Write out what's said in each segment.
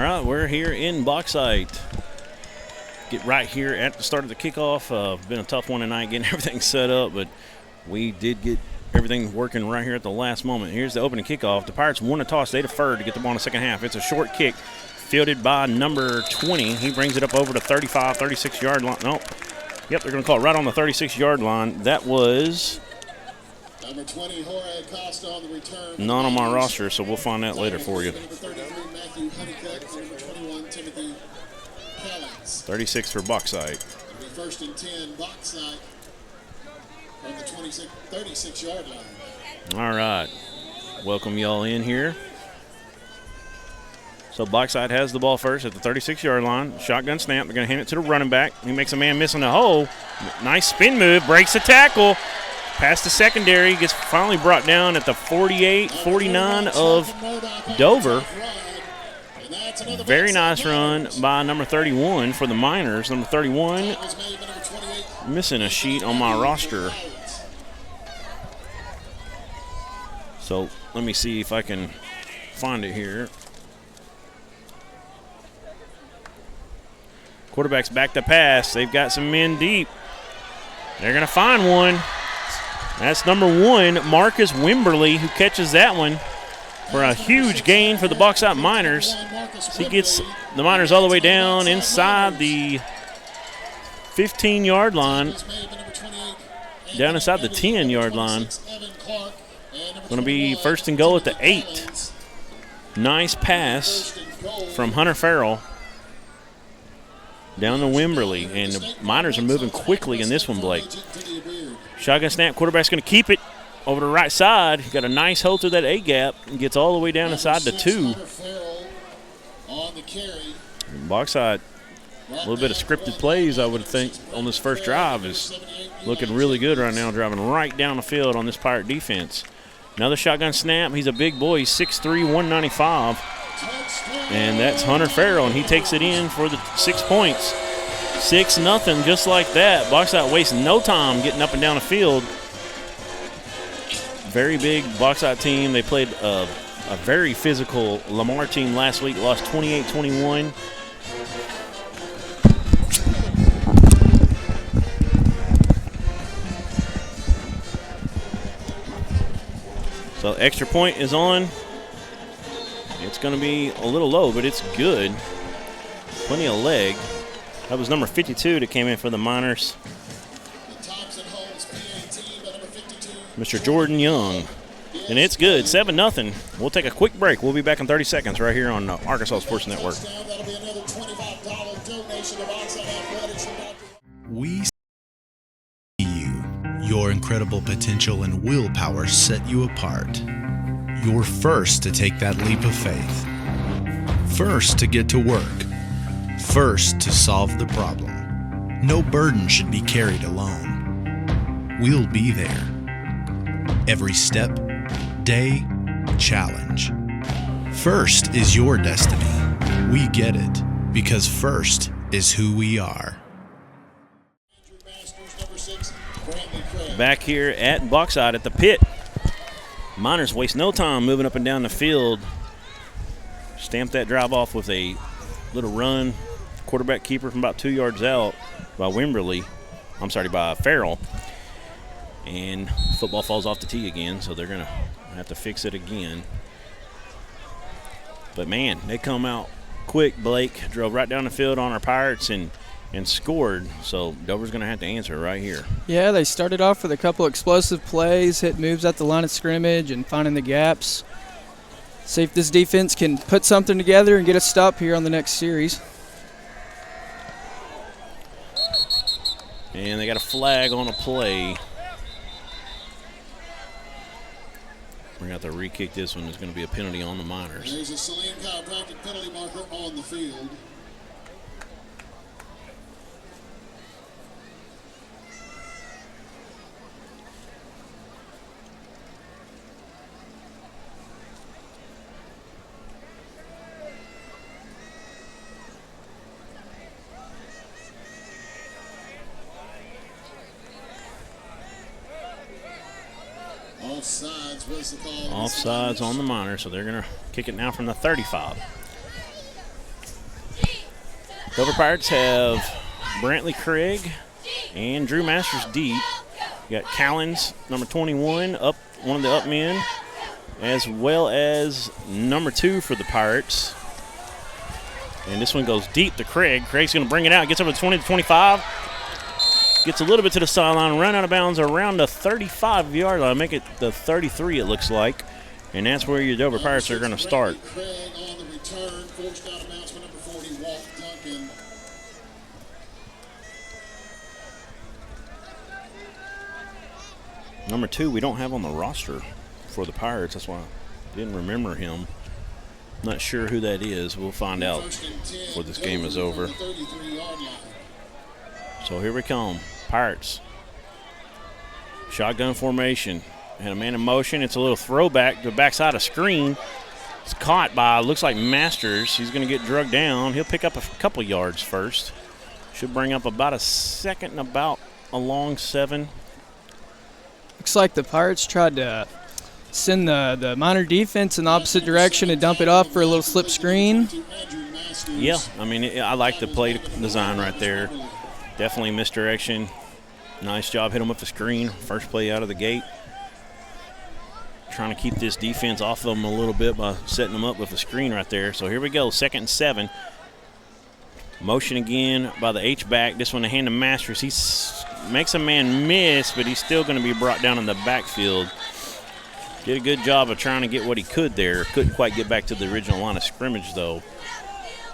right, we're here in Bauxite. Get right here at the start of the kickoff. Been a tough one tonight getting everything set up, but we did get everything working right here at the last moment. Here's the opening kickoff. The Pirates won a toss. They deferred to get the ball in the second half. It's a short kick fielded by number 20. He brings it up over the 35, 36-yard line. No. Yep, they're going to call it right on the 36-yard line. That was number 20, Jorge Acosta on the return. not on my roster, so we'll find that later for you. Number 33, Matthew Honeycutt. Number 21, Timothy Callens. 36 for Bauxite. First and 10, Bauxite on the 36-yard line. All right. Welcome y'all in here. So Bauxite has the ball first at the 36-yard line. Shotgun snap. They're going to hand it to the running back. He makes a man miss in the hole. Nice spin move. Breaks the tackle. Past the secondary. Gets finally brought down at the 48, 49 of Dover. Very nice run by number 31 for the Miners. Number 31 missing a sheet on my roster. So let me see if I can find it here. Quarterback's back to pass. They've got some men deep. They're going to find one. That's number 1, Marcus Wimberly, who catches that one for a huge gain for the Bauxite Miners. So he gets the Miners all the way down inside the 15-yard line, down inside the 10-yard line. Going to be first and goal at the 8. Nice pass from Hunter Farrell down to Wimberly, and the Miners are moving quickly in this one, Blake. Shotgun snap, quarterback's going to keep it over the right side. Got a nice hole through that A-gap and gets all the way down inside the 2. Bauxite, a little bit of scripted plays, I would think, on this first drive is looking really good right now, driving right down the field on this Pirate defense. Another shotgun snap. He's a big boy. He's 6'3", 195. And that's Hunter Farrell, and he takes it in for the 6 points. 6-0, just like that. Bauxite wastes no time getting up and down the field. Very big Bauxite team. They played a very physical Lamar team last week, lost 28-21. So extra point is on. It's going to be a little low, but it's good. Plenty of leg. That was number 52 that came in for the Miners. Mr. Jordan Young. And it's good, 7-0. We'll take a quick break. We'll be back in 30 seconds right here on Arkansas Sports Network. We see you. Your incredible potential and willpower set you apart. You're first to take that leap of faith. First to get to work. First to solve the problem. No burden should be carried alone. We'll be there. Every step, day, challenge. First is your destiny. We get it because first is who we are. Back here at Bauxite at the pit. Miners waste no time moving up and down the field. Stamp that drive off with a little run. Quarterback keeper from about 2 yards out by by Farrell. And football falls off the tee again, so they're going to have to fix it again. But, man, they come out quick. Blake drove right down the field on our Pirates and scored. So Dover's going to have to answer right here. Yeah, they started off with a couple explosive plays, hit moves at the line of scrimmage and finding the gaps. See if this defense can put something together and get a stop here on the next series. And they got a flag on a play. We're going to have to re-kick this one. There's going to be a penalty on the Miners. There's a Saline chiropractic penalty marker on the field. Offsides on the Miners, so they're going to kick it now from the 35. Dover Pirates have Brantley Craig and Drew Masters deep. You got Callens, number 21, up one of the up men, as well as number 2 for the Pirates. And this one goes deep to Craig. Craig's going to bring it out. Gets over the 20 to 25. Gets a little bit to the sideline. Run out of bounds around the 35-yard line. Make it the 33, it looks like. And that's where your Dover Pirates are going to start. Craig on the return. Forced out of bounds for number 40, Walt Duncan. Number 2 we don't have on the roster for the Pirates. That's why I didn't remember him. Not sure who that is. We'll find out before this game is over. So here we come. Pirates. Shotgun formation. And a man in motion. It's a little throwback to the backside of screen. It's caught by, looks like Masters. He's going to get drugged down. He'll pick up a couple yards first. Should bring up about a second and about a long 7. Looks like the Pirates tried to send the minor defense in the opposite direction and dump it off for a little slip screen. Yeah, I mean, I like the play design right there. Definitely misdirection. Nice job, hit him with the screen. First play out of the gate. Trying to keep this defense off of them a little bit by setting them up with the screen right there. So here we go, 2nd and 7. Motion again by the H-back. This one to hand to Masters. He makes a man miss, but he's still going to be brought down in the backfield. Did a good job of trying to get what he could there. Couldn't quite get back to the original line of scrimmage, though.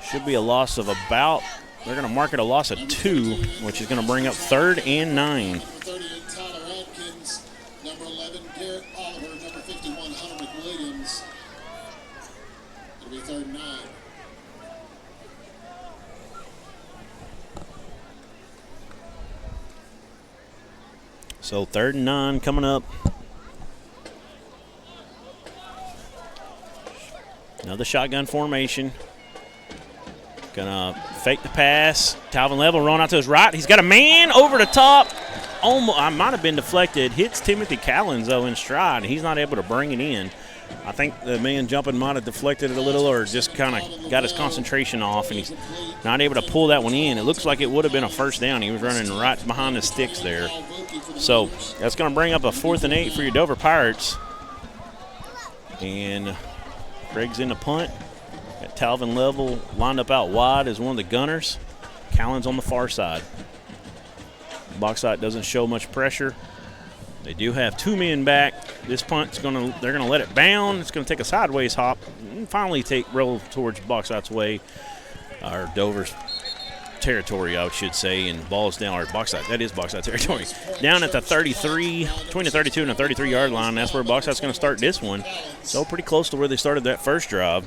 Should be a loss of about, they're going to mark it a loss of 2, which is going to bring up 3rd and 9. Number 38, Tyler Atkins. Number 11, Garrett Oliver. Number 51, Hunter McWilliams. It'll be 3rd and 9. So 3rd and 9 coming up. Another shotgun formation. Gonna fake the pass. Talvin Level rolling out to his right. He's got a man over the top. Almost, I might have been deflected. Hits Timothy Callens, though, in stride. He's not able to bring it in. I think the man jumping might have deflected it a little or just kind of got his concentration off, and he's not able to pull that one in. It looks like it would have been a first down. He was running right behind the sticks there. So that's going to bring up a 4th and 8 for your Dover Pirates. And Craig's in the punt. Got Talvin Level lined up out wide as one of the gunners. Callens on the far side. Bauxite doesn't show much pressure. They do have 2 men back. This punt's they're gonna let it bound. It's gonna take a sideways hop and finally roll towards Bauxite's way, or Dover's territory, I should say, and balls down, or Bauxite, that is Bauxite territory. Down at the 33, between the 32 and the 33-yard line. That's where Bauxite's gonna start this one. So pretty close to where they started that first drive.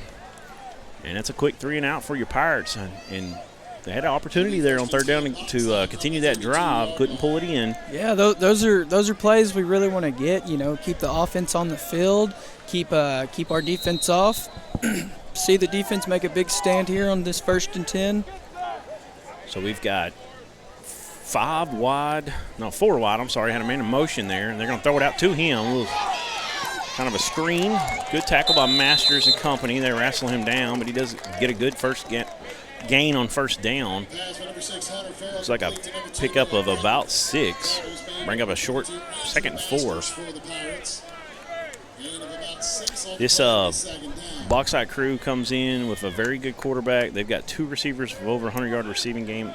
And that's a quick 3 and out for your Pirates. And they had an opportunity there on 3rd down to continue that drive. Couldn't pull it in. Yeah, those are plays we really want to get. You know, keep the offense on the field, keep our defense off. See the defense make a big stand here on this 1st and 10. So we've got 4 wide. I'm sorry. Had a man in motion there, and they're going to throw it out to him. Kind of a screen. Good tackle by Masters and company. They wrestle him down, but he does get a good first gain on 1st down. It's like a pickup of about 6. Bring up a short 2nd and 4. This Bauxite crew comes in with a very good quarterback. They've got 2 receivers with over 100-yard receiving game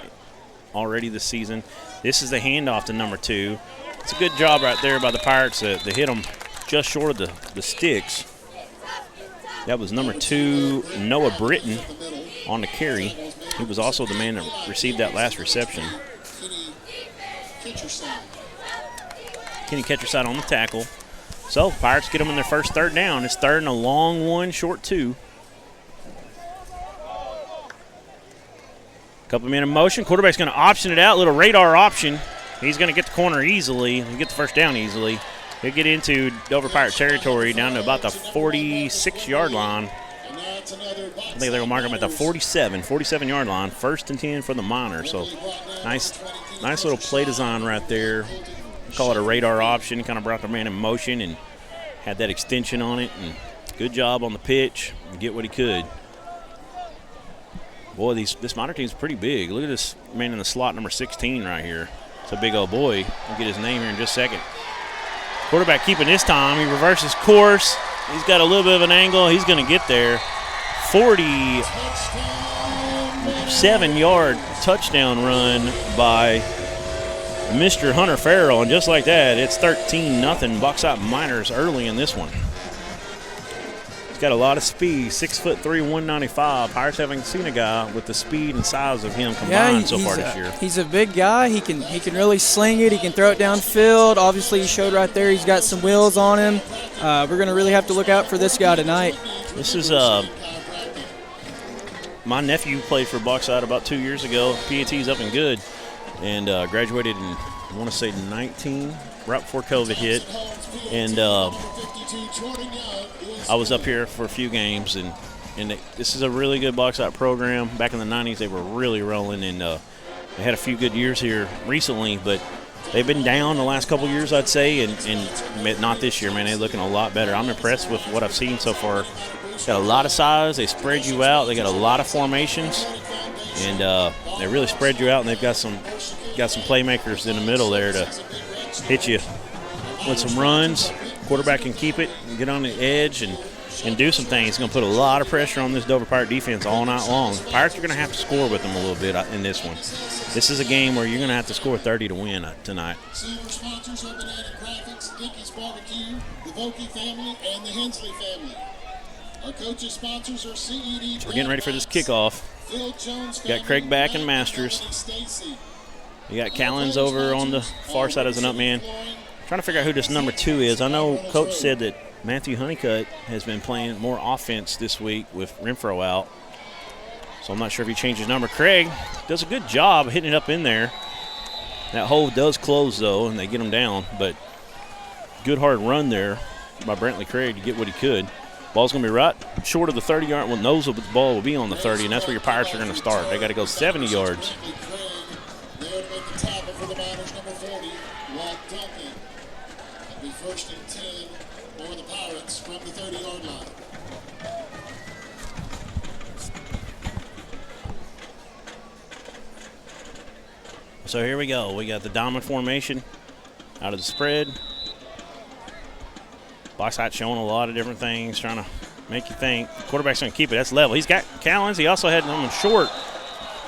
already this season. This is the handoff to number 2. It's a good job right there by the Pirates to hit them just short of the sticks. That was number 2, Noah Britton, on the carry. He was also the man that received that last reception. Kenny Ketcherside on the tackle. So Pirates get them in their first 3rd down. It's 3rd and a long 1, short 2. Couple men in motion. Quarterback's going to option it out. Little radar option. He's going to get the corner easily. He'll get the first down easily. He'll get into Dover Pirate territory down to about the 46-yard line. I think they're going to mark him at the 47-yard line. 1st and 10 for the Miners. So nice little play design right there. Call it a radar option. Kind of brought the man in motion and had that extension on it. And good job on the pitch. Get what he could. Boy, this minor team's pretty big. Look at this man in the slot, number 16 right here. It's a big old boy. We'll get his name here in just a second. Quarterback keeping this time. He reverses course. He's got a little bit of an angle. He's going to get there. 47-yard touchdown run by Mr. Hunter Farrell. And just like that, it's 13-0 Bauxite Miners early in this one. He's got a lot of speed, 6'3", 195. Pirates haven't seen a guy with the speed and size of him combined so far this year. He's a big guy. He can really sling it. He can throw it downfield. Obviously, he showed right there he's got some wheels on him. We're going to really have to look out for this guy tonight. This is my nephew played for Bauxite about 2 years ago. PAT's up and good, and graduated in, I want to say 19, right before COVID hit. And I was up here for a few games, and this is a really good Bauxite program. Back in the 90s, they were really rolling, and they had a few good years here recently, but they've been down the last couple years, I'd say, and not this year, man. They're looking a lot better. I'm impressed with what I've seen so far. Got a lot of size. They spread you out. They got a lot of formations, and they really spread you out, and they've got some playmakers in the middle there to hit you with some runs. Quarterback can keep it and get on the edge and do some things. It's going to put a lot of pressure on this Dover Pirate defense all night long. Pirates are going to have to score with them a little bit in this one. This is a game where you're going to have to score 30 to win tonight. Senior sponsors are Banana Graphics, Dickey's Barbecue, the Vokey family, and the Hensley family. Our coaches sponsors are CED. So we're getting ready for this kickoff. Phil Jones Got Craig back and Masters. You got Callens over on the far side as an up man. Trying to figure out who this number 2 is. I know Coach said that Matthew Honeycutt has been playing more offense this week with Renfro out. So I'm not sure if he changed his number. Craig does a good job hitting it up in there. That hole does close, though, and they get him down. But good hard run there by Brantley Craig to get what he could. Ball's going to be right short of the 30-yard. Well, knows the ball will be on the 30, and that's where your Pirates are going to start. They got to go 70 yards. There to make the tackle for the Miners, number 40, Walt Duncan. It'll be 1st and 10 for the Pirates from the 30-yard line. So here we go. We got the diamond formation out of the spread. Bauxite showing a lot of different things, trying to make you think. The quarterback's going to keep it. That's level. He's got Callens. He also had him short.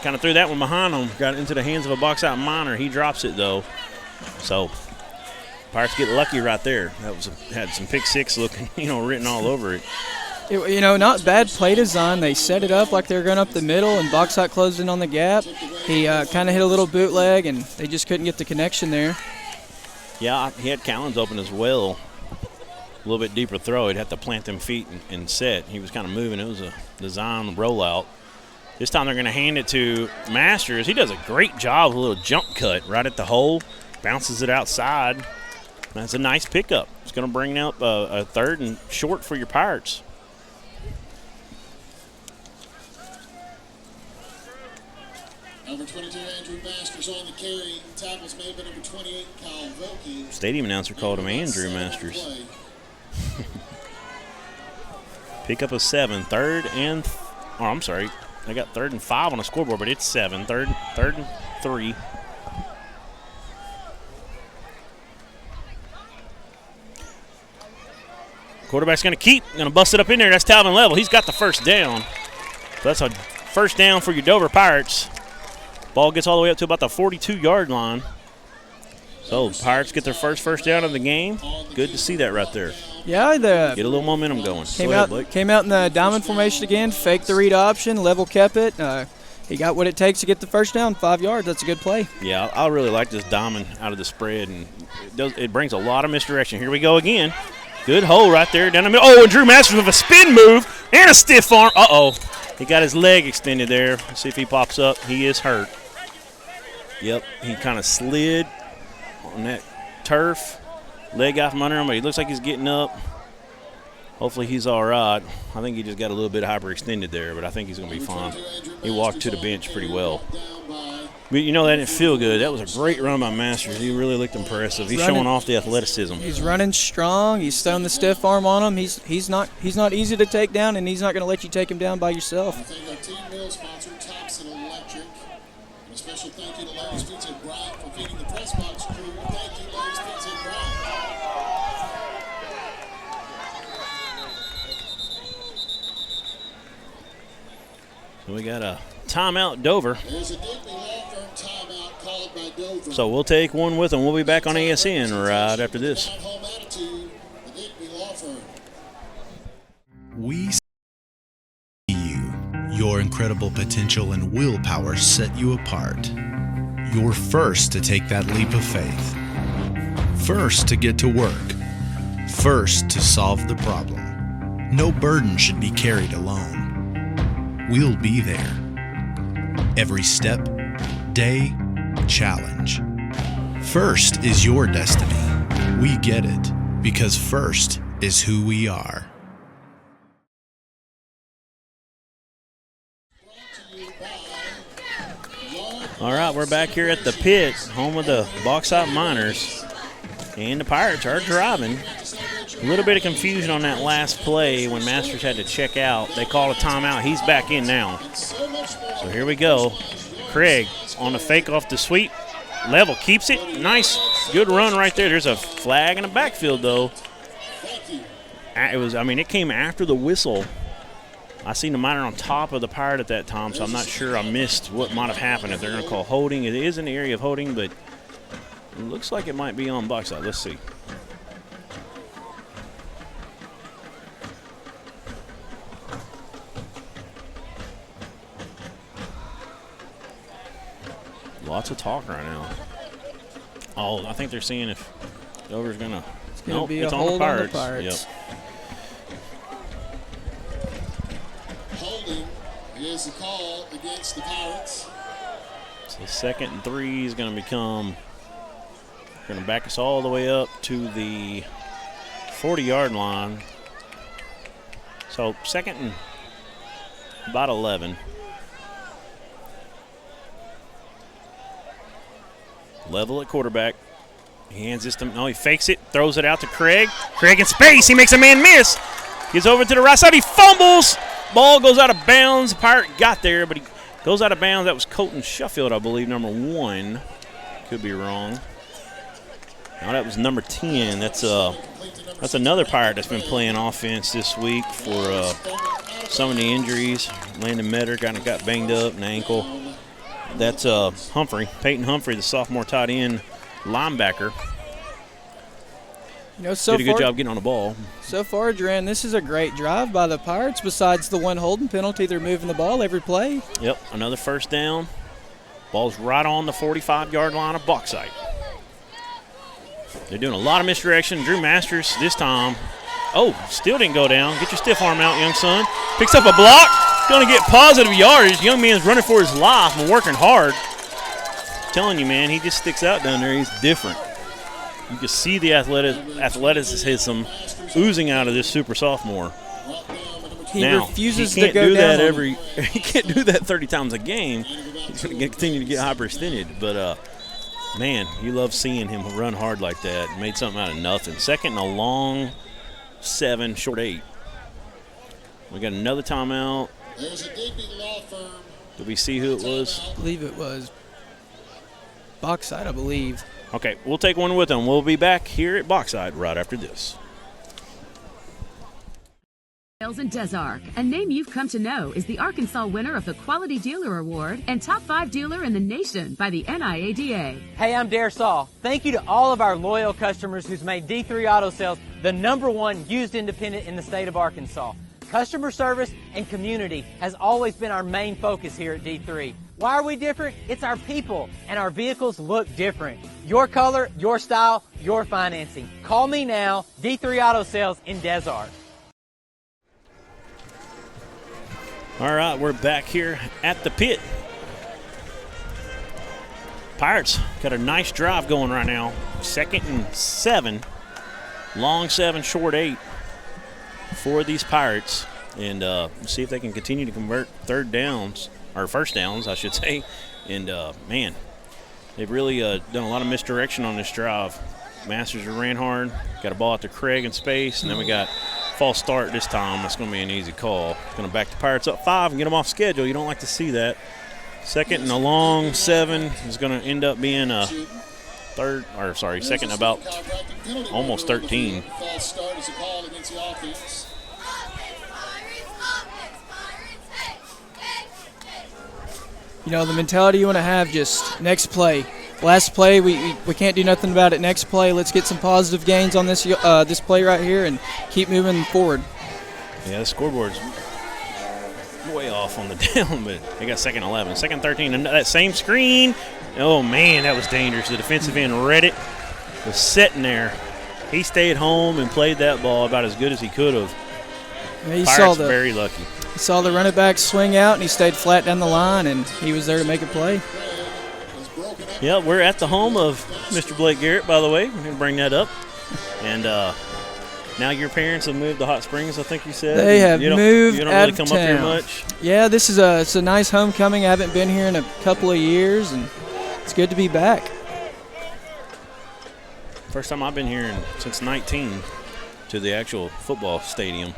Kind of threw that one behind him. Got it into the hands of a Bauxite Miner. He drops it, though. So Pirates get lucky right there. That had some pick six looking, written all over it. Not bad play design. They set it up like they were going up the middle, and Bauxite closed in on the gap. He kind of hit a little bootleg, and they just couldn't get the connection there. Yeah, he had Callens open as well. A little bit deeper throw. He'd have to plant them feet and set. He was kind of moving. It was a design rollout. This time they're going to hand it to Masters. He does a great job with a little jump cut right at the hole. Bounces it outside. That's a nice pickup. It's going to bring up a 3rd and short for your Pirates. Number 22, Andrew Masters on the carry. Tackles made by number 28, Kyle Vokey. Stadium announcer called him Andrew Masters. Pick up a 7. I'm sorry. I got 3rd and 5 on the scoreboard, but it's 7. Third and 3. Quarterback's going to bust it up in there. That's Talvin Level. He's got the first down. So that's a first down for your Dover Pirates. Ball gets all the way up to about the 42-yard line. So Pirates get their first down of the game. Good to see that right there. Yeah, get a little momentum going. Came out in the diamond formation again, faked the read option, Level kept it. He got what it takes to get the first down, 5 yards. That's a good play. Yeah, I really like this diamond out of the spread, and it brings a lot of misdirection. Here we go again. Good hole right there down the middle. Oh, and Drew Masters with a spin move and a stiff arm. Uh-oh. He got his leg extended there. Let's see if he pops up. He is hurt. Yep, he kind of slid on that turf. Leg got from under him, but he looks like he's getting up. Hopefully he's all right. I think he just got a little bit hyperextended there, but I think he's going to be fine. He walked to the bench pretty well. But that didn't feel good. That was a great run by Masters. He really looked impressive. He's showing off the athleticism. He's running strong. He's throwing the stiff arm on him. He's not easy to take down, and he's not going to let you take him down by yourself. I think our team meal sponsor, special thank you to Larry's Pizza and Bryant for feeding the press box crew. Thank you, Larry's Pizza and Bryant. So we got a timeout, Dover. There's a Digby Law Firm timeout called by Dover. So we'll take one with them. We'll be back on ASN right after this. Home attitude, the Digby Law Firm. We see you. Your incredible potential and willpower set you apart. You're first to take that leap of faith. First to get to work. First to solve the problem. No burden should be carried alone. We'll be there. Every step, day, challenge. First is your destiny. We get it because first is who we are. All right, we're back here at the pit, home of the Bauxite Miners. And the Pirates are driving. A little bit of confusion on that last play when Masters had to check out. They called a timeout. He's back in now. So here we go. Craig on the fake off the sweep. Level keeps it. Nice, good run right there. There's a flag in the backfield, though. It came after the whistle. I seen the Miner on top of the Pirate at that time, so I'm not sure I missed what might have happened if they're going to call holding. It is in the area of holding, but it looks like it might be on Bauxite. Let's see. Lots of talk right now. Oh, I think they're seeing if Dover's going to. It's going to be a hold on the Pirates. Yep. Holding is the call against the Pirates. So 2nd and 3 is going to become. Going to back us all the way up to the 40-yard line. So 2nd and about 11. Level at quarterback. He hands this to him. No, he fakes it, throws it out to Craig. Craig in space. He makes a man miss. Gets over to the right side. He fumbles. Ball goes out of bounds. Pirate got there, but he goes out of bounds. That was Colton Sheffield, I believe, number 1. Could be wrong. No, that was number 10. That's another Pirate that's been playing offense this week for some of the injuries. Landon Metter kind of got banged up in the ankle. That's Humphrey, Peyton Humphrey, the sophomore tight end linebacker. Did a good job getting on the ball. So far, Jaran, this is a great drive by the Pirates. Besides the one holding penalty, they're moving the ball every play. Yep, another first down. Ball's right on the 45-yard line of Bauxite. They're doing a lot of misdirection. Drew Masters this time. Oh, still didn't go down. Get your stiff arm out, young son. Picks up a block. Going to get positive yardage. Young man's running for his life and working hard. I'm telling you, man, he just sticks out down there. He's different. You can see the athleticism oozing out of this super sophomore. He refuses to go down. He can't do that 30 times a game. He's going to continue to get hyperextended. But, man, you love seeing him run hard like that. Made something out of nothing. 2nd and a long 7, short 8. We got another timeout. There's a Digby Law Firm. Did we see who it was? I believe it was Bauxite, I believe. Okay, we'll take one with them. We'll be back here at Bauxite right after this. Sales and Desark, a name you've come to know, is the Arkansas winner of the Quality Dealer Award and top 5 dealer in the nation by the NIADA. Hey, I'm Dare Saul. Thank you to all of our loyal customers who's made D3 Auto Sales the #1 used independent in the state of Arkansas. Customer service and community has always been our main focus here at D3. Why are we different? It's our people, and our vehicles look different. Your color, your style, your financing. Call me now, D3 Auto Sales in Desark. All right, we're back here at the pit. Pirates got a nice drive going right now. 2nd and 7, long 7, short 8 for these Pirates. And see if they can continue to convert first downs, I should say. And, man, they've really done a lot of misdirection on this drive. Masters ran hard, got a ball out to Craig in space, and then we got false start this time. That's going to be an easy call. Going to back the Pirates up 5 and get them off schedule. You don't like to see that. Second and a long 7 is going to end up being a second about almost 13. False start is a call against the offense. You know, the mentality you want to have, just next play. Last play, we can't do nothing about it. Next play, let's get some positive gains on this this play right here and keep moving forward. Yeah, the scoreboard's way off on the down, but they got second 11. Second 13, and that same screen. Oh, man, that was dangerous. The defensive end read it, was sitting there. He stayed home and played that ball about as good as he could have. Yeah, Pirates very lucky. He saw the running back swing out, and he stayed flat down the line, and he was there to make a play. Yeah, we're at the home of Mr. Blake Garrett, by the way. We're going to bring that up. And now your parents have moved to Hot Springs, I think you said. They have moved You don't out really of come town. up here much? Yeah, this is it's a nice homecoming. I haven't been here in a couple of years, and it's good to be back. First time I've been here since 19 to the actual football stadium.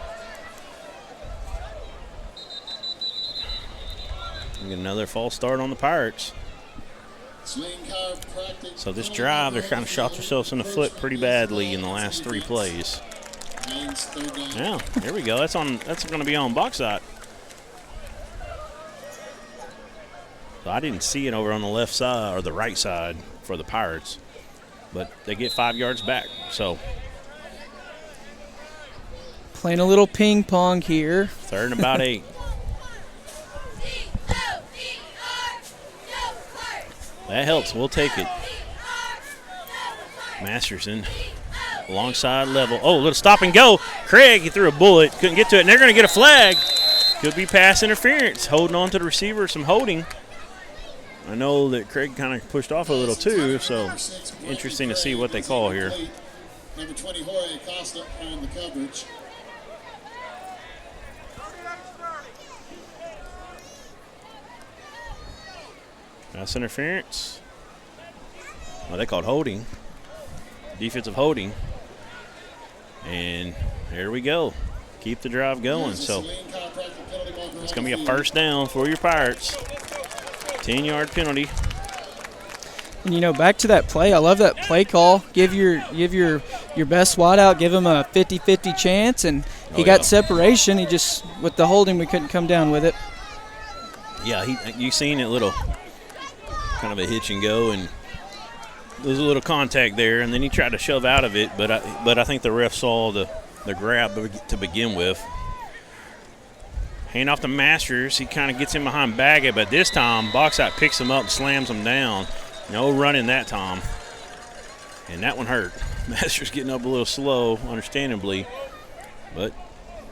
We get another false start on the Pirates. So this drive, they're kind of shot themselves in the foot pretty badly in the last 3 plays. Yeah, here we go. That's going to be on Bauxite. So I didn't see it over on the left side or the right side for the Pirates, but they get 5 yards back. So playing a little ping pong here. Third and about 8. That helps. We'll take it. Masterson alongside level. Oh, a little stop and go. Craig, he threw a bullet. Couldn't get to it, and they're going to get a flag. Could be pass interference. Holding on to the receiver, some holding. I know that Craig kind of pushed off a little too, so interesting to see what they call here. Number 20, Jorge Acosta on the coverage. Pass interference. Well, they called holding. Defensive holding. And here we go. Keep the drive going. So it's going to be a first down for your Pirates. 10-yard penalty. And, you know, back to that play. I love that play call. Give your best wide out. Give him a 50-50 chance. And he got separation. He just, with the holding, we couldn't come down with it. Yeah, you seen it little kind of a hitch and go, and there was a little contact there, and then he tried to shove out of it, but I think the ref saw the grab to begin with. Hand off to Masters. He kind of gets in behind Baggett, but this time Bauxite picks him up and slams him down. No running that time, and that one hurt. Masters getting up a little slow, understandably, but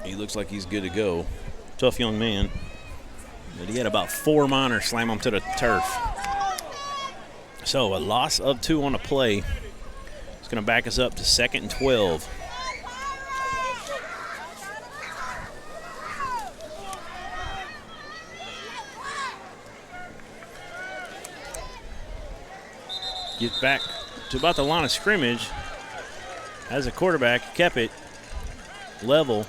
he looks like he's good to go. Tough young man. But he had about 4 minors slam him to the turf. So a loss of 2 on a play. It's going to back us up to 2nd and 12. Get back to about the line of scrimmage. As a quarterback, kept it level.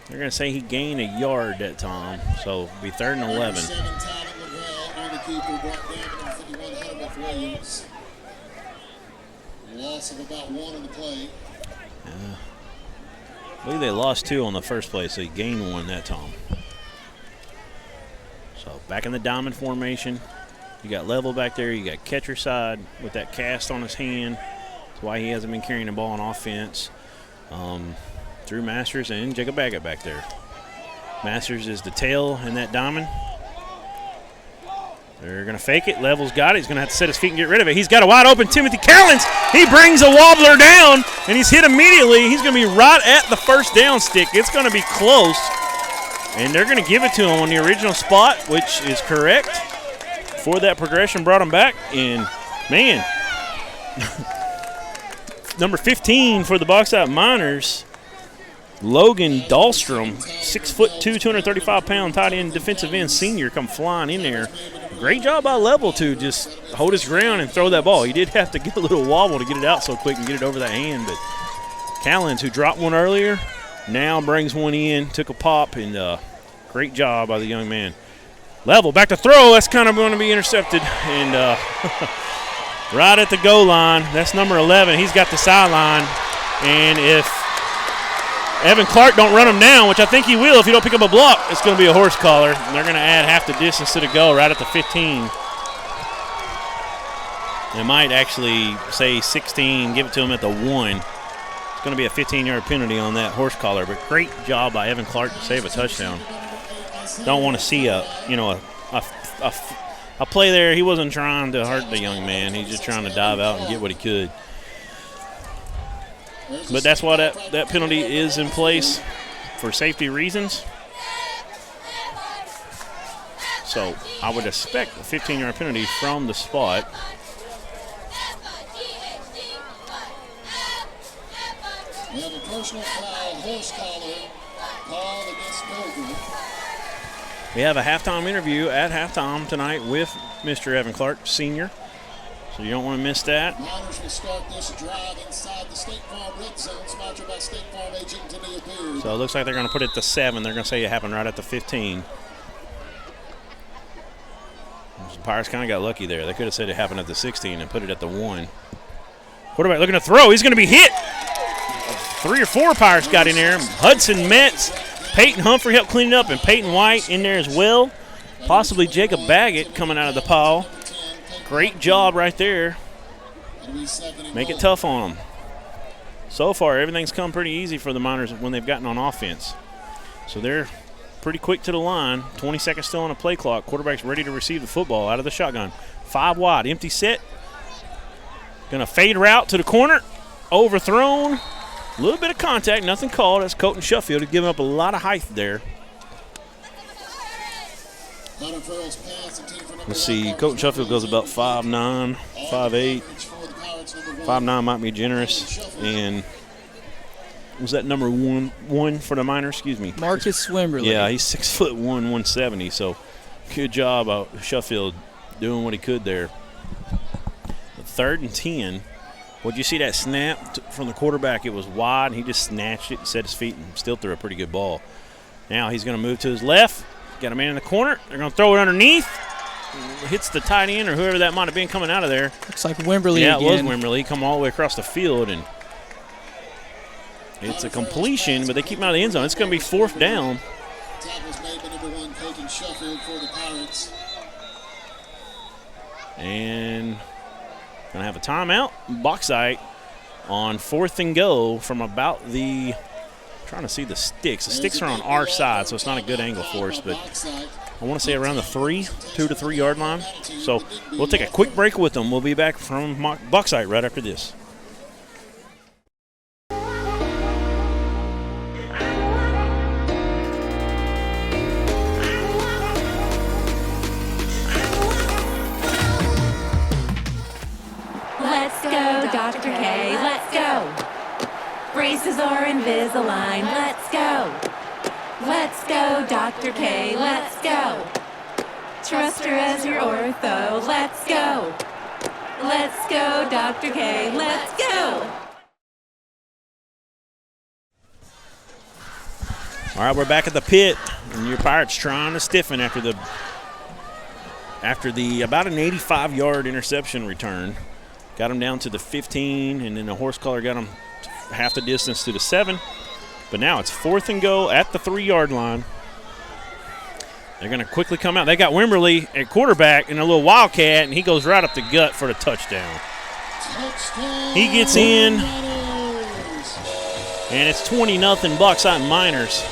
They're going to say he gained a yard that time. So it'll be 3rd and 11. Loss of about 1 on the play. I believe they lost 2 on the first play, so he gained 1 that time. So back in the diamond formation. You got level back there. You got catcher side with that cast on his hand. That's why he hasn't been carrying the ball on offense. Drew Masters and Jacob Baggett back there. Masters is the tail in that diamond. They're going to fake it. Level's got it. He's going to have to set his feet and get rid of it. He's got a wide open Timothy Callens. He brings a wobbler down, and he's hit immediately. He's going to be right at the first down stick. It's going to be close, and they're going to give it to him on the original spot, which is correct. For that progression brought him back, and, man, number 15 for the Bauxite Miners, Logan Dahlstrom, 6'2", 235-pound tight end defensive end senior, come flying in there. Great job by Level to just hold his ground and throw that ball. He did have to get a little wobble to get it out so quick and get it over that hand, but Callens, who dropped one earlier, now brings one in, took a pop, and great job by the young man. Level, back to throw. That's kind of going to be intercepted. And right at the goal line, that's number 11. He's got the sideline. And if Evan Clark don't run him down, which I think he will if he don't pick up a block, it's going to be a horse collar. And they're going to add half the distance to the goal right at the 15. They might actually say 16, give it to him at the 1. It's going to be a 15-yard penalty on that horse collar. But great job by Evan Clark to save a touchdown. Don't want to see a play there. He wasn't trying to hurt the young man. He's just trying to dive out and get what he could. But that's why that penalty is in place for safety reasons. So I would expect a 15-yard penalty from the spot. We have a personal foul, horse collar, called against Pilgrim. We have a halftime interview at halftime tonight with Mr. Evan Clark, Sr. So you don't want to miss that. Miners will start this drive inside the State Farm red zone, sponsored by State Farm agent Tania Beard. So it looks like they're going to put it to 7. They're going to say it happened right at the 15. The Pirates kind of got lucky there. They could have said it happened at the 16 and put it at the 1. Quarterback looking to throw. He's going to be hit. 3 or 4 Pirates got in there. Hudson Metz, Peyton Humphrey helped clean it up, and Peyton White in there as well. Possibly Jacob Baggett coming out of the pile. Great job right there. Make it tough on them. So far, everything's come pretty easy for the Miners when they've gotten on offense. So they're pretty quick to the line. 20 seconds still on a play clock. Quarterback's ready to receive the football out of the shotgun. 5 wide, empty set. Going to fade route to the corner. Overthrown. A little bit of contact, nothing called. That's Colton Sheffield. He's giving up a lot of height there. Let's see, Colton Sheffield goes about 5'9", 5'8". 5'9" might be generous. And was that number one for the Miners? Excuse me. Marcus Swimberly. Yeah, he's 6'1", 170. So good job out Sheffield doing what he could there. 3rd and 10. Well, did you see that snap from the quarterback? It was wide, and he just snatched it and set his feet and still threw a pretty good ball. Now he's going to move to his left. Got a man in the corner. They're going to throw it underneath. Hits the tight end or whoever that might have been coming out of there. Looks like Wimberly again. Yeah, it was Wimberly. He come all the way across the field, and it's a completion, but they keep him out of the end zone. It's going to be 4th down. Tackles made by number 1, Colton Sheffield for the Pirates. And going to have a timeout. Bauxite on 4th and go from about the – trying to see the sticks. The sticks are on our side, so it's not a good angle for us, but I want to say around the 2 to 3 yard line. So we'll take a quick break with them. We'll be back from Bauxite right after this. Let's go, Dr. K, let's go. Braces or Invisalign, let's go. Let's go, Dr. K, let's go. Trust her as your ortho, let's go. Let's go, Dr. K, let's go. All right, we're back at the pit, and your Pirates trying to stiffen after the about an 85-yard interception return. Got him down to the 15, and then the horse collar got him half the distance to the 7. But now it's 4th and go at the 3 yard line. They're going to quickly come out. They got Wimberly at quarterback and a little wildcat, and he goes right up the gut for the touchdown. He gets in, and it's 20-0 Bauxite Miners.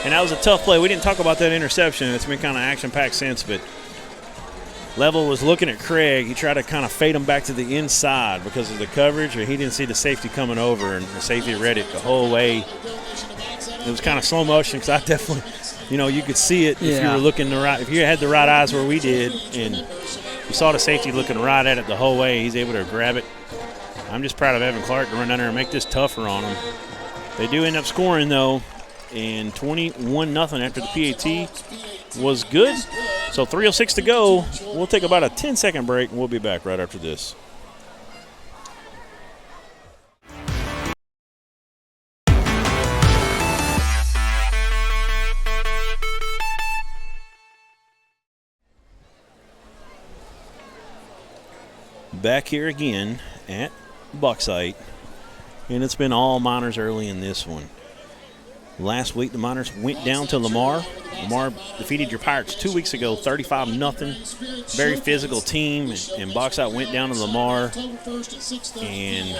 And that was a tough play. We didn't talk about that interception. It's been kind of action-packed since, but Level was looking at Craig. He tried to kind of fade him back to the inside because of the coverage, or he didn't see the safety coming over, and the safety read it the whole way. It was kind of slow motion because I definitely, you could see it if you were looking the right. If you had the right eyes where we did, and you saw the safety looking right at it the whole way, he's able to grab it. I'm just proud of Evan Clark to run down there and make this tougher on him. They do end up scoring though, and 21-0 after the PAT was good. So 3:06 to go. We'll take about a 10-second break, and we'll be back right after this. back here again at Bauxite, and it's been all Miners early in this one. Last week, the Miners went down to Lamar. Lamar defeated your Pirates 2 weeks ago, 35-0. Very physical team, and Bauxite went down to Lamar and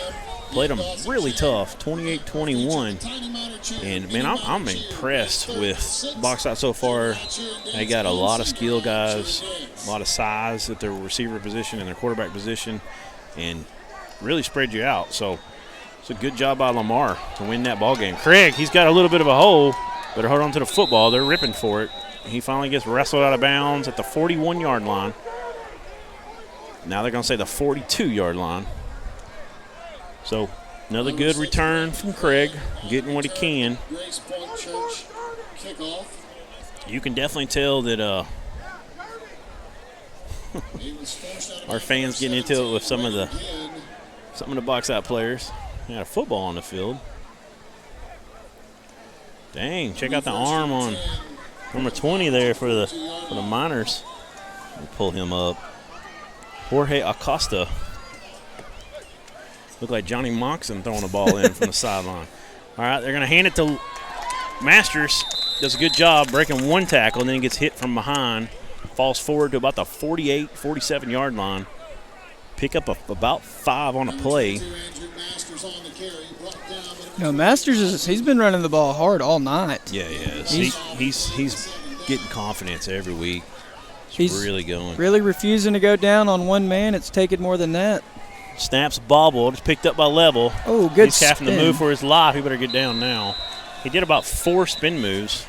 played them really tough, 28-21. And, man, I'm impressed with Bauxite so far. They got a lot of skill guys, a lot of size at their receiver position and their quarterback position, and really spread you out. So it's a good job by Lamar to win that ball game. Craig, he's got a little bit of a hole. Better hold on to the football. They're ripping for it. He finally gets wrestled out of bounds at the 41-yard line. Now they're going to say the 42-yard line. So another good return from Craig, getting what he can. You can definitely tell that our fans getting into it with some of the Bauxite players. They had a football on the field. Dang, check out the arm on number 20 there for the Miners. We'll pull him up. Jorge Acosta. Looked like Johnny Moxon throwing the ball in from the sideline. All right, they're going to hand it to Masters. Does a good job breaking one tackle, and then he gets hit from behind. Falls forward to about the 48, 47-yard line. Pick up about 5 on a play. No, Masters he's been running the ball hard all night. Yeah, he is. He's getting confidence every week. He's really going. Really refusing to go down on one man. It's taken more than that. Snaps bobbled. It's picked up by Level. Oh, good He's having to move for his life. He better get down now. He did about 4 spin moves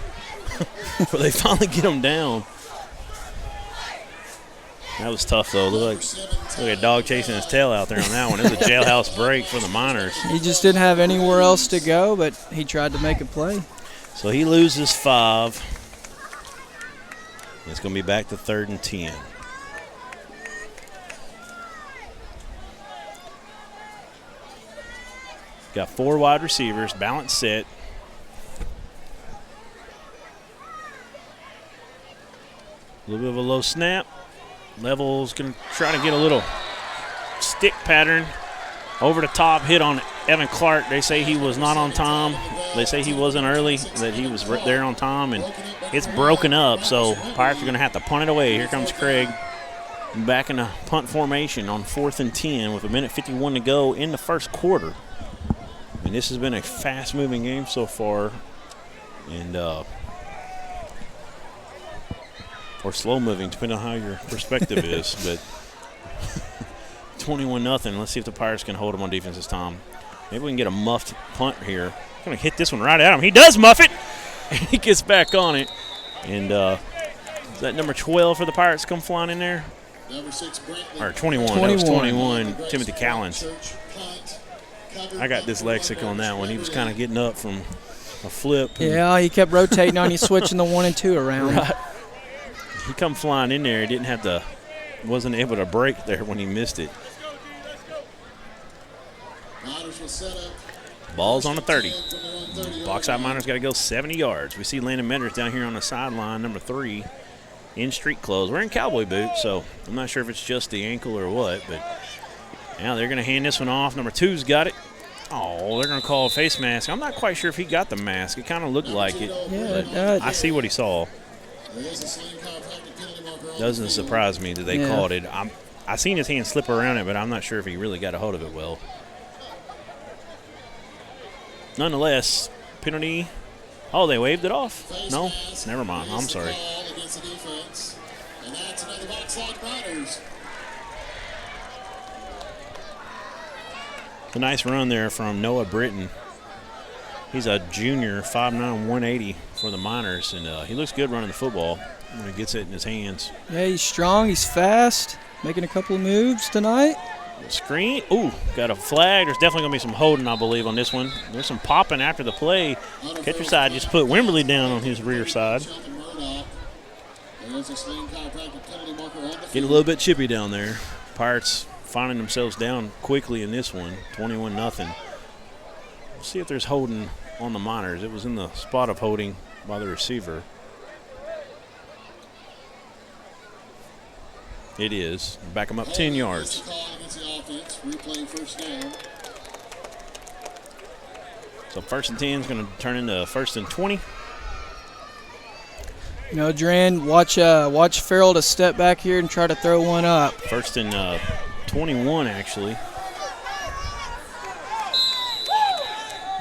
before they finally get him down. That was tough, though. Look like a dog chasing his tail out there on that one. It was a jailhouse break for the Miners. He just didn't have anywhere else to go, but he tried to make a play. So he loses 5. It's going to be back to 3rd and 10. Got 4 wide receivers, balanced set. A little bit of a low snap. Level's going to try to get a little stick pattern over the top, hit on Evan Clark. They say he was not on time. They say he wasn't early, that he was there on time, and it's broken up. So Pirates are going to have to punt it away. Here comes Craig back in the punt formation on 4th and 10 with 1:51 to go in the first quarter. And this has been a fast-moving game so far, and or slow-moving, depending on how your perspective is. But 21-0. Let's see if the Pirates can hold them on defense this time. Maybe we can get a muffed punt here. I'm going to hit this one right at him. He does muff it, and he gets back on it. And is that number 12 for the Pirates come flying in there? Or 21. That was 21, Timothy Callens. I got dyslexic on that one. He was kind of getting up from a flip. Yeah, he kept rotating on you, switching the 1 and 2 around. Right. He come flying in there. He wasn't able to break there when he missed it. Ball's on the 30. Bauxite Miners got to go 70 yards. We see Landon Menders down here on the sideline, number 3, in street clothes. Wearing cowboy boots, so I'm not sure if it's just the ankle or what, but now they're going to hand this one off. Number 2's got it. Oh, they're going to call a face mask. I'm not quite sure if he got the mask. It kind of looked like it. Yeah, I see what he saw. Doesn't surprise me that they called it. I seen his hand slip around it, but I'm not sure if he really got a hold of it well. Nonetheless, penalty. Oh, they waved it off? No? Never mind. I'm sorry. A nice run there from Noah Britton. He's a junior, 5'9", 180 for the Miners, and he looks good running the football when he gets it in his hands. Yeah, he's strong. He's fast. Making a couple of moves tonight. Screen. Ooh, got a flag. There's definitely going to be some holding, I believe, on this one. There's some popping after the play. Catcher side just put Wimberly down on his rear side. Getting a little bit chippy down there. Pirates finding themselves down quickly in this one, 21-0. We'll see if there's holding on the Miners. It was in the spot of holding by the receiver. It is. Back them up 10 yards. So 1st and 10 is going to turn into 1st and 20. You know, Jaran, watch Farrell to step back here and try to throw one up. 1st and 21, actually.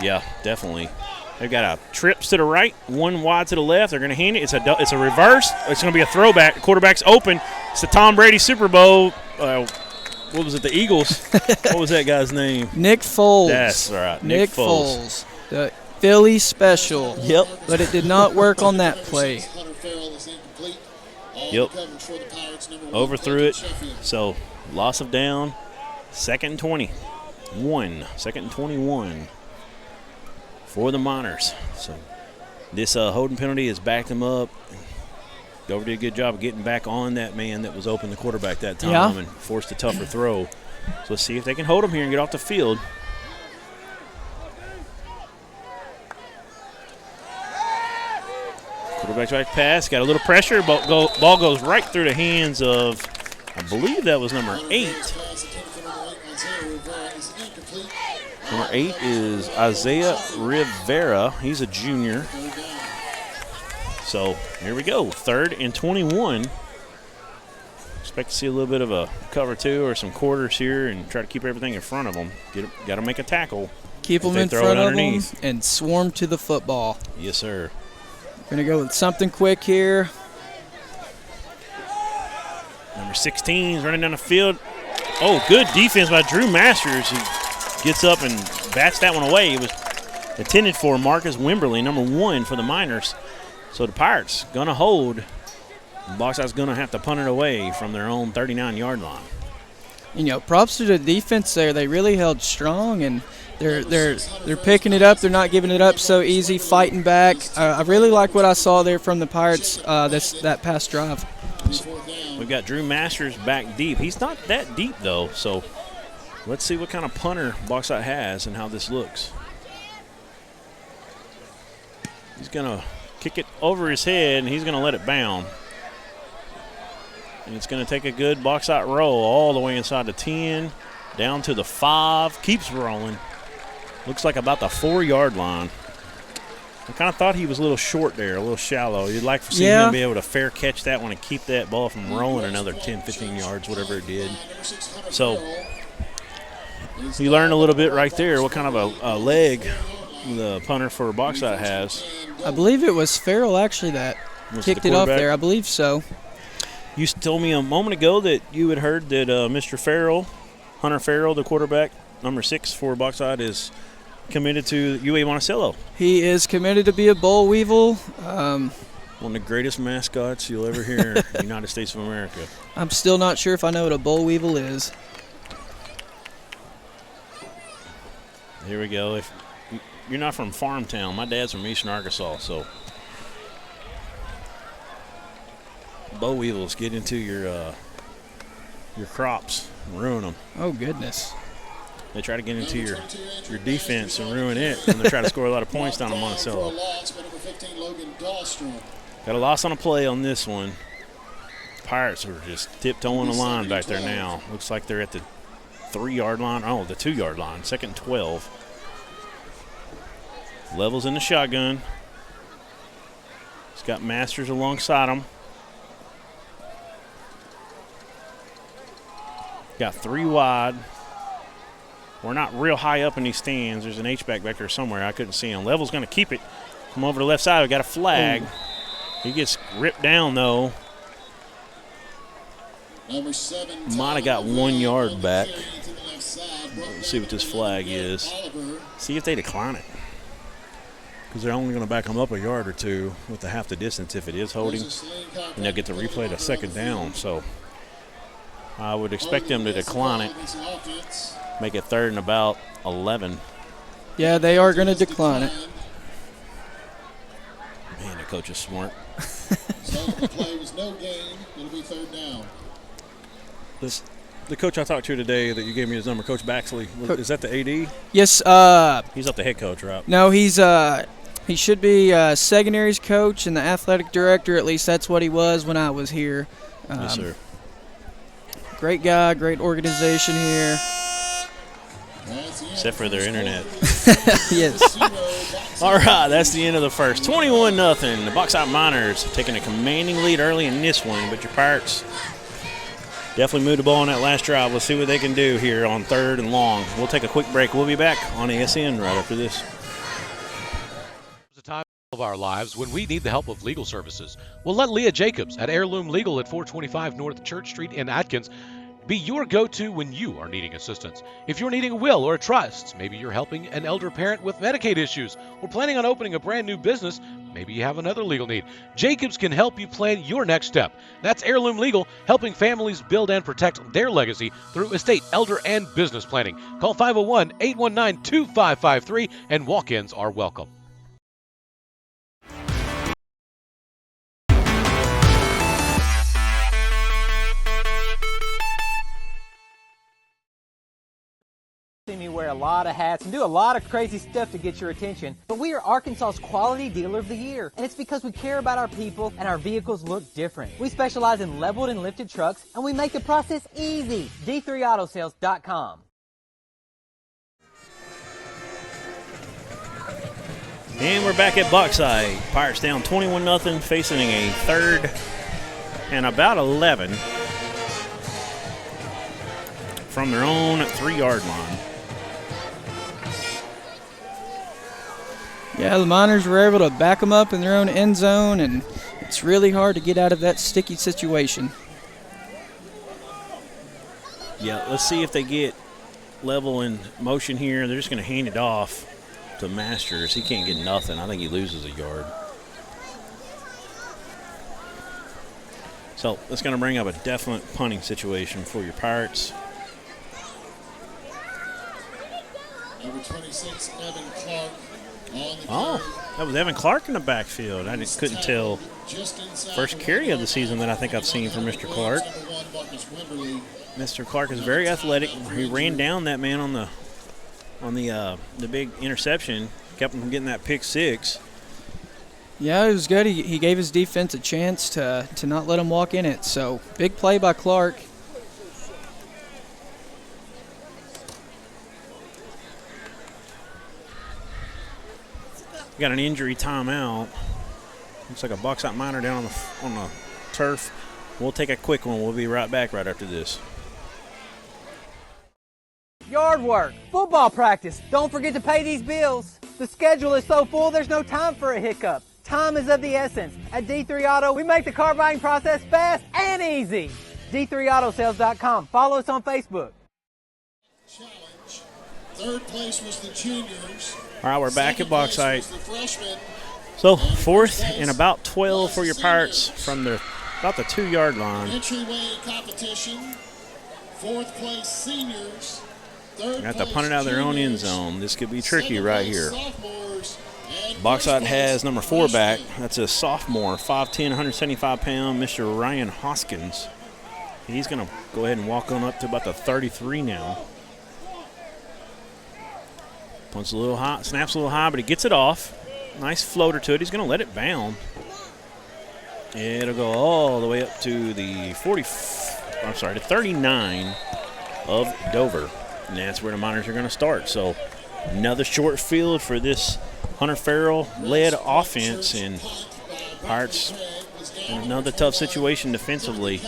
Yeah, definitely. They've got a trips to the right, one wide to the left. They're going to hand it. It's a reverse. It's going to be a throwback. The quarterback's open. It's the Tom Brady Super Bowl. What was it, the Eagles? What was that guy's name? Nick Foles. That's right, Nick Foles. The Philly special. Yep. But it did not work on that play. Yep. Overthrew it. So, loss of down. 2nd and 21. 2nd and 21 for the Miners. So, this holding penalty has backed them up. Dover did a good job of getting back on that man that was open, the quarterback that time, and forced a tougher throw. So let's see if they can hold him here and get off the field. Quarterback's right pass, got a little pressure. Ball goes right through the hands of, I believe that was number 8. Number 8 is Isaiah Rivera. He's a junior. So here we go, 3rd and 21. Expect to see a little bit of a cover 2 or some quarters here and try to keep everything in front of them. Got to make a tackle. Keep them in front of them and swarm to the football. Yes, sir. Going to go with something quick here. Number 16 is running down the field. Oh, good defense by Drew Masters. He gets up and bats that one away. It was intended for Marcus Wimberly, number 1 for the Miners. So the Pirates going to hold. Bauxite's going to have to punt it away from their own 39-yard line. You know, props to the defense there. They really held strong, and they're picking it up. They're not giving it up so easy, fighting back. I really like what I saw there from the Pirates that past drive. We've got Drew Masters back deep. He's not that deep, though, so let's see what kind of punter Bauxite has and how this looks. He's going to kick it over his head, and he's going to let it bound. And it's going to take a good Bauxite roll all the way inside the 10, down to the 5, keeps rolling. Looks like about the 4-yard line. I kind of thought he was a little short there, a little shallow. You'd like to see him be able to fair catch that one and keep that ball from rolling another 10, 15 yards, whatever it did. So you learned a little bit right there what kind of a leg the punter for Bauxite has. I believe it was Farrell actually that kicked it off there. I believe so. You told me a moment ago that you had heard that Mr. Farrell, Hunter Farrell, the quarterback, number 6 for Bauxite, is committed to UA Monticello. He is committed to be a boll weevil. One of the greatest mascots you'll ever hear in the United States of America. I'm still not sure if I know what a boll weevil is. Here we go. If you're not from Farmtown, my dad's from Eastern Arkansas, so boll weevils get into your crops and ruin them. Oh, goodness. They try to get into your defense and ruin it, and they try to score a lot of points down in Monticello. Got a loss on a play on this one. Pirates are just tiptoeing the line back there now. Looks like they're at the 3-yard line. Oh, the 2-yard line. 2nd and 12. Levels in the shotgun. He's got Masters alongside him. Got 3 wide. We're not real high up in these stands. There's an H-back back there somewhere. I couldn't see him. Level's going to keep it. Come over to the left side. We got a flag. Ooh. He gets ripped down, though. Might have got 1 yard back. Let's see what this flag is. See if they decline it. Because they're only going to back them up a yard or two with the half the distance if it is holding. And they'll get to replay the 2nd down. So I would expect them to decline it. Make it 3rd and about 11. Yeah, they are going to decline it. Man, the coach is smart. The coach I talked to today that you gave me his number, Coach Baxley, is that the AD? Yes. He's not the head coach, right? No, he should be secondaries coach and the athletic director. At least that's what he was when I was here. Yes, sir. Great guy, great organization here. Except for their internet. Yes. All right, that's the end of the first. 21-0. The Bauxite Miners taking a commanding lead early in this one, but your Pirates definitely moved the ball on that last drive. Let's see what they can do here on 3rd and long. We'll take a quick break. We'll be back on ASN right after this. There's a time of our lives when we need the help of legal services. Well, let Leah Jacobs at Heirloom Legal at 425 North Church Street in Atkins be your go-to when you are needing assistance. If you're needing a will or a trust, maybe you're helping an elder parent with Medicaid issues, or planning on opening a brand new business, maybe you have another legal need. Jacobs can help you plan your next step. That's Heirloom Legal, helping families build and protect their legacy through estate, elder, and business planning. Call 501-819-2553, and walk-ins are welcome. See me wear a lot of hats and do a lot of crazy stuff to get your attention, but we are Arkansas's Quality Dealer of the Year, and it's because we care about our people and our vehicles look different. We specialize in leveled and lifted trucks, and we make the process easy. D3Autosales.com. And we're back at Bauxite. Pirates down 21-0, facing a 3rd and about 11 from their own 3-yard line. Yeah, the Miners were able to back them up in their own end zone, and it's really hard to get out of that sticky situation. Yeah, let's see if they get level in motion here. They're just going to hand it off to Masters. He can't get nothing. I think he loses a yard. So that's going to bring up a definite punting situation for your Pirates. Number 26, Evan Clark. Oh, that was Evan Clark in the backfield. I couldn't tell. First carry of the season that I think I've seen from Mr. Clark. Mr. Clark is very athletic. He ran down that man on the big interception, kept him from getting that pick 6. Yeah, it was good. He gave his defense a chance to not let him walk in it. So big play by Clark. Got an injury timeout. Looks like a Bauxite Miner down on the turf. We'll take a quick one. We'll be right back right after this. Yard work, football practice. Don't forget to pay these bills. The schedule is so full, there's no time for a hiccup. Time is of the essence. At D3 Auto, we make the car buying process fast and easy. D3Autosales.com. Follow us on Facebook. Challenge. 3rd place was the juniors. All right, we're back at Bauxite. Freshman. So 4th and about 12 for your Pirates from about the 2-yard line. Entryway competition. 4th place seniors. 3rd Got to place punt it out of their own end juniors. zone. This could be tricky 2nd right place here. sophomores. And Bauxite 1st has place number 4 back. freshmen. That's a sophomore, 5'10", 175-pound, Mr. Ryan Hoskins. He's going to go ahead and walk on up to about the 33 now. Punts a little high, snaps a little high, but he gets it off. Nice floater to it. He's going to let it bound. It'll go all the way up to the 39 of Dover. And that's where the Miners are going to start. So another short field for this Hunter Farrell-led offense, and Pirates in another tough situation defensively.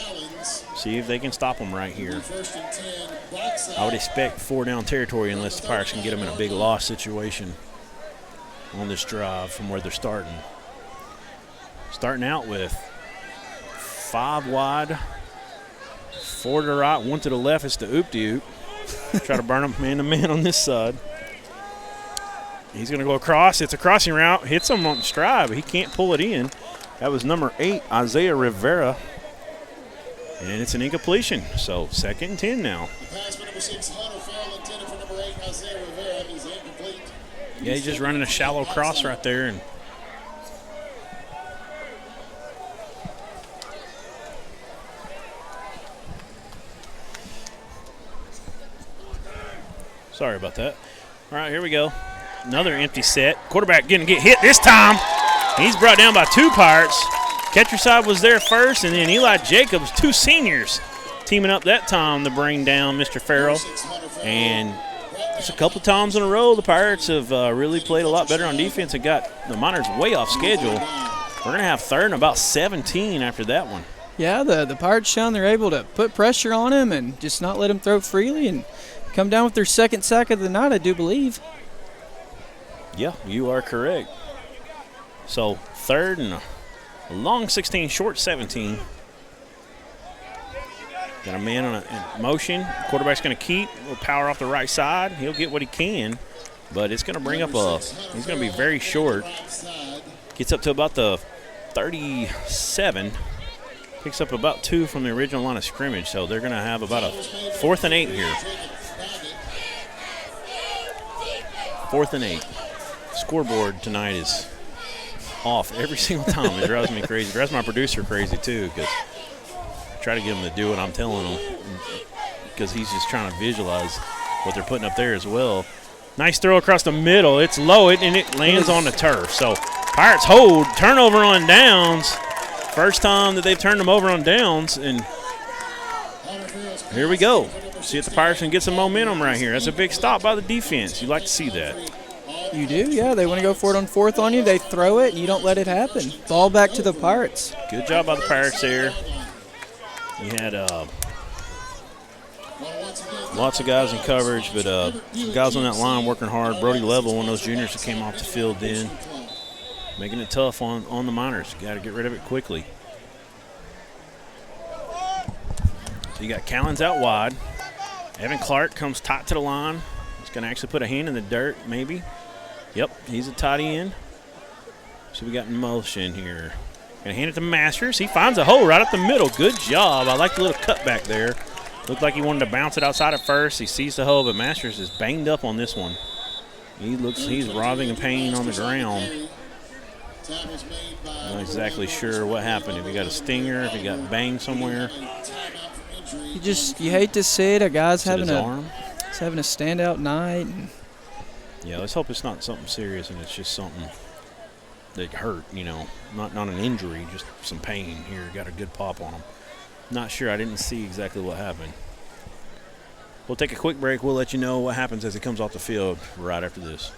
See if they can stop them right here. I would expect 4-down territory unless the Pirates can get them in a big loss situation on this drive from where they're starting. Starting out with 5 wide, 4 to the right, 1 to the left. It's the oop-de-oop. Try to burn them man-to-man on this side. He's going to go across. It's a crossing route. Hits him on the stride, but he can't pull it in. That was number 8, Isaiah Rivera. And it's an incompletion. So 2nd and 10 now. The pass for number 6, Hunter Farrell, intended for number 8, Isaiah Rivera. Is incomplete. Yeah, he's just running a shallow cross right there. And sorry about that. All right, here we go. Another empty set. Quarterback going to get hit this time. He's brought down by 2 Pirates. Catcher side was there first, and then Eli Jacobs, 2 seniors, teaming up that time to bring down Mr. Farrell. And it's a couple times in a row the Pirates have really played a lot better on defense and got the Miners way off schedule. We're going to have third and about 17 after that one. Yeah, the Pirates shown they're able to put pressure on him and just not let him throw freely and come down with their second sack of the night, I do believe. Yeah, you are correct. So third and a long 16, short 17. Got a man on a motion. Quarterback's going to keep. A little power off the right side. He'll get what he can, but it's going to bring up he's going to be very short. Gets up to about the 37. Picks up about 2 from the original line of scrimmage, so they're going to have about a 4th and 8 here. 4th and 8. Scoreboard tonight is off every single time. It drives me crazy. It drives my producer crazy, too, because I try to get him to do what I'm telling him because he's just trying to visualize what they're putting up there as well. Nice throw across the middle. It's low, and it lands on the turf. So Pirates hold, turnover on downs. First time that they've turned them over on downs, and here we go. See if the Pirates can get some momentum right here. That's a big stop by the defense. You like to see that. You do, yeah. They want to go for it on 4th on you. They throw it, and you don't let it happen. Ball back to the Pirates. Good job by the Pirates there. You had lots of guys in coverage, but guys on that line working hard. Brody Level, one of those juniors that came off the field then, making it tough on the Miners. Got to get rid of it quickly. So you got Callens out wide. Evan Clark comes tight to the line. He's going to actually put a hand in the dirt, maybe. Yep, he's a tight end. So we got in motion here. Going to hand it to Masters. He finds a hole right up the middle. Good job. I like the little cutback there. Looked like he wanted to bounce it outside at first. He sees the hole, but Masters is banged up on this one. He's writhing in pain on the ground. Not exactly sure what happened. If he got a stinger, if he got banged somewhere. You hate to see it. A guy's having a standout night. Yeah, let's hope it's not something serious and it's just something that hurt, not an injury, just some pain here. Got a good pop on him. Not sure. I didn't see exactly what happened. We'll take a quick break. We'll let you know what happens as he comes off the field right after this.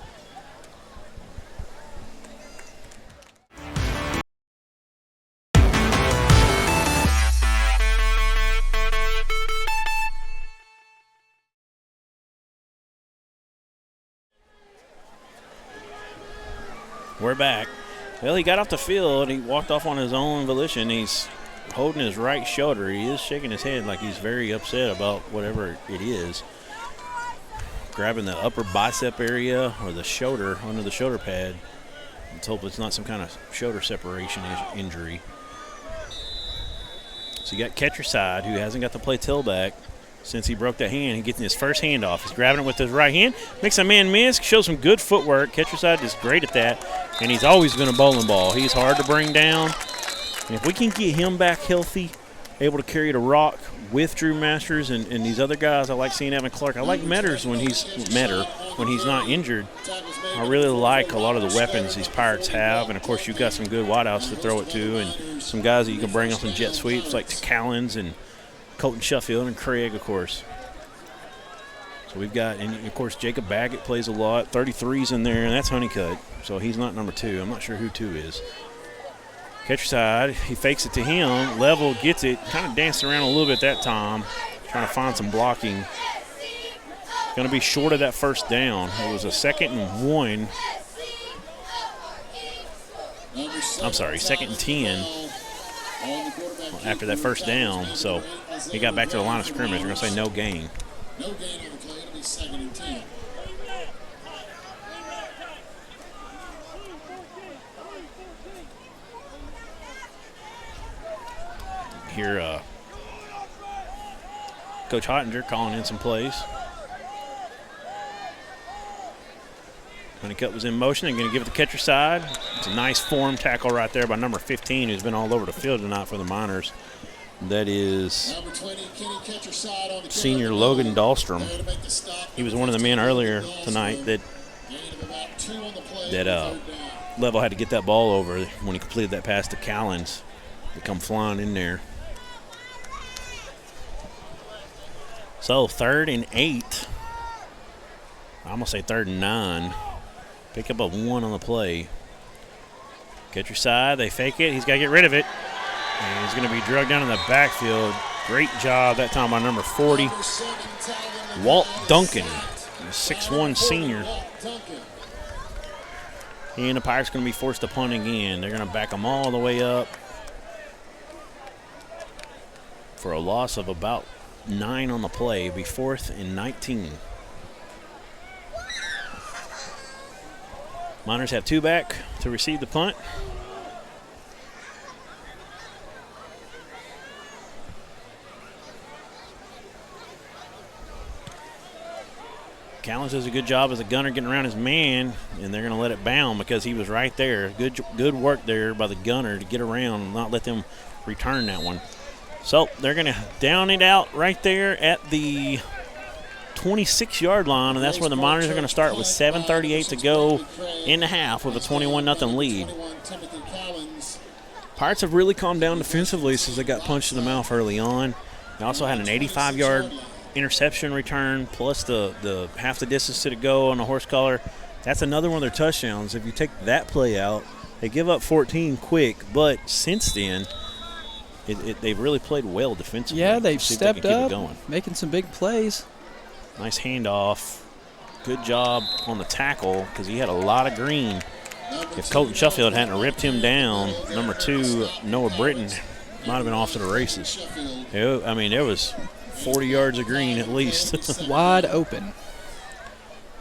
We're back. Well, he got off the field. He walked off on his own volition. He's holding his right shoulder. He is shaking his head like he's very upset about whatever it is. Grabbing the upper bicep area or the shoulder, under the shoulder pad. Let's hope it's not some kind of shoulder separation injury. So you got catcher side, who hasn't got to play tailback since he broke that hand. He gets his first handoff. He's grabbing it with his right hand. Makes a man miss. Shows some good footwork. Catcher side is great at that. And he's always been a bowling ball. He's hard to bring down. And if we can get him back healthy, able to carry the rock with Drew Masters and these other guys, I like seeing Evan Clark. I like Metters when he's not injured. I really like a lot of the weapons these Pirates have. And, of course, you've got some good wideouts to throw it to and some guys that you can bring on some jet sweeps like Callens and Colton Sheffield and Craig, of course. So we've got, and of course, Jacob Baggett plays a lot. 33's in there, and that's Honeycutt. So he's not number 2. I'm not sure who 2 is. Catcher side, he fakes it to him. Level gets it, kind of danced around a little bit that time, trying to find some blocking. Going to be short of that first down. It was a 2nd and 1. I'm sorry, 2nd and 10. After that first down, so he got back to the line of scrimmage. We're going to say no gain. No gain on the play. It'll be 2nd and 10. Here, Coach Hottinger calling in some plays. Honeycutt was in motion. They're going to give it the catcher side. It's a nice form tackle right there by number 15, who's been all over the field tonight for the Miners. That is senior Logan Dahlstrom. He was one of the men earlier tonight that Level had to get that ball over when he completed that pass to Callens to come flying in there. So 3rd and 8. I'm going to say 3rd and 9. Pick up a 1 on the play. Catcher side, they fake it. He's got to get rid of it. And he's going to be drugged down in the backfield. Great job that time by number 40, Walt Duncan, a 6'1 senior. And the Pirates going to be forced to punt again. They're going to back them all the way up for a loss of about 9 on the play. It'll be 4th and 19. Miners have 2 back to receive the punt. Callens does a good job as a gunner getting around his man, and they're going to let it bound because he was right there. Good work there by the gunner to get around and not let them return that one. So they're going to down it out right there at the 26-yard line, and that's where the Miners are going to start with 7:38 to go in the half with a 21-0 lead. Pirates have really calmed down defensively since they got punched in the mouth early on. They also had an 85-yard interception return plus the half the distance to go on the horse collar. That's another one of their touchdowns. If you take that play out, they give up 14 quick, but since then they've really played well defensively. Yeah, they've stepped up, going. Making some big plays. Nice handoff. Good job on the tackle because he had a lot of green. If Colton Sheffield hadn't ripped him down, number 2, Noah Britton, might have been off to the races. I mean, there was 40 yards of green at least. Wide open.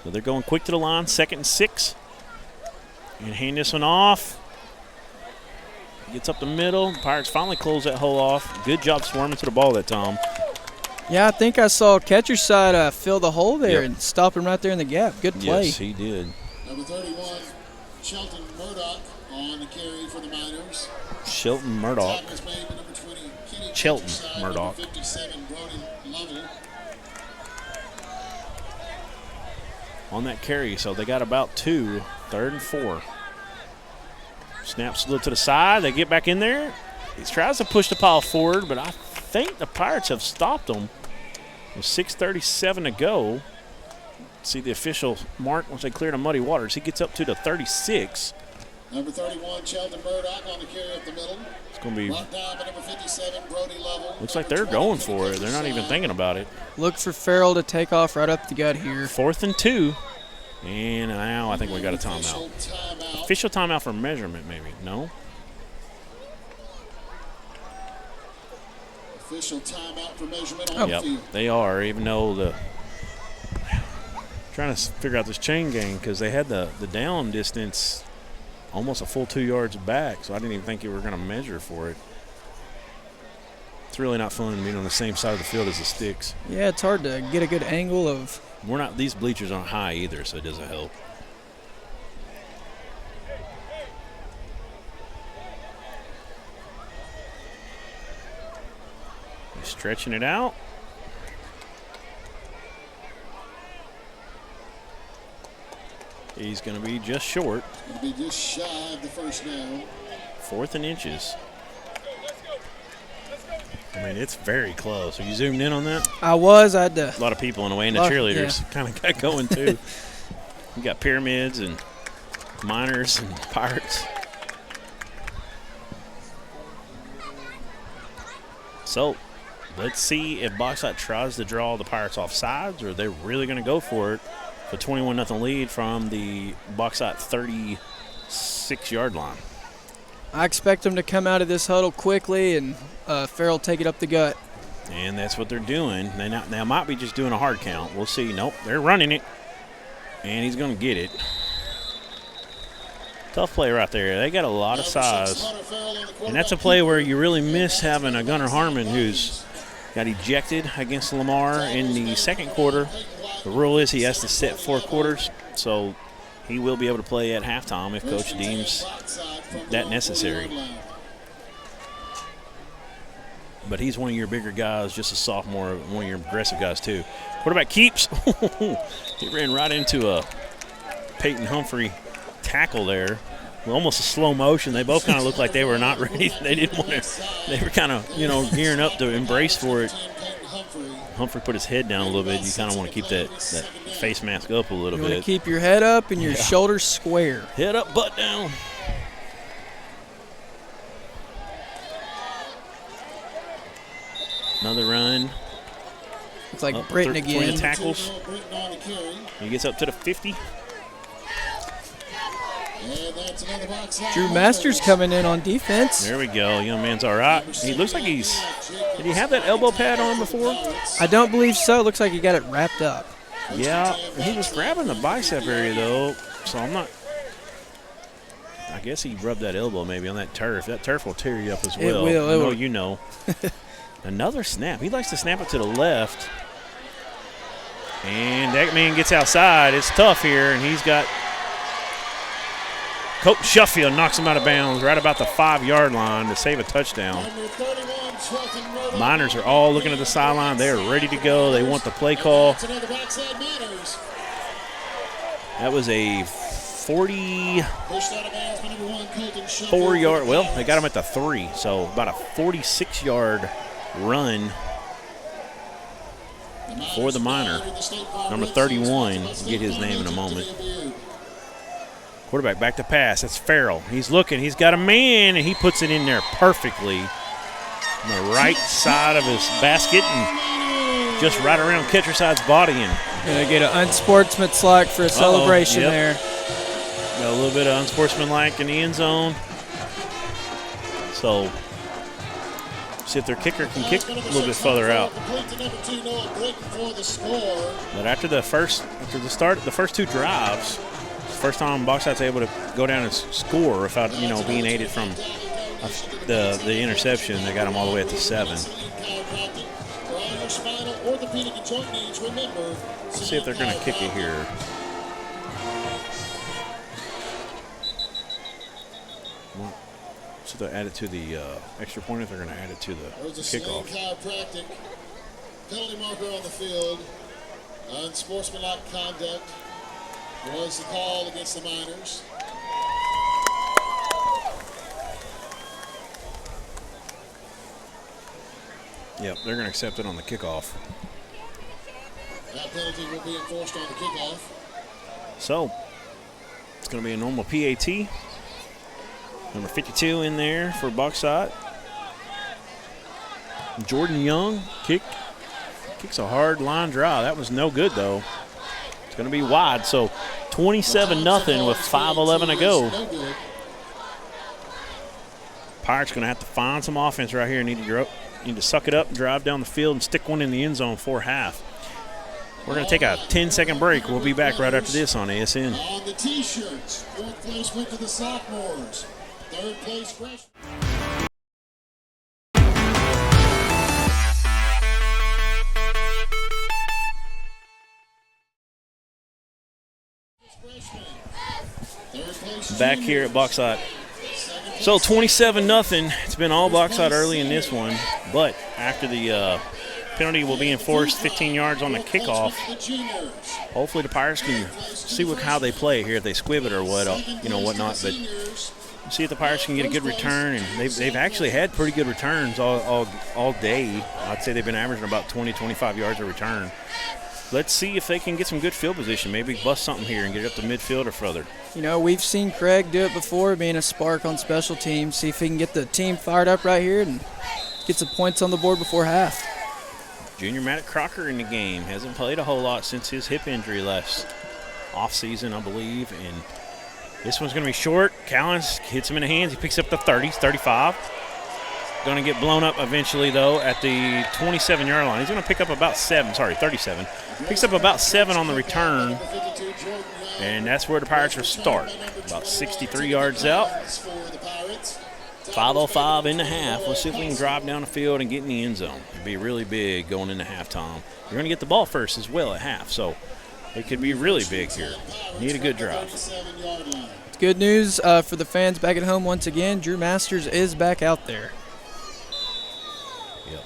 So they're going quick to the line, 2nd and 6. And hand this one off. Gets up the middle. The Pirates finally close that hole off. Good job swarming to the ball that time. Yeah, I think I saw catcher side fill the hole there and stop him right there in the gap. Good play. Yes, he did. Number 31, Shelton Murdoch on the carry for the Miners. Shelton Murdoch. Shelton Murdoch. 57, on that carry, so they got about 2, 3rd and 4. Snap slid to the side. They get back in there. He tries to push the pile forward, but I think the Pirates have stopped them. With 6:37 to go. See the official mark once they clear the muddy waters. He gets up to the 36. Number 31, Shelton Murdoch on the carry up the middle. It's going to be. Number 57, Brody Lovell. Looks like they're going for it. They're not even thinking about it. Look for Farrell to take off right up the gut here. 4th and 2. And now I think we got a timeout. Official timeout for measurement, maybe. No? Official timeout for measurement on the field. They are, even though trying to figure out this chain gang because they had the down distance almost a full 2 yards back, so I didn't even think you were going to measure for it. It's really not fun being on the same side of the field as the sticks. Yeah, it's hard to get a good angle of. These bleachers aren't high either, so it doesn't help. He's stretching it out. He's going to be just short. Going to be just shy of the first down. 4th and inches. I mean, it's very close. Are you zoomed in on that? I was. I had to. A lot of people in the way, and the cheerleaders kind of got going too. You got Pyramids and Miners and Pirates. So, let's see if Bauxite tries to draw the Pirates off sides, or they're really going to go for it. A 21-0 lead from the Bauxite 36-yard line. I expect them to come out of this huddle quickly and Farrell take it up the gut. And that's what they're doing. They might be just doing a hard count. We'll see. Nope, they're running it. And he's going to get it. Tough play right there. They got a lot of size. And that's a play where you really miss having a Gunnar Harmon who's got ejected against Lamar in the second quarter. The rule is he has to sit 4 quarters, so he will be able to play at halftime if Coach deems that necessary. But he's one of your bigger guys, just a sophomore, one of your aggressive guys too. Quarterback keeps. He ran right into a Peyton Humphrey tackle there. Almost a slow motion. They both kind of looked like they were not ready. They didn't want to. They were kind of, gearing up to embrace for it. Humphrey put his head down a little bit, you kind of want to keep that face mask up a little You bit. want to keep your head up and your shoulders square. Head up, butt down. Another run. It's like Britton again. 3 tackles. He gets up to the 50. Drew Masters coming in on defense. There we go. Young man's all right. He looks like he's – did he have that elbow pad on before? I don't believe so. Looks like he got it wrapped up. Yeah, he was grabbing the bicep area, though, so I'm not – I guess he rubbed that elbow maybe on that turf. That turf will tear you up as well. It will. I know you know. Another snap. He likes to snap it to the left. And that man gets outside. It's tough here, and he's got – Coach Sheffield knocks him out of bounds right about the 5-yard line to save a touchdown. Miners are all looking at the sideline. They are ready to go. They want the play call. That was a 44-yard. Well, they got him at the 3, so about a 46-yard run for the Miner. Number 31. We'll get his name in a moment. Quarterback back to pass. That's Farrell. He's looking. He's got a man, and he puts it in there perfectly on the right side of his basket and just right around catcher side's body. And gonna get an unsportsmanlike for a celebration there. Got a little bit of unsportsmanlike in the end zone. So see if their kicker can kick a little bit further out. But after the first 2 drives. First time Bauxite's able to go down and score without, being aided from the interception. They got them all the way at the 7. Let's see if they're going to kick it here. So they'll add it to the extra point. If they're going to add it to the kickoff. Penalty marker on the field. Unsportsmanlike conduct was the call against the Miners. Yep, they're going to accept it on the kickoff. That penalty will be enforced on the kickoff. So, it's going to be a normal PAT. Number 52 in there for Bauxite. Jordan Young kicks a hard line drive. That was no good, though. It's going to be wide, so 27-0 with 5:11 to go. Pirates going to have to find some offense right here. Need to suck it up, drive down the field, and stick one in the end zone for half. We're going to take a 10-second break. We'll be back right after this on ASN. On the T-shirts, 4th place went to the sophomores. 3rd place freshman. Back here at Bauxite. So 27-0. It's been all Bauxite early in this one, but after the penalty will be enforced, 15 yards on the kickoff. Hopefully the Pirates can see how they play here, if they squib it or whatnot. But see if the Pirates can get a good return, and they've actually had pretty good returns all day. I'd say they've been averaging about 20-25 yards a return. Let's see if they can get some good field position. Maybe bust something here and get it up to midfield or further. We've seen Craig do it before, being a spark on special teams. See if he can get the team fired up right here and get some points on the board before half. Junior Matt Crocker in the game. Hasn't played a whole lot since his hip injury last offseason, I believe. And this one's going to be short. Callens hits him in the hands. He picks up the 30, 35. Going to get blown up eventually, though, at the 27-yard line. He's going to pick up about 37. Picks up about 7 on the return. And that's where the Pirates will start. About 63 yards out. 5:05 in the half. Let's see if we can drive down the field and get in the end zone. It'd be really big going into halftime. You're going to get the ball first as well at half, so it could be really big here. Need a good drive. It's good news for the fans back at home once again. Drew Masters is back out there. Yep.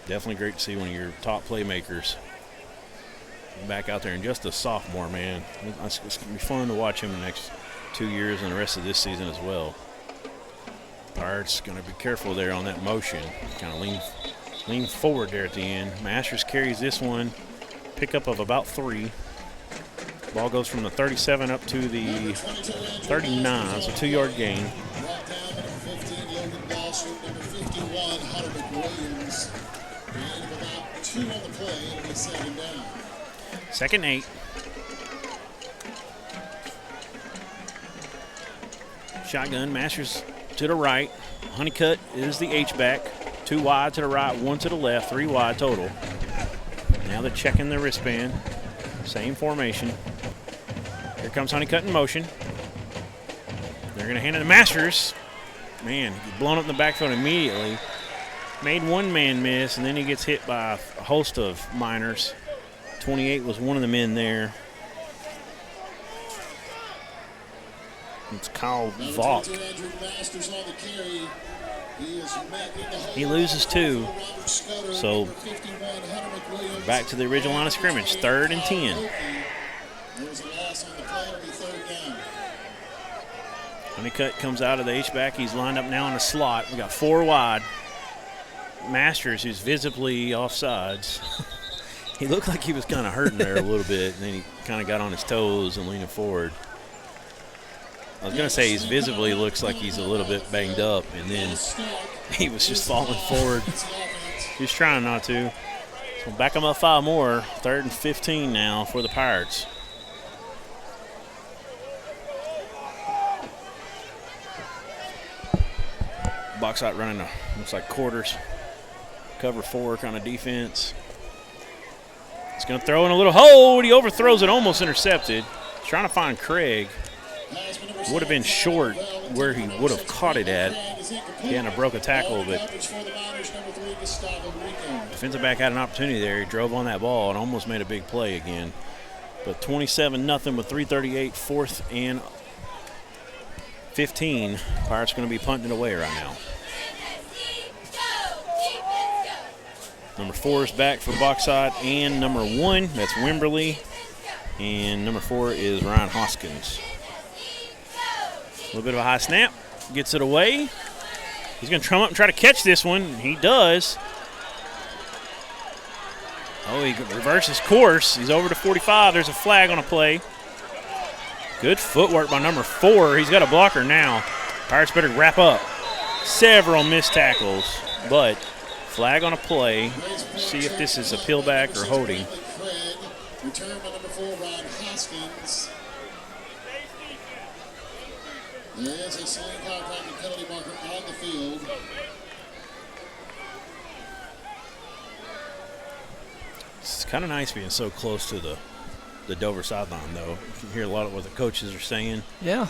Definitely great to see one of your top playmakers back out there, and just a sophomore, man. It's going to be fun to watch him the next 2 years and the rest of this season as well. Pirates going to be careful there on that motion. Kind of lean lean forward there at the end. Masters carries this one, pickup of about 3. Ball goes from the 37 up to the 39, so 2-yard gain. Brought down number 15, Logan Bauxite, number 51, Hunter McWilliams. Gain of about 2 on the play, it'll be 2nd down. 2nd and 8. Shotgun, Masters to the right. Honeycutt is the H-back. 2 wide to the right, 1 to the left, 3 wide total. Now they're checking the wristband. Same formation. Here comes Honeycutt in motion. They're going to hand it to Masters. Man, he's blown up in the backfield immediately. Made one man miss, and then he gets hit by a host of minors. 28 was one of the men there. It's Kyle Vaught. He loses 2. So back to the original line of scrimmage, 3rd and 10. Honeycutt comes out of the H-back. He's lined up now in the slot. We got 4 wide. Masters, who's visibly offsides. He looked like he was kind of hurting there a little bit, and then he kind of got on his toes and leaning forward. I was going to say he's visibly looks like he's a little bit banged up, and then he was just falling forward. He's trying not to. So back him up 5 more. 3rd and 15 now for the Pirates. Bauxite running looks like quarters. Cover 4 kind of defense. He's going to throw in a little hole. He overthrows it, almost intercepted. He's trying to find Craig. Would have been short where he would have caught it at. He hadn't broke a tackle, but defensive back had an opportunity there. He drove on that ball and almost made a big play again. But 27-0 with 3:38, 4th and 15. Pirates going to be punting it away right now. Number 4 is back for Bauxite, and number 1, that's Wimberly, and number 4 is Ryan Hoskins. A little bit of a high snap, gets it away. He's going to trim up and try to catch this one. He does. Oh, he reverses course. He's over to 45. There's a flag on a play. Good footwork by number 4. He's got a blocker now. Pirates better wrap up. Several missed tackles, but flag on a play. See if this is a peel back or holding. Return by number 4, Ryan Hoskins. There is a sling chiropractic penalty marker on the field. It's kind of nice being so close to the Dover sideline, though. You can hear a lot of what the coaches are saying. Yeah.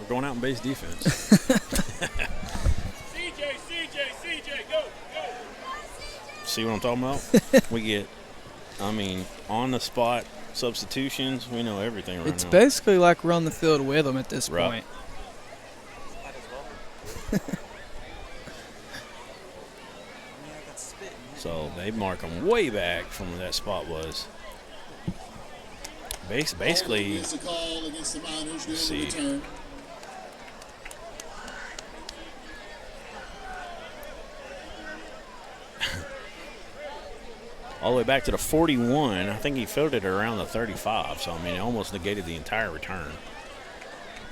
We're going out in base defense. CJ, go. See what I'm talking about? We get, on the spot substitutions. We know everything right now. It's basically like we're on the field with them at this point. So they mark them way back from where that spot was. Basically, let's see. All the way back to the 41. I think he fielded it around the 35. So, it almost negated the entire return.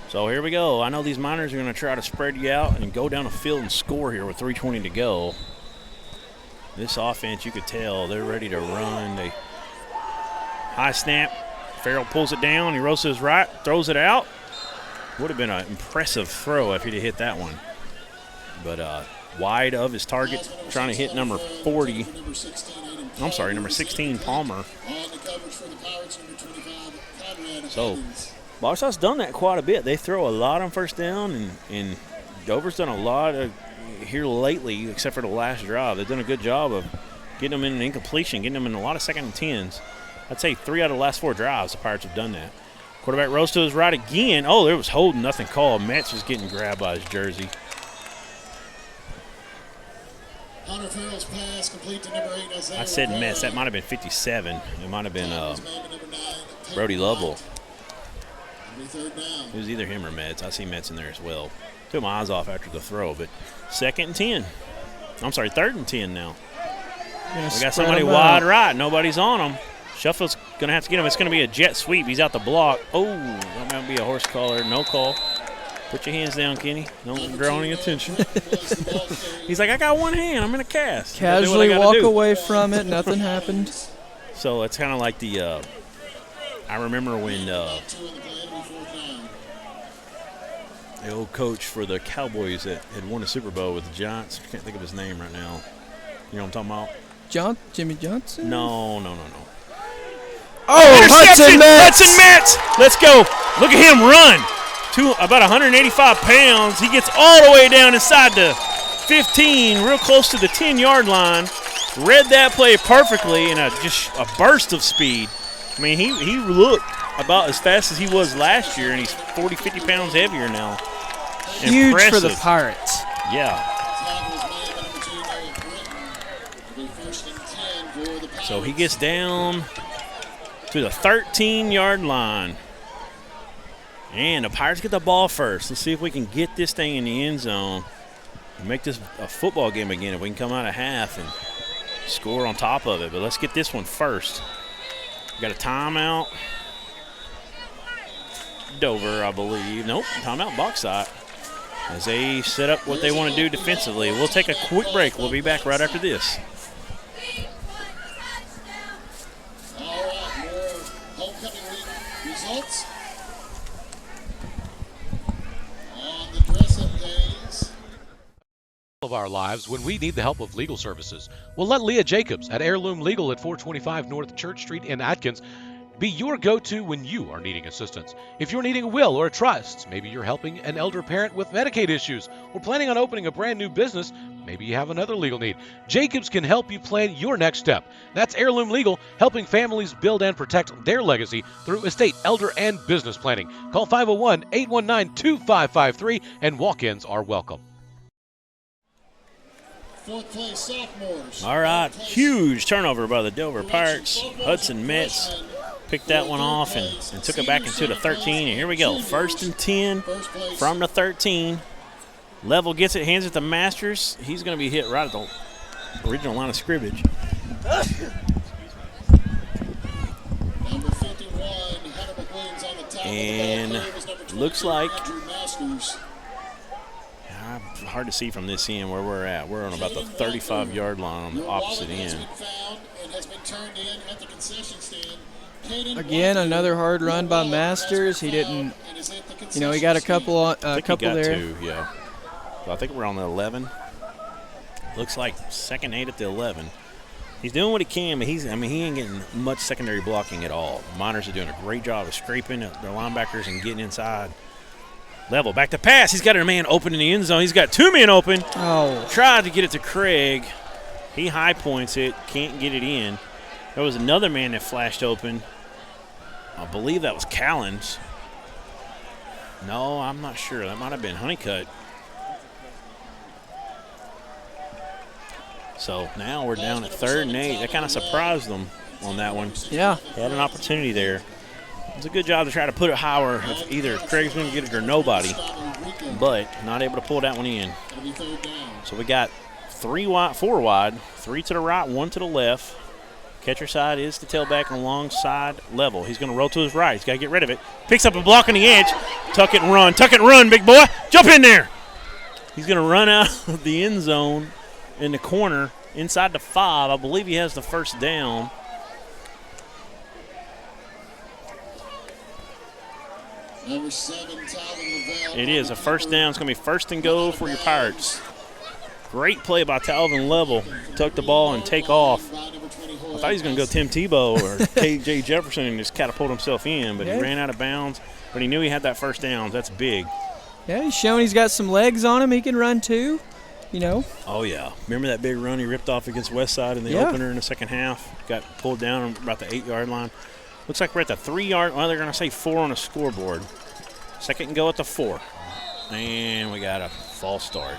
So here we go. I know these Miners are going to try to spread you out and go down the field and score here with 3:20 to go. This offense, you could tell, they're ready to run. They high snap. Farrell pulls it down. He rolls to his right, throws it out. Would have been an impressive throw if he'd have hit that one. But wide of his target, trying to hit number 40. I'm sorry, number 16, Palmer. So Bauxite's done that quite a bit. They throw a lot on first down, and Dover's done a lot of here lately, except for the last drive. They've done a good job of getting them in an incompletion, getting them in a lot of 2nd and 10s. I'd say 3 out of the last 4 drives, the Pirates have done that. Quarterback rolls to his right again. Oh, there was holding, nothing called. Metz was getting grabbed by his jersey. Hunter Farrell's pass complete to number 8. I said Metz. That might have been 57. It might have been Brody Lovell. It was either him or Metz. I see Metz in there as well. Took my eyes off after the throw, but 2nd and 10. I'm sorry, 3rd and 10 now. We got spread somebody 'em wide out. right. Nobody's on him. Sheffield's going to have to get him. It's going to be a jet sweep. He's out the block. Oh, that might be a horse collar. No call. Put your hands down, Kenny. Don't draw any attention. He's like, I got one hand. I'm in a cast. Casually walk away from it. Nothing happened. So it's kind of like the I remember when the old coach for the Cowboys that had won a Super Bowl with the Giants. I can't think of his name right now. You know what I'm talking about? Jimmy Johnson? No. Oh, Interception! Hudson Metz! Let's go. Look at him run. About 185 pounds. He gets all the way down inside the 15, real close to the 10-yard line. Read that play perfectly in just a burst of speed. I mean, he looked about as fast as he was last year, and he's 40, 50 pounds heavier now. Huge Impressive. for the Pirates. Yeah. So he gets down to the 13-yard line. And the Pirates get the ball first. Let's see if we can get this thing in the end zone and make this a football game again. If we can come out of half and score on top of it. But let's get this one first. We got a timeout. Dover, I believe. Nope, timeout Bauxite. As they set up what they want to do defensively. We'll take a quick break. We'll be back right after this. All right, more homecoming week results. On the dress-up days. Of our lives when we need the help of legal services. Well, let Leah Jacobs at Heirloom Legal at 425 North Church Street in Atkins be your go-to when you are needing assistance. If you're needing a will or a trust, maybe you're helping an elder parent with Medicaid issues, or planning on opening a brand new business, maybe you have another legal need. Jacobs can help you plan your next step. That's Heirloom Legal, helping families build and protect their legacy through estate, elder, and business planning. Call 501-819-2553, and walk-ins are welcome. 4th place sophomores. All right, huge turnover by the Dover Pirates. Hudson Metz picked that one off and took it back into the 13. And here we go, 1st and 10 from the 13. Level gets it, hands it to Masters. He's going to be hit right at the original line of scrimmage. Number 51, Hannah McWilliams on the tackle. And looks like Masters. hard to see from this end where we're at. We're on about the 35-yard line on the opposite end. Again, another hard run by Masters. He didn't, he got a couple there. Two, yeah. So I think we're on the 11. Looks like 2nd 8 at the 11. He's doing what he can, but he ain't getting much secondary blocking at all. Miners are doing a great job of scraping their linebackers and getting inside. Level, back to pass. He's got a man open in the end zone. He's got 2 men open. Oh. Tried to get it to Craig. He high points it, can't get it in. There was another man that flashed open. I believe that was Callens. No, I'm not sure. That might have been Honeycutt. So now we're down at 3rd and 8. That kind of surprised them on that one. Yeah. They had an opportunity there. It's a good job to try to put it higher if either Craig's going to get it or nobody, but not able to pull that one in. So we got 4 wide, 3 to the right, 1 to the left. Catcher side is the tailback alongside Level. He's going to roll to his right. He's got to get rid of it. Picks up a block on the edge. Tuck it and run. Tuck it and run, big boy. Jump in there. He's going to run out of the end zone in the corner inside the 5. I believe he has the first down. Number 7, Talvin Lavelle. It is a first down. It's going to be 1st and goal for your Pirates. Great play by Talvin Level. Tuck the ball and take off. I thought he was going to go Tim Tebow or K.J. Jefferson and just catapult himself in, but he ran out of bounds. But he knew he had that first down. That's big. Yeah, he's showing he's got some legs on him. He can run too, Oh, yeah. Remember that big run he ripped off against Westside in the opener in the second half? Got pulled down on about the 8-yard line. Looks like we're at the 3-yard. Well, they're going to say 4 on a scoreboard. 2nd and go at the 4. And we got a false start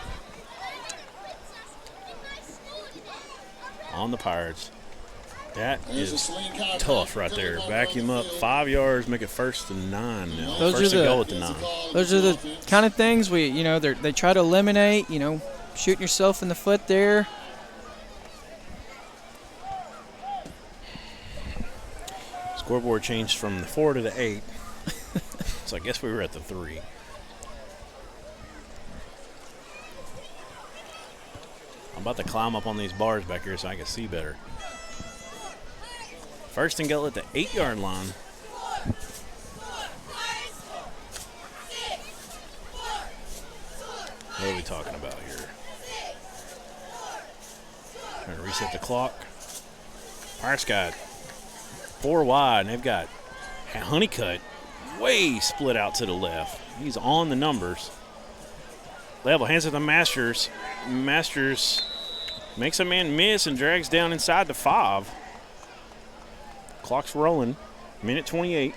on the Pirates. That is tough right there. Back him up 5 yards, make it 1st and 9 now. First and goal at the 9. Those are the kind of things they try to eliminate. shooting yourself in the foot there. Scoreboard changed from the 4 to the 8. So I guess we were at the 3. I'm about to climb up on these bars back here so I can see better. First and goal at the 8-yard line. What are we talking about here? Trying to reset the clock. Pirates got 4 wide, and they've got Honeycutt way split out to the left. He's on the numbers. Level hands it to Masters. Masters makes a man miss and drags down inside the 5. Clock's rolling. Minute 28.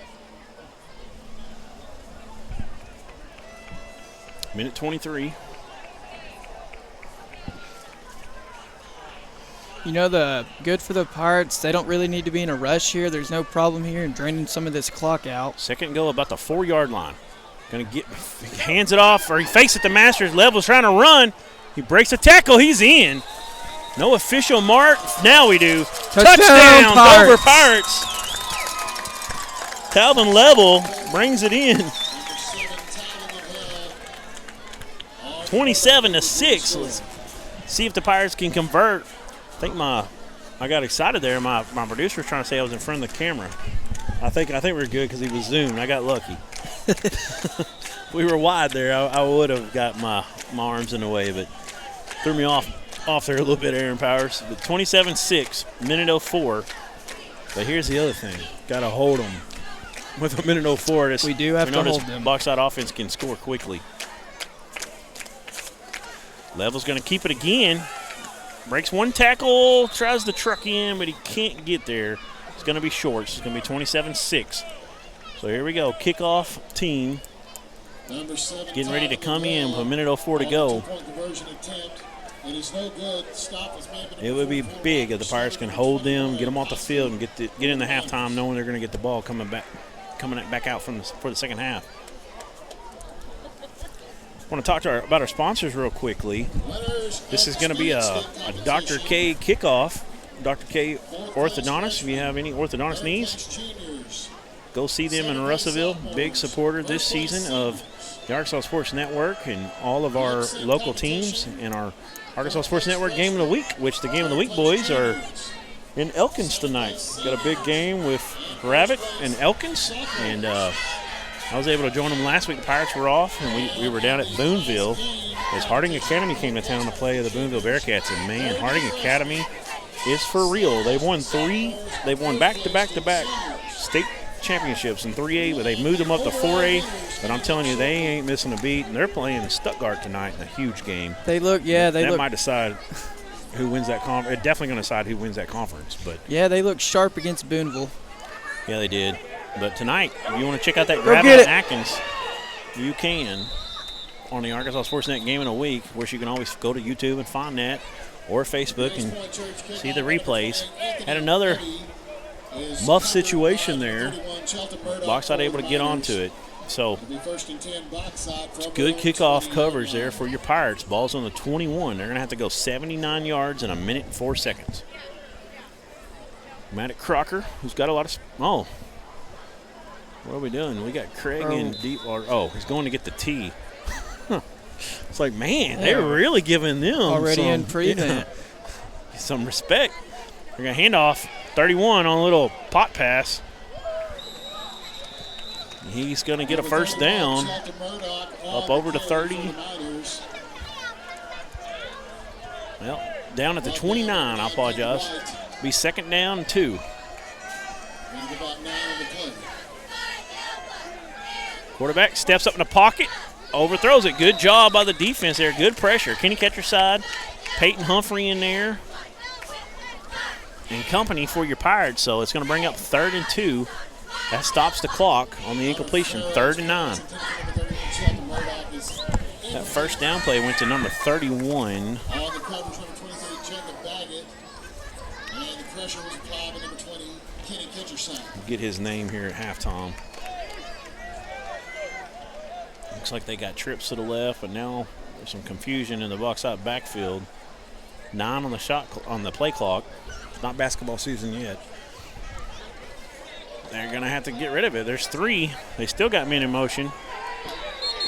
Minute 23. You know, the good for the Pirates, they don't really need to be in a rush here. There's no problem here in draining some of this clock out. Second goal about the 4-yard line. Gonna get, hands it off, or he fakes it to Masters. Level's trying to run. He breaks a tackle. He's in. No official mark. Now we do. Touchdown, Dover Pirates. Calvin Level brings it in. 27-6. Let's see if the Pirates can convert. I think I got excited there. My producer was trying to say I was in front of the camera. I think we're good because he was zoomed. I got lucky. We were wide there. I would have got my arms in the way, but threw me off there a little bit, Aaron Powers. But 27-6, minute 04. But here's the other thing. Got to hold them. With a minute 04, we do have to hold them. Bauxite offense can score quickly. Level's going to keep it again. Breaks one tackle, tries to truck in, but he can't get there. It's going to be short. It's going to be 27-6. So here we go. Kickoff team getting ready to come in with a minute 04 to go. It would be big if the Pirates can hold them, get them off the field, and get in the halftime knowing they're going to get the ball coming back out for the second half. I want to talk about our sponsors real quickly. This is going to be a Dr. K kickoff. Dr. K orthodontist. If you have any orthodontist needs, go see them in Russellville. Big supporter this season of the Arkansas Sports Network and all of our local teams and our Arkansas Sports Network Game of the Week, which the Game of the Week boys are in Elkins tonight. Got a big game with Rabbit and Elkins, and I was able to join them last week. The Pirates were off, and we were down at Boonville as Harding Academy came to town to play the Boonville Bearcats. And, man, Harding Academy is for real. They've won back-to-back state championships in 3A, but they've moved them up to 4A. But I'm telling you, they ain't missing a beat. And they're playing Stuttgart tonight in a huge game. That might decide who wins that conference. It's definitely going to decide who wins that conference. But yeah, they look sharp against Boonville. Yeah, they did. But tonight, if you want to check out that Rabbit and Atkins, you can on the Arkansas Sportsnet Game of the Week, where you can always go to YouTube and find that, or Facebook and see the replays. Had another muff situation there. Bauxite able to get onto it. So it's good kickoff coverage there for your Pirates. Ball's on the 21. They're going to have to go 79 yards in a minute and 4 seconds. Matt Crocker, who's got a lot of what are we doing? We got Craig in deep water. Oh, he's going to get the tee. It's like, man, they're really giving them already in prevent. Some respect. They're going to hand off 31 on a little pot pass. He's going to get a first down up over to 30. Well, down at the 29, I apologize. Be second down, 2. Quarterback steps up in the pocket, overthrows it. Good job by the defense there. Good pressure. Kenny Catcher side. Peyton Humphrey in there. And company for your Pirates. So it's going to bring up 3rd and 2. That stops the clock on the incompletion. 3rd and 9. That first down play went to number 31. Get his name here at halftime. Looks like they got trips to the left, but now they're some confusion in the Bauxite backfield. 9 on the play clock. It's not basketball season yet. They're going to have to get rid of it. There's 3. They still got men in motion.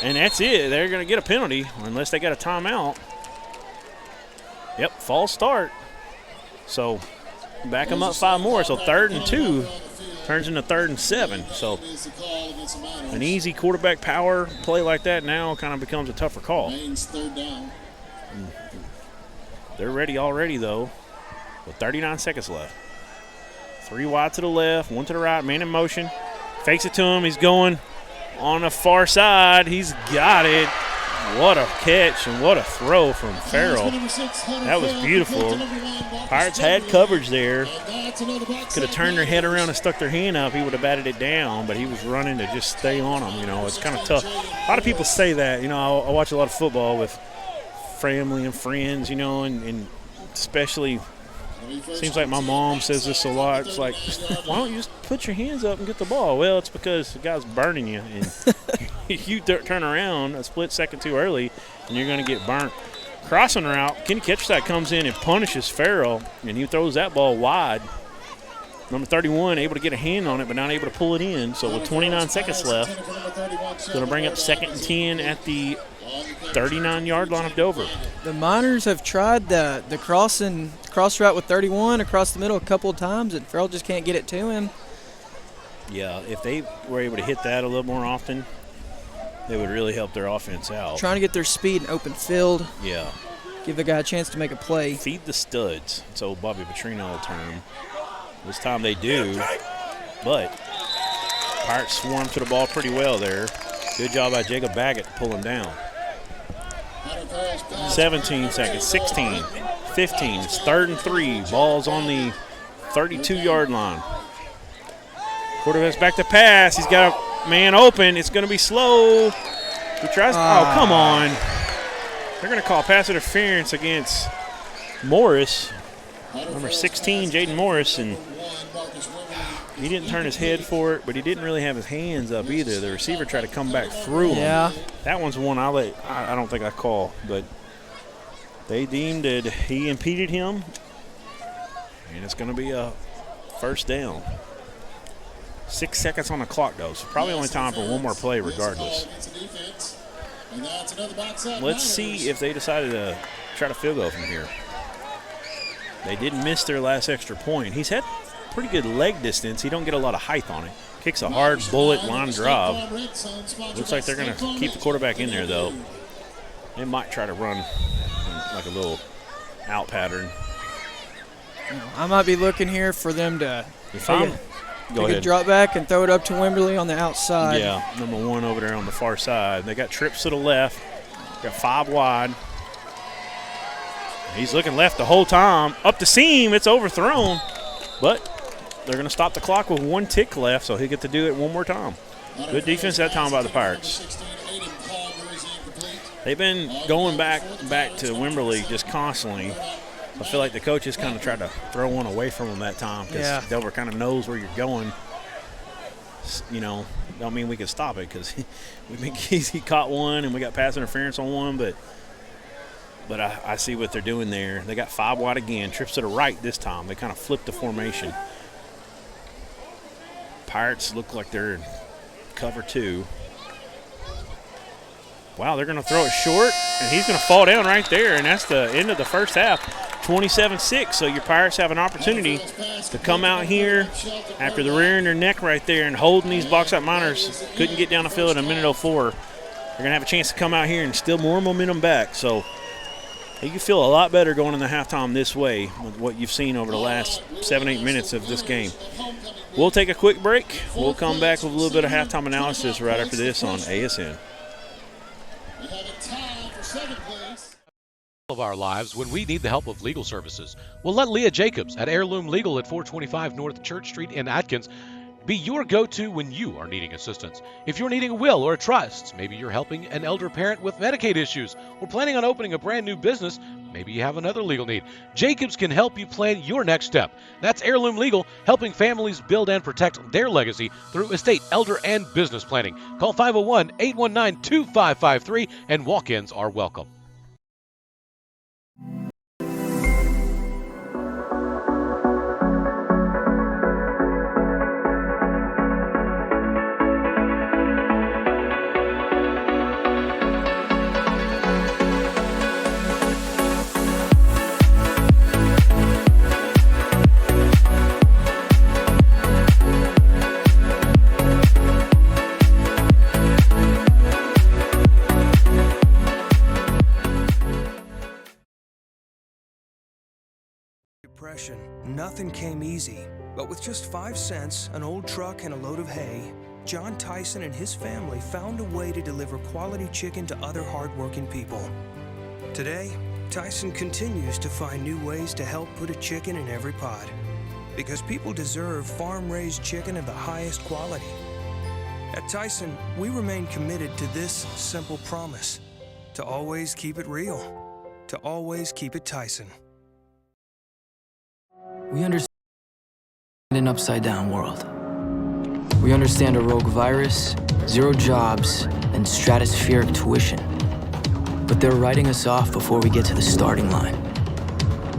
And that's it. They're going to get a penalty unless they got a timeout. Yep, false start. So back them up 5 more. So 3rd and 2 turns into 3rd and 7. So an easy quarterback power play like that now kind of becomes a tougher call. They're ready already, though, with 39 seconds left. 3 wide to the left, 1 to the right, man in motion. Fakes it to him. He's going on the far side. He's got it. What a catch and what a throw from Farrell. That was beautiful. Pirates had coverage there. Could have turned their head around and stuck their hand up. He would have batted it down, but he was running to just stay on them. You know, it's kind of tough. A lot of people say that. You know, I watch a lot of football with family and friends, you know, and especially seems like my mom says this a lot. It's like, why don't you just put your hands up and get the ball? Well, it's because the guy's burning you, and you turn around a split second too early, and you're going to get burnt. Crossing route, Kenny Ketchsack comes in and punishes Farrell, and he throws that ball wide. Number 31 able to get a hand on it, but not able to pull it in. So with 29 seconds left, it's going to bring up 2nd and 10 at the 39-yard line of Dover. The Miners have tried the cross route with 31 across the middle a couple of times, and Farrell just can't get it to him. Yeah, if they were able to hit that a little more often, they would really help their offense out. Trying to get their speed in open field. Yeah. Give the guy a chance to make a play. Feed the studs. It's old Bobby Petrino term. This time they do, but Pirates swarm to the ball pretty well there. Good job by Jacob Baggett to pull him down. 17 seconds, 16, 15. It's 3rd and 3. Ball's on the 32-yard line. Quarterback's back to pass. He's got a man open. It's going to be slow. He tries. Oh, come on. They're going to call pass interference against Morris. Number 16, Jaden Morris, and he didn't turn his head for it, but he didn't really have his hands up either. The receiver tried to come back through him. Yeah. That one's one I don't think I call, but they deemed that he impeded him, and it's going to be a 1st down. 6 seconds on the clock, though, so probably only time for one more play regardless. Let's see if they decided to try to field goal from here. They didn't miss their last extra point. He's had pretty good leg distance. He don't get a lot of height on it. Kicks a hard bullet line drive. Looks like they're going to keep the quarterback in there, though. They might try to run like a little out pattern. I might be looking here for them to Go ahead. drop back and throw it up to Wimberly on the outside. Yeah, number 1 over there on the far side. They got trips to the left. Got 5 wide. He's looking left the whole time. Up the seam, it's overthrown. But they're going to stop the clock with 1 tick left, so he'll get to do it one more time. Good defense that time by the Pirates. They've been going back to Wimberly just constantly. I feel like the coaches kind of tried to throw one away from them that time because Dover kind of knows where you're going. You know, don't mean we can stop it because he caught one and we got pass interference on one, but I see what they're doing there. They got 5 wide again. Trips to the right this time. They kind of flipped the formation. Pirates look like they're in cover 2. Wow, they're going to throw it short, and he's going to fall down right there, and that's the end of the first half, 27-6. So your Pirates have an opportunity to come out here after the rearing their neck right there and holding these Bauxite Miners. Couldn't get down the field in a minute 04. They're going to have a chance to come out here and steal more momentum back. So you feel a lot better going in the halftime this way with what you've seen over the last 7-8 minutes of this game. We'll take a quick break. We'll come back with a little bit of halftime analysis right after this on ASN. We have a tie for 2nd place. Of our lives when we need the help of legal services. We'll let Leah Jacobs at Heirloom Legal at 425 North Church Street in Atkins be your go-to when you are needing assistance. If you're needing a will or a trust, maybe you're helping an elder parent with Medicaid issues, or planning on opening a brand new business, maybe you have another legal need. Jacobs can help you plan your next step. That's Heirloom Legal, helping families build and protect their legacy through estate, elder, and business planning. Call 501-819-2553, and walk-ins are welcome. Depression, nothing came easy. But with just 5 cents, an old truck, and a load of hay, John Tyson and his family found a way to deliver quality chicken to other hardworking people. Today, Tyson continues to find new ways to help put a chicken in every pot. Because people deserve farm-raised chicken of the highest quality. At Tyson, we remain committed to this simple promise: to always keep it real, to always keep it Tyson. We understand an upside-down world. We understand a rogue virus, 0 jobs, and stratospheric tuition. But they're writing us off before we get to the starting line.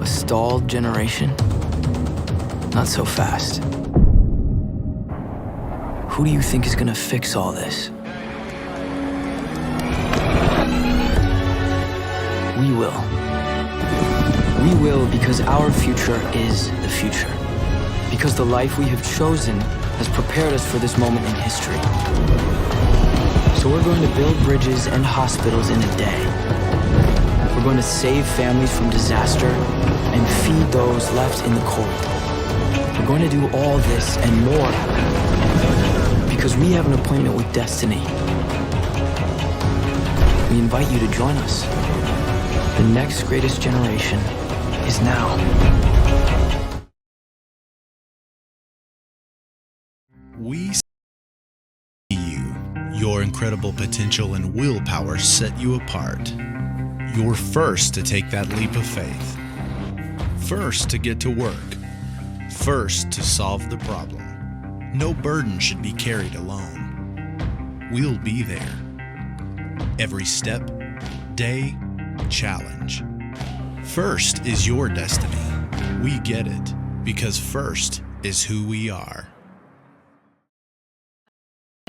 A stalled generation? Not so fast. Who do you think is gonna fix all this? We will. We will, because our future is the future. Because the life we have chosen has prepared us for this moment in history. So we're going to build bridges and hospitals in a day. We're going to save families from disaster and feed those left in the cold. We're going to do all this and more because we have an appointment with destiny. We invite you to join us. The next greatest generation is now. We see you. Your incredible potential and willpower set you apart. You're first to take that leap of faith. First to get to work. First to solve the problem. No burden should be carried alone. We'll be there. Every step, day, challenge. First is your destiny. We get it because first is who we are.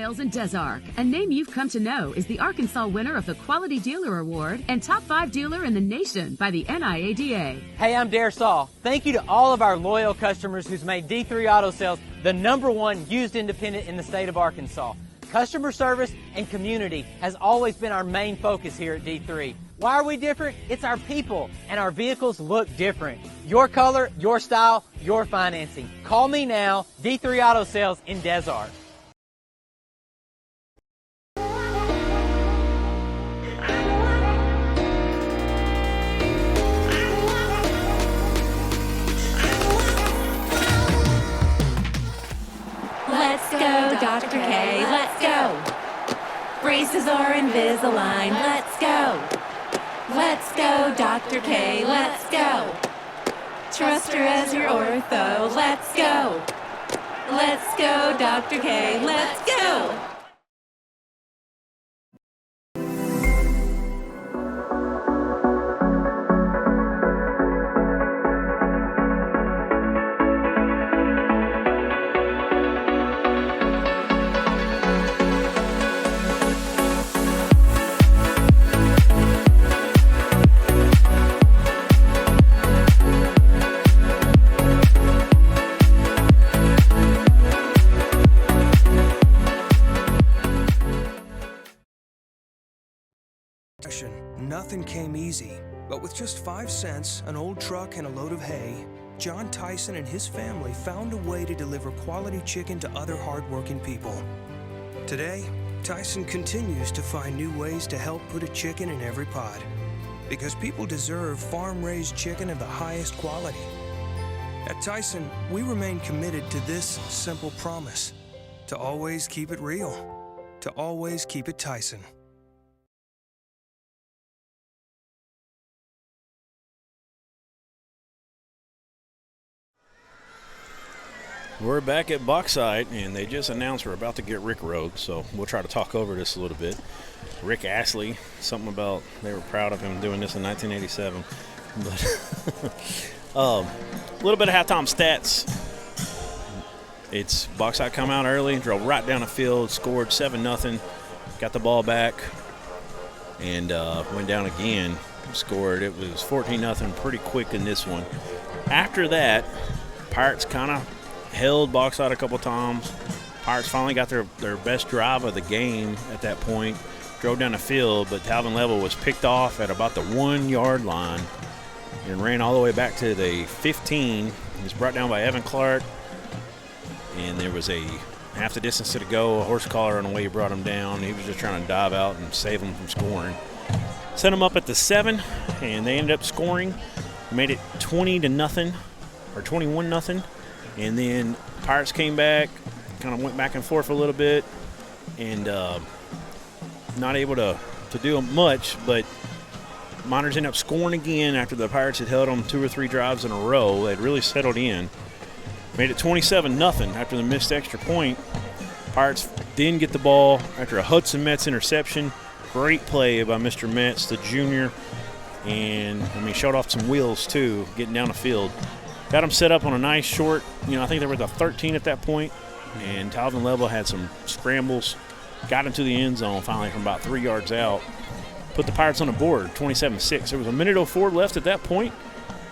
Sales in Desark. A name you've come to know is the Arkansas winner of the Quality Dealer Award and top 5 dealer in the nation by the NIADA. Hey, I'm Dare Saul. Thank you to all of our loyal customers who's made D3 Auto Sales the #1 used independent in the state of Arkansas. Customer service and community has always been our main focus here at D3. Why are we different? It's our people, and our vehicles look different. Your color, your style, your financing. Call me now, D3 Auto Sales in Desark. Let's go, Dr. K, let's go. Braces are Invisalign, let's go. Let's go, Dr. K, let's go. Trust her as your ortho, let's go. Let's go, Dr. K, let's go. Nothing came easy, but with just 5 cents, an old truck, and a load of hay, John Tyson and his family found a way to deliver quality chicken to other hardworking people. Today, Tyson continues to find new ways to help put a chicken in every pot. Because people deserve farm-raised chicken of the highest quality. At Tyson, we remain committed to this simple promise: to always keep it real, to always keep it Tyson. We're back at Bauxite, and they just announced we're about to get Rick rogue, so we'll try to talk over this a little bit. Rick Astley, something about they were proud of him doing this in 1987. But a little bit of halftime stats. It's Bauxite come out early, drove right down the field, scored 7-0, got the ball back, and went down again, scored. It was 14-0 pretty quick in this one. After that, Pirates kind of held Bauxite a couple times. Pirates finally got their best drive of the game at that point. Drove down the field, but Talvin Level was picked off at about the 1-yard line. and ran all the way back to the 15. He was brought down by Evan Clark, and there was a half the distance to go. A horse collar on the way he brought him down. He was just trying to dive out and save him from scoring. Set him up at the 7, and they ended up scoring. Made it 20-0 or 21-0, and then Pirates came back, kind of went back and forth a little bit, and not able to do much, but Miners ended up scoring again after the Pirates had held them 2 or 3 drives in a row. They'd really settled in. Made it 27-0 after the missed extra point. Pirates then get the ball after a Hudson Metz interception. Great play by Mr. Metz, the junior, and showed off some wheels too, getting down the field. Got them set up on a nice short. I think they were at the 13 at that point, and Talvin Level had some scrambles, got into the end zone finally from about 3 yards out. Put the Pirates on the board, 27-6. There was a minute 04 left at that point,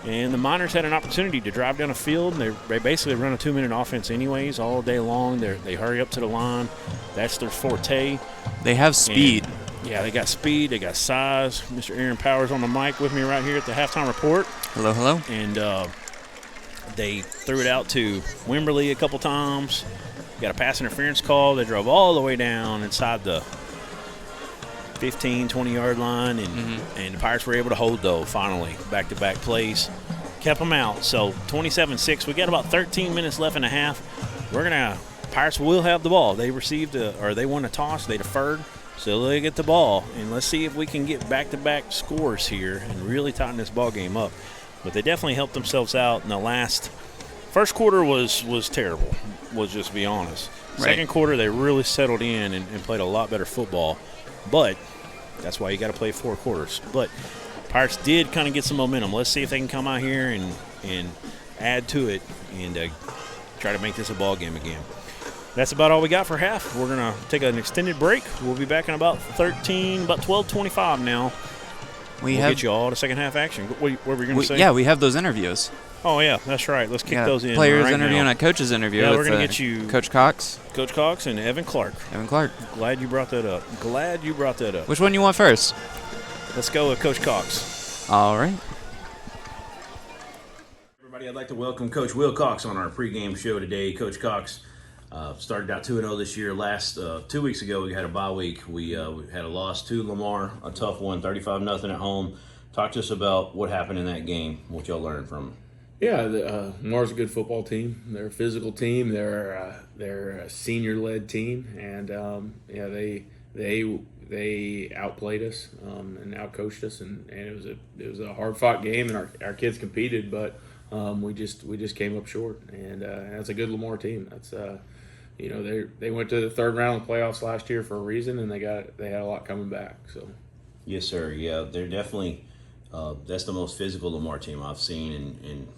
and the Miners had an opportunity to drive down the field. They basically run a 2-minute offense anyways all day long. They hurry up to the line. That's their forte. They have speed. Yeah, they got speed. They got size. Mr. Aaron Powers on the mic with me right here at the halftime report. Hello, hello. And they threw it out to Wimberly a couple times. Got a pass interference call. They drove all the way down inside the 15, 20-yard line, and the Pirates were able to hold, though, finally. Back-to-back plays. Kept them out. So 27-6. We got about 13 minutes left in the half. Pirates will have the ball. They they won a toss. They deferred. So they get the ball, and let's see if we can get back-to-back scores here and really tighten this ball game up. But they definitely helped themselves out in the first quarter was terrible, just to be honest. Right. Second quarter, they really settled in and played a lot better football. But that's why you got to play 4 quarters. But Pirates did kind of get some momentum. Let's see if they can come out here and add to it and try to make this a ball game again. That's about all we got for half. We're going to take an extended break. We'll be back in about 12:25 now. We'll get you all to second half action. What were you going to say? Yeah, we have those interviews. Oh, yeah, that's right. Let's kick those in. Players right interview now. and a coach's interview. Yeah, we're going to get you Coach Cox. Coach Cox and Evan Clark. Glad you brought that up. Which one you want first? Let's go with Coach Cox. All right. Everybody, I'd like to welcome Coach Will Cox on our pregame show today. Coach Cox started out 2-0 this year. 2 weeks ago, we had a bye week. We had a loss to Lamar, a tough one, 35-0 at home. Talk to us about what happened in that game, what y'all learned from it. Yeah, Lamar's a good football team. They're a physical team. They're a senior-led team, and they outplayed us and outcoached us, and it was a hard-fought game, and our kids competed, but we just came up short, and that's a good Lamar team. That's they went to the third round of the playoffs last year for a reason, and they had a lot coming back. So. Yes, sir. Yeah, they're definitely. That's the most physical Lamar team I've seen in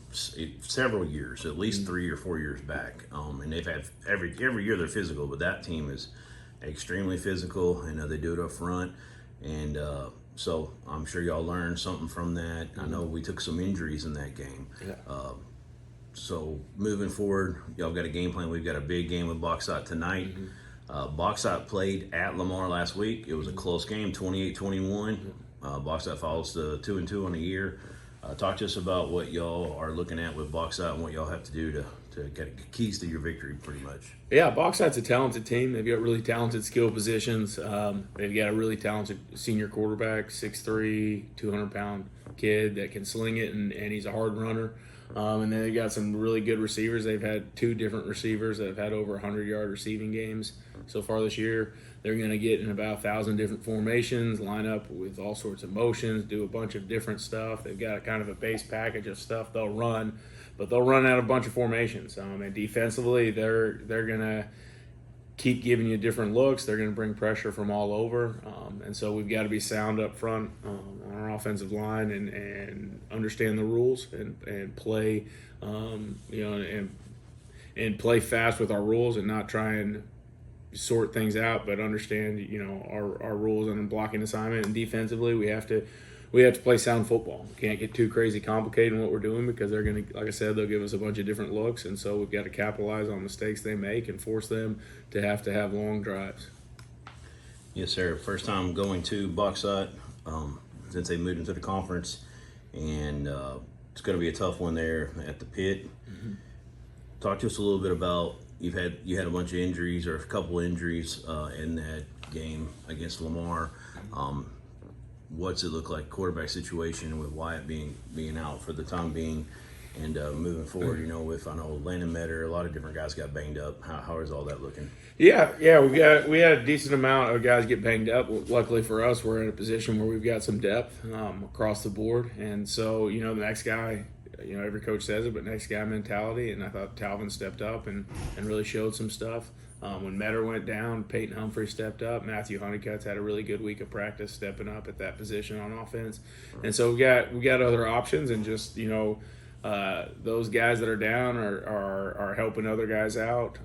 several years, at least 3 or 4 years back. And they've had every year they're physical, but that team is extremely physical, and they do it up front. And so I'm sure y'all learned something from that. I know we took some injuries in that game. Yeah. So moving forward, y'all got a game plan. We've got a big game with Bauxite tonight. Bauxite played at Lamar last week. It was a close game, 28-21. Bauxite falls to 2-2 on the year. Talk to us about what y'all are looking at with Bauxite and what y'all have to do to get keys to your victory, pretty much. Yeah, Bauxite's a talented team. They've got really talented skill positions. They've got a really talented senior quarterback, 6'3", 200-pound kid that can sling it, and he's a hard runner. And then they've got some really good receivers. They've had 2 different receivers that have had over 100-yard receiving games so far this year. They're going to get in about 1,000 different formations, line up with all sorts of motions, do a bunch of different stuff. They've got kind of a base package of stuff they'll run, but they'll run out a bunch of formations. And defensively, they're going to keep giving you different looks. They're going to bring pressure from all over. And so we've got to be sound up front on our offensive line and understand the rules and play, and play fast with our rules and not try and sort things out, but understand, our rules and blocking assignment. And defensively, we have to play sound football. We can't get too crazy complicated in what we're doing, because they're going to, like I said, they'll give us a bunch of different looks, and so we've got to capitalize on mistakes they make and force them to have long drives. Yes, sir. First time going to Bauxite since they moved into the conference, and it's going to be a tough one there at the pit. Talk to us a little bit about you had a bunch of injuries or a couple injuries in that game against Lamar. What's it look like quarterback situation with Wyatt being out for the time being, and moving forward? You know, with I know Landon Metter, a lot of different guys got banged up. How is all that looking? Yeah, we had a decent amount of guys get banged up. Luckily for us, we're in a position where we've got some depth across the board, and so the next guy. Every coach says it, but next guy mentality, and I thought Talvin stepped up and really showed some stuff. When Metter went down, Peyton Humphrey stepped up. Matthew Honeycutt's had a really good week of practice stepping up at that position on offense. And so we got other options, and just those guys that are down are helping other guys out.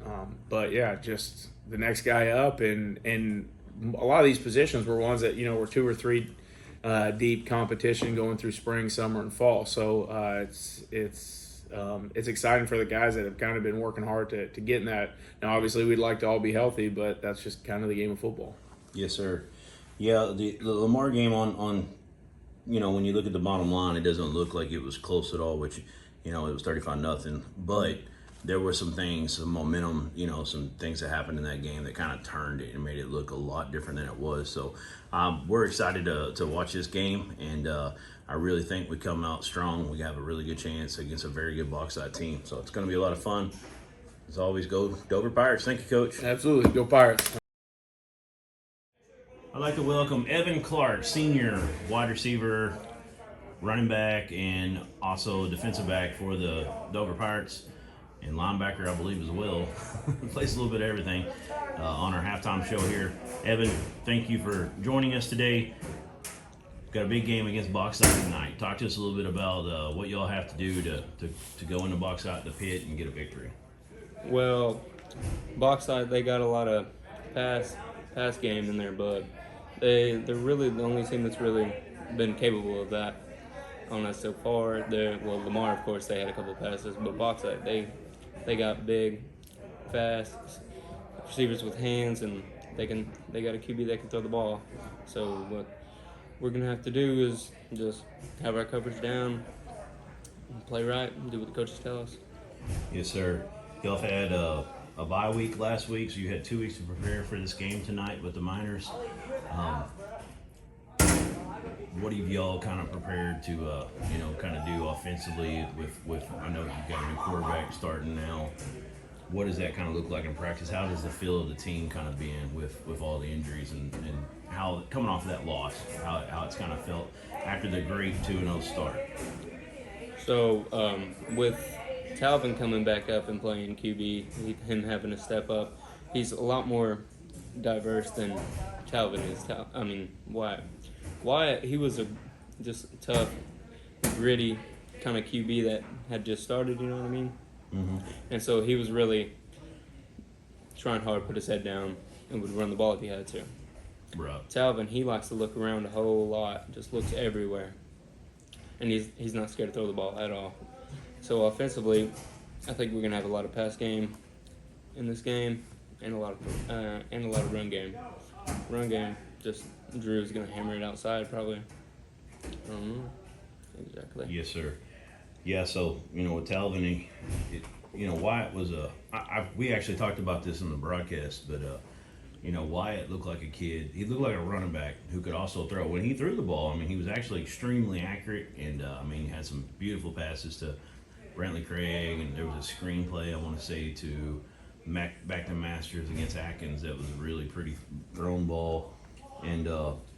But yeah, just the next guy up, and a lot of these positions were ones that were 2 or 3 deep competition going through spring, summer, and fall. So it's exciting for the guys that have kind of been working hard to get in that. Now, obviously, we'd like to all be healthy, but that's just kind of the game of football. Yes, sir. Yeah, the Lamar game on when you look at the bottom line, it doesn't look like it was close at all, which, it was 35-0. But there were some things, some momentum, some things that happened in that game that kind of turned it and made it look a lot different than it was. So we're excited to watch this game, and I really think we come out strong. We have a really good chance against a very good Bauxite team. So it's going to be a lot of fun. As always, go Dover Pirates. Thank you, Coach. Absolutely. Go Pirates. I'd like to welcome Evan Clark, senior wide receiver, running back, and also defensive back for the Dover Pirates, and linebacker, I believe, as well. Plays a little bit of everything on our halftime show here. Evan, thank you for joining us today. Got a big game against Bauxite tonight. Talk to us a little bit about what y'all have to do to go into Bauxite, the pit, and get a victory. Well, Bauxite, they got a lot of pass game in there, but they're really the only team that's really been capable of that on us so far. Lamar, of course, they had a couple of passes, but Bauxite, they got big, fast receivers with hands, and they got a QB that can throw the ball. So what we're gonna have to do is just have our coverage down, play right, and do what the coaches tell us. Yes, sir. Y'all had a bye week last week, so you had 2 weeks to prepare for this game tonight with the Miners. What have y'all kind of prepared to, kind of do offensively with I know you've got a new quarterback starting now. What does that kind of look like in practice? How does the feel of the team kind of being with all the injuries and how, coming off of that loss, how it's kind of felt after the great 2-0 start? So with Talvin coming back up and playing QB, him having to step up, he's a lot more diverse than Talvin is. Wyatt, he was just tough, gritty kind of QB that had just started, you know what I mean? Mm-hmm. And so he was really trying hard to put his head down and would run the ball if he had to. Right. Talvin, he likes to look around a whole lot, just looks everywhere. And he's not scared to throw the ball at all. So offensively, I think we're going to have a lot of pass game in this game and a lot of run game. Run game, just Drew's going to hammer it outside probably. I don't know exactly. Yes, sir. Yeah, so, with Talvin, Wyatt was we actually talked about this in the broadcast, but, Wyatt looked like a kid. He looked like a running back who could also throw. When he threw the ball, he was actually extremely accurate, and, he had some beautiful passes to Brantley Craig, and there was a screenplay, I want to say, to back to Masters against Atkins that was a really pretty thrown ball. And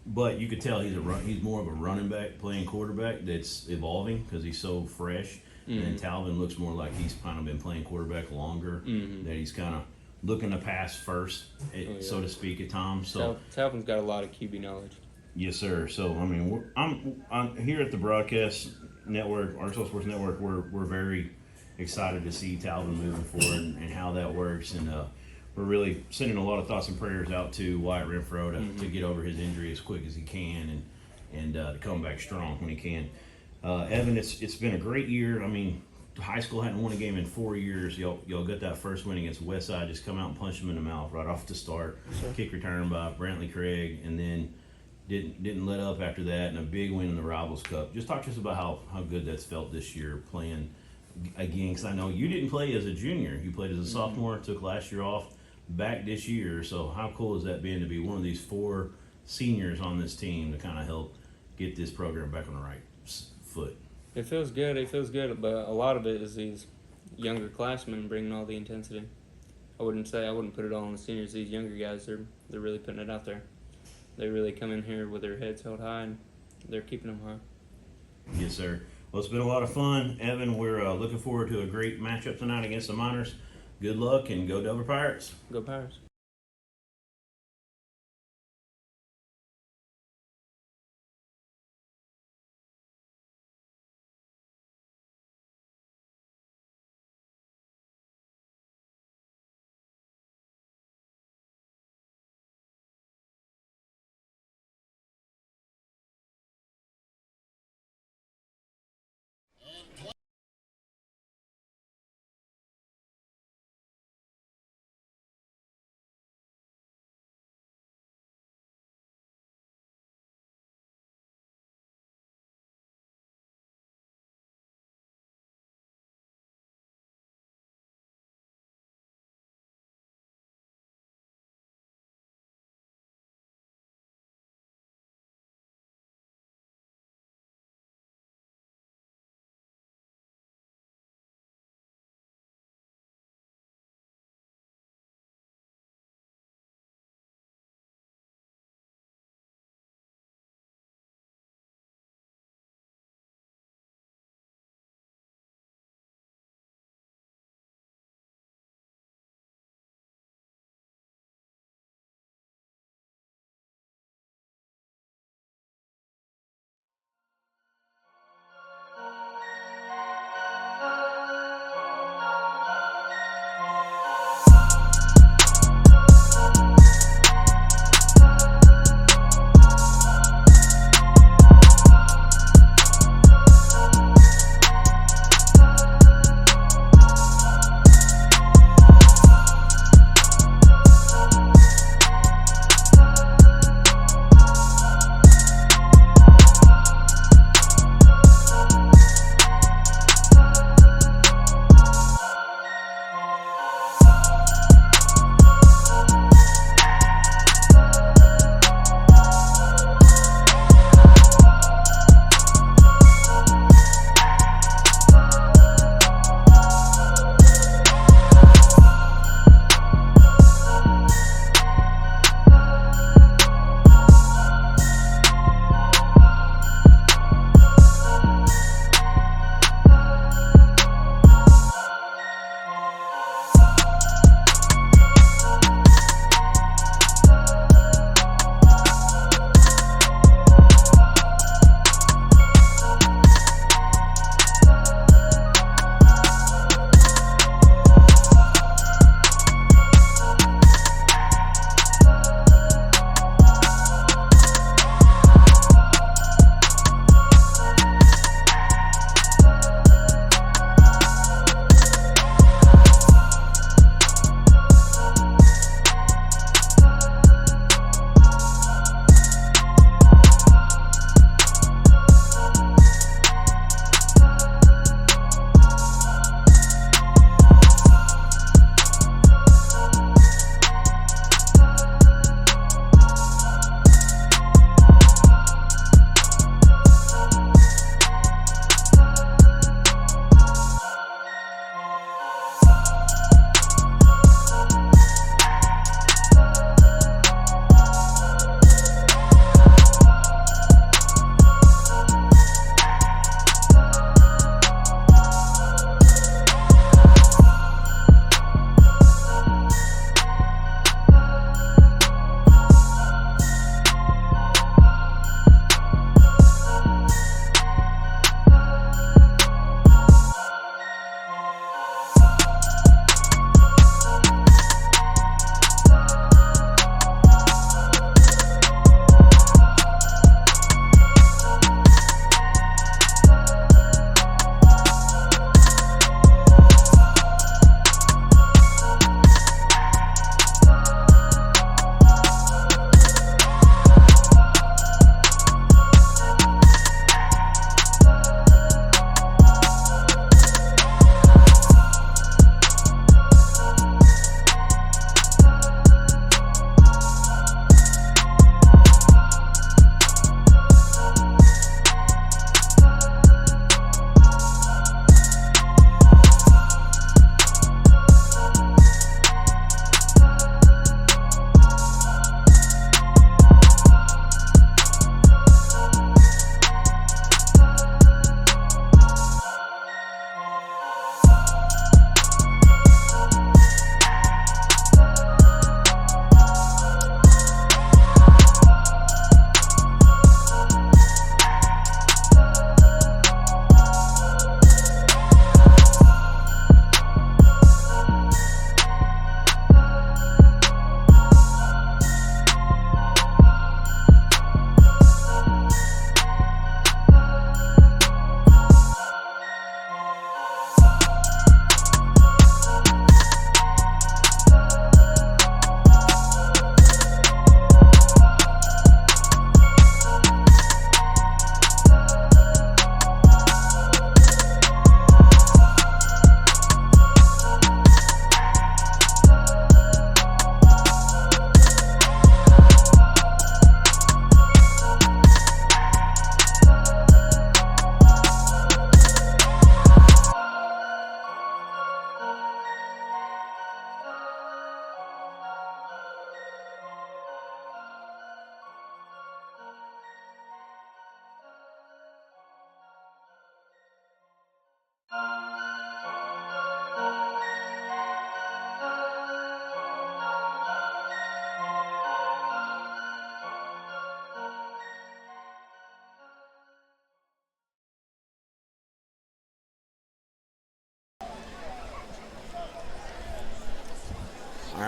but you could tell he's more of a running back playing quarterback that's evolving because he's so fresh. Mm-hmm. And then Talvin looks more like he's kind of been playing quarterback longer, mm-hmm. that he's kind of looking to pass first, so to speak, at times. So Talvin's got a lot of QB knowledge. Yes, sir. So I'm here at the broadcast network, Arkansas Sports Network. We're very excited to see Talvin moving forward and how that works, and we're really sending a lot of thoughts and prayers out to Wyatt Renfro to get over his injury as quick as he can and to come back strong when he can. Evan, it's been a great year. High school hadn't won a game in 4 years. Y'all got that first win against Westside. Just come out and punch them in the mouth right off the start. Sure. Kick return by Brantley Craig, and then didn't let up after that, and a big win in the Rivals Cup. Just talk to us about how good that's felt this year playing again, because I know you didn't play as a junior. You played as a sophomore, took last year off, back this year. So how cool has that been to be one of these 4 seniors on this team to kind of help get this program back on the right foot? It feels good. It feels good, but a lot of it is these younger classmen bringing all the intensity. I wouldn't put it all on the seniors. These younger guys, they're really putting it out there. They really come in here with their heads held high, and they're keeping them high. Yes, sir. Well, it's been a lot of fun, Evan. We're looking forward to a great matchup tonight against the Miners. Good luck, and go Delver Pirates. Go Pirates.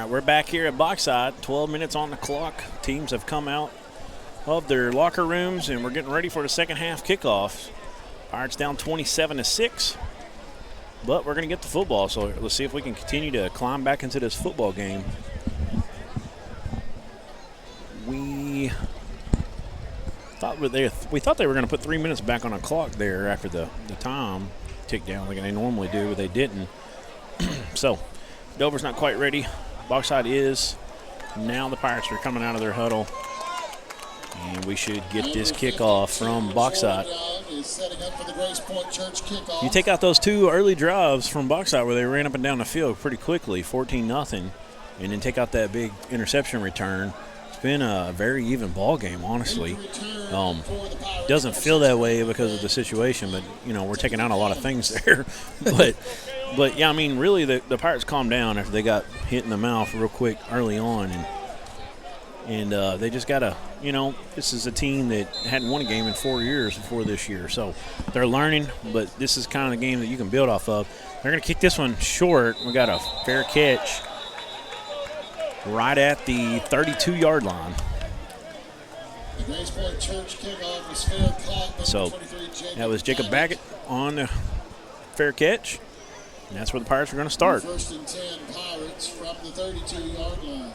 right, we're back here at Bauxite. 12 minutes on the clock. Teams have come out of their locker rooms, and we're getting ready for the second half kickoff. Pirates down 27-6, but we're going to get the football, so let's see if we can continue to climb back into this football game. We thought they were going to put 3 minutes back on the clock there after the time ticked down like they normally do, but they didn't. So Dover's not quite ready. Bauxite is. Now the Pirates are coming out of their huddle, and we should get this kickoff from Bauxite. You take out those two early drives from Bauxite where they ran up and down the field pretty quickly, 14-0, and then take out that big interception return. It's been a very even ball game, honestly. Doesn't feel that way because of the situation, but we're taking out a lot of things there. But yeah, I mean, really, the Pirates calmed down after they got hit in the mouth real quick early on, and they just gotta, this is a team that hadn't won a game in 4 years before this year, so they're learning. But this is kind of the game that you can build off of. They're gonna kick this one short. We got a fair catch right at the 32-yard line. So that was Jacob Baggett on the fair catch, and that's where the Pirates are going to start. First and 10 Pirates from the 32-yard line.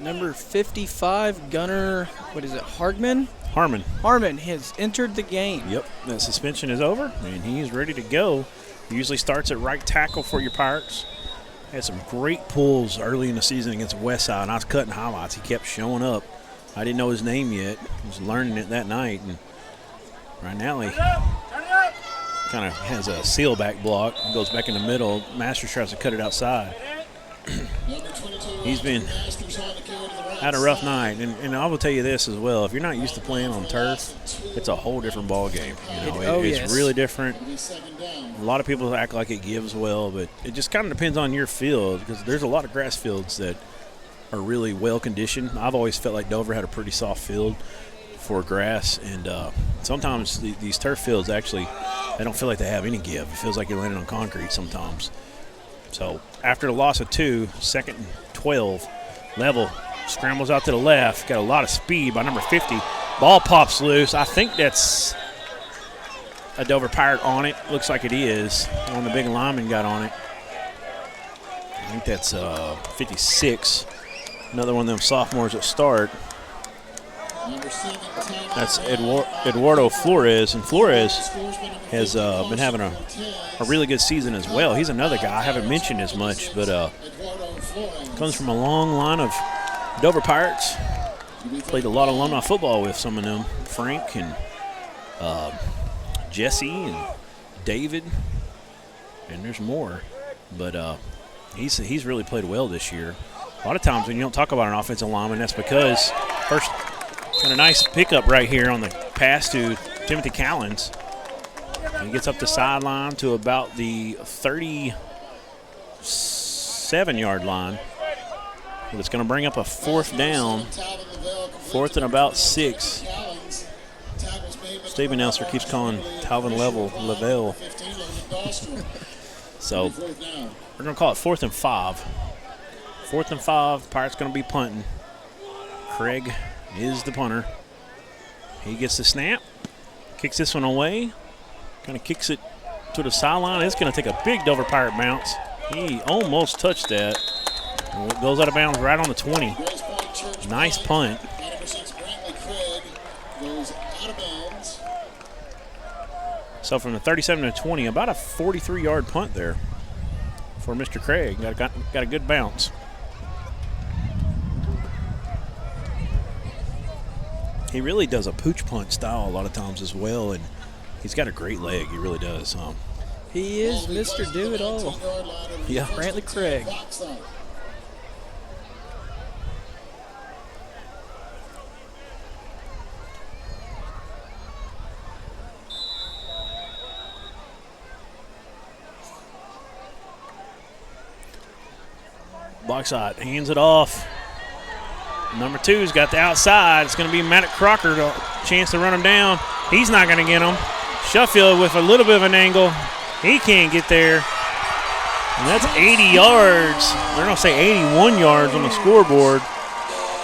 Number 55, Gunnar, Harman has entered the game. Yep, that suspension is over, and he's ready to go. He usually starts at right tackle for your Pirates. Had some great pulls early in the season against Westside, and I was cutting highlights. He kept showing up. I didn't know his name yet. I was learning it that night, and right now he kind of has a seal back block, goes back in the middle. Masters tries to cut it outside. He's been had a rough night, and I will tell you this as well. If you're not used to playing on turf, it's a whole different ball game. It's really different. A lot of people act like it gives well, but it just kind of depends on your field, because there's a lot of grass fields that are really well conditioned. I've always felt like Dover had a pretty soft field for grass, and sometimes these turf fields actually, they don't feel like they have any give. It feels like you're landing on concrete sometimes. So after the loss of 2, second and 12, Level scrambles out to the left, got a lot of speed by number 50. Ball pops loose. I think that's a Dover Pirate on it. Looks like it is. One of the big linemen got on it. I think that's 56. Another one of them sophomores that start. That's Eduardo Flores, and Flores has been having a really good season as well. He's another guy I haven't mentioned as much, but comes from a long line of Dover Pirates. Played a lot of alumni football with some of them, Frank and Jesse and David, and there's more. But he's really played well this year. A lot of times when you don't talk about an offensive lineman, that's because first got a nice pickup right here on the pass to Timothy Callens. He gets up the sideline to about the 37-yard line. But it's going to bring up a fourth down, fourth and about 6. Steve announcer keeps calling Talvin Lavelle. So we're going to call it 4th and 5. 4th and 5, Pirates going to be punting. Craig is the punter. He gets the snap, kicks this one away, kind of kicks it to the sideline. It's going to take a big Dover Pirate bounce. He almost touched that. And it goes out of bounds right on the 20. Nice punt. So from the 37 to 20, about a 43-yard punt there for Mr. Craig. Got a good bounce. He really does a pooch punt style a lot of times as well, and he's got a great leg. He really does. He is Mr. Do-It-All. Yeah. Brantley Craig. Bauxite hands it off. Number 2's got the outside. It's going to be Matt Crocker, a chance to run him down. He's not going to get him. Sheffield with a little bit of an angle. He can't get there. And that's 80 yards. They're going to say 81 yards on the scoreboard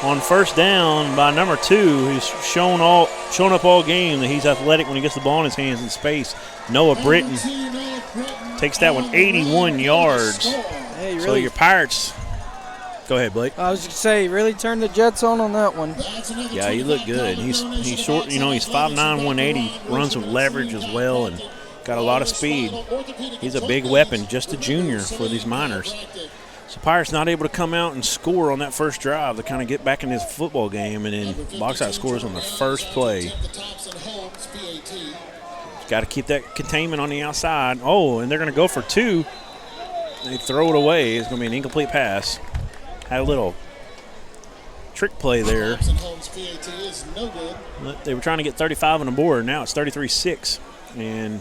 on first down by number 2, who's shown up all game that he's athletic when he gets the ball in his hands in space. Noah Britton takes that one 81 yards. Hey, So your Pirates. Go ahead, Blake. I was going to say, really turned the Jets on that one. Yeah, he looked good. He's short, he's 5'9", 180, runs with leverage as well, and got a lot of speed. He's a big weapon, just a junior for these Miners. So Pirates not able to come out and score on that first drive to kind of get back in this football game, and then Bauxite scores on the first play. Got to keep that containment on the outside. Oh, and they're going to go for 2. They throw it away. It's going to be an incomplete pass. Had a little trick play there. They were trying to get 35 on the board. Now it's 33-6. And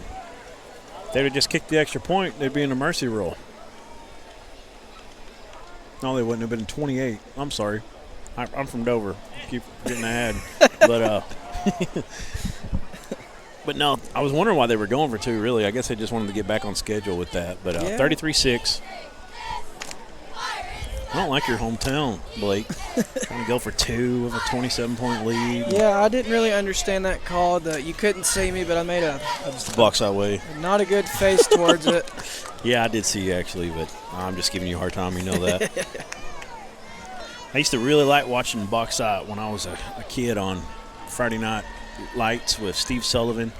if they would just kick the extra point, they'd be in a mercy rule. No, they wouldn't have been 28. I'm sorry. I'm from Dover. Keep getting ahead. But no, I was wondering why they were going for 2, really. I guess they just wanted to get back on schedule with that. But 33-6. I don't like your hometown, Blake. Trying to go for 2 with a 27-point lead. Yeah, I didn't really understand that call. You couldn't see me, but I made it's the Bauxite way. Not a good face towards it. Yeah, I did see you actually, but I'm just giving you a hard time. You know that. I used to really like watching Bauxite when I was a kid on Friday Night Lights with Steve Sullivan.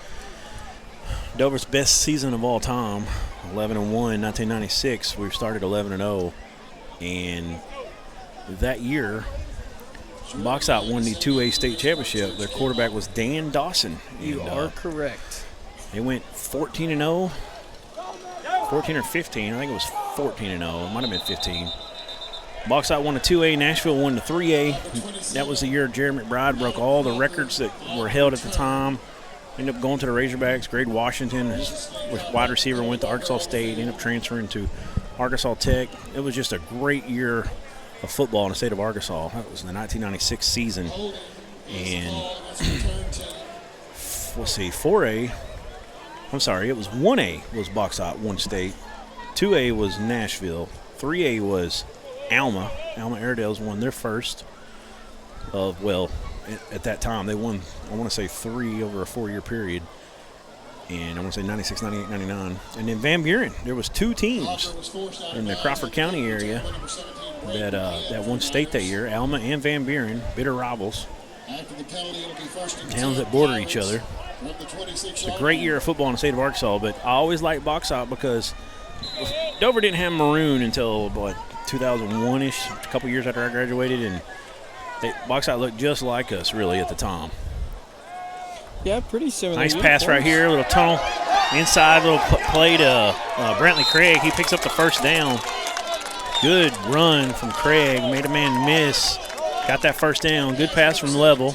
Dover's best season of all time, 11-1, 1996. We started 11-0. And that year, Bauxite won the 2A state championship. Their quarterback was Dan Dawson. You are correct. They went 14-0, 14 or 15. I think it was 14-0. It might have been 15. Bauxite won the 2A. Nashville won the 3A. That was the year Jared McBride broke all the records that were held at the time. Ended up going to the Razorbacks. Grade Washington, was wide receiver, went to Arkansas State. Ended up transferring to Arkansas Tech. It was just a great year of football in the state of Arkansas. That was the 1996 season. And let's see, 4A. I'm sorry, it was 1A was Bauxite, one state. 2A was Nashville. 3A was Alma. Alma Airedales won their first of, well, at that time they won, I want to say 3 over a 4-year period. And I want to say 96, 98, 99. And then Van Buren, there was 2 teams in the Crawford County area that won state that year, Alma and Van Buren, bitter rivals. Towns that border each other. It's a great year of football in the state of Arkansas, but I always liked Bauxite because Dover didn't have Maroon until, 2001-ish, a couple years after I graduated, and Bauxite looked just like us, really, at the time. Yeah, pretty similar. Nice pass right here, little tunnel inside, little play to Brantley Craig. He picks up the first down. Good run from Craig, made a man miss. Got that first down. Good pass from Level.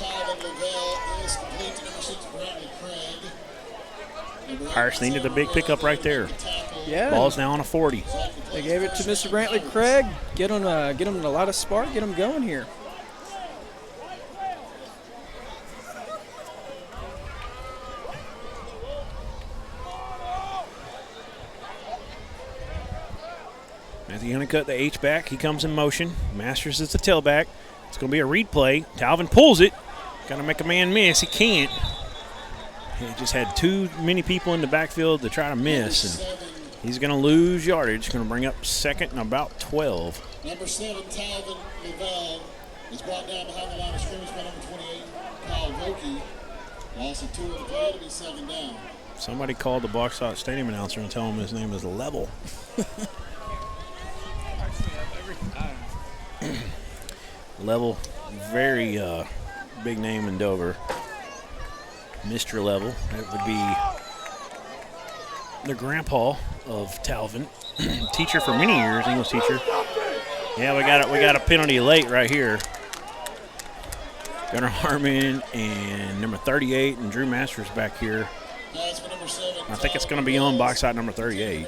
Pirates needed a big pickup right there. Yeah. Ball's now on a 40. They gave it to Mr. Brantley Craig. Get him a lot of spark. Get him going here. Matthew Honeycutt, the H-back. He comes in motion. Masters is the tailback. It's going to be a read play. Talvin pulls it. Got to make a man miss. He can't. He just had too many people in the backfield to try to miss. And he's going to lose yardage. Going to bring up second and about 12. Number 7, Talvin Lavelle, is brought down behind the line of scrimmage by number 28, Kyle Vokey. Loss of 2 of the play to be 7 down. Somebody called the Bauxite Stadium announcer and told him his name is Level. Level, very big name in Dover. Mr. Level, that would be the grandpa of Talvin, teacher for many years, English teacher. Yeah, we got a penalty late right here. Gunnar Harmon and number 38 and Drew Masters back here. I think it's going to be on Bauxite number 38.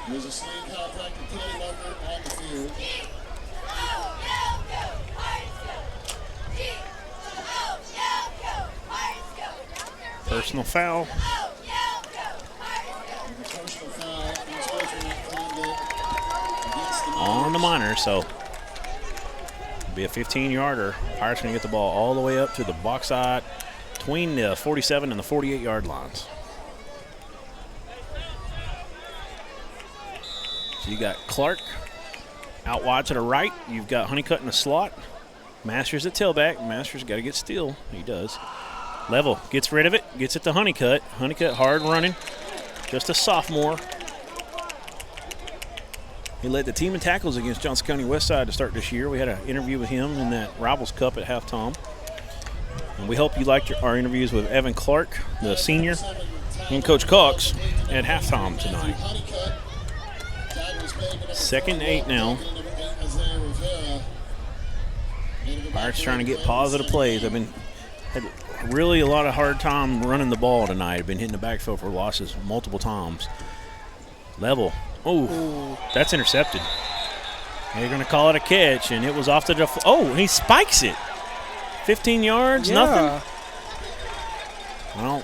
There's a sling contact and penalty marker on the field. Personal foul. On the Miners, so it'll be a 15-yarder. Pirates going to get the ball all the way up to the Bauxite between the 47 and the 48-yard lines. So you got Clark out wide to the right. You've got Honeycutt in the slot. Masters at tailback. Masters got to get steal. He does. Level gets rid of it, gets it to Honeycutt. Honeycutt hard running, just a sophomore. He led the team in tackles against Johnson County Westside to start this year. We had an interview with him in that Rivals Cup at halftime. And we hope you liked our interviews with Evan Clark, the senior, and Coach Cox at halftime tonight. 2nd and 8 now. Pirates trying to get positive plays. They've been had really a lot of hard time running the ball tonight. They've been hitting the backfield for losses multiple times. Level. Oh, that's intercepted. They're going to call it a catch, and it was off the – oh, he spikes it. 15 yards, nothing? Well,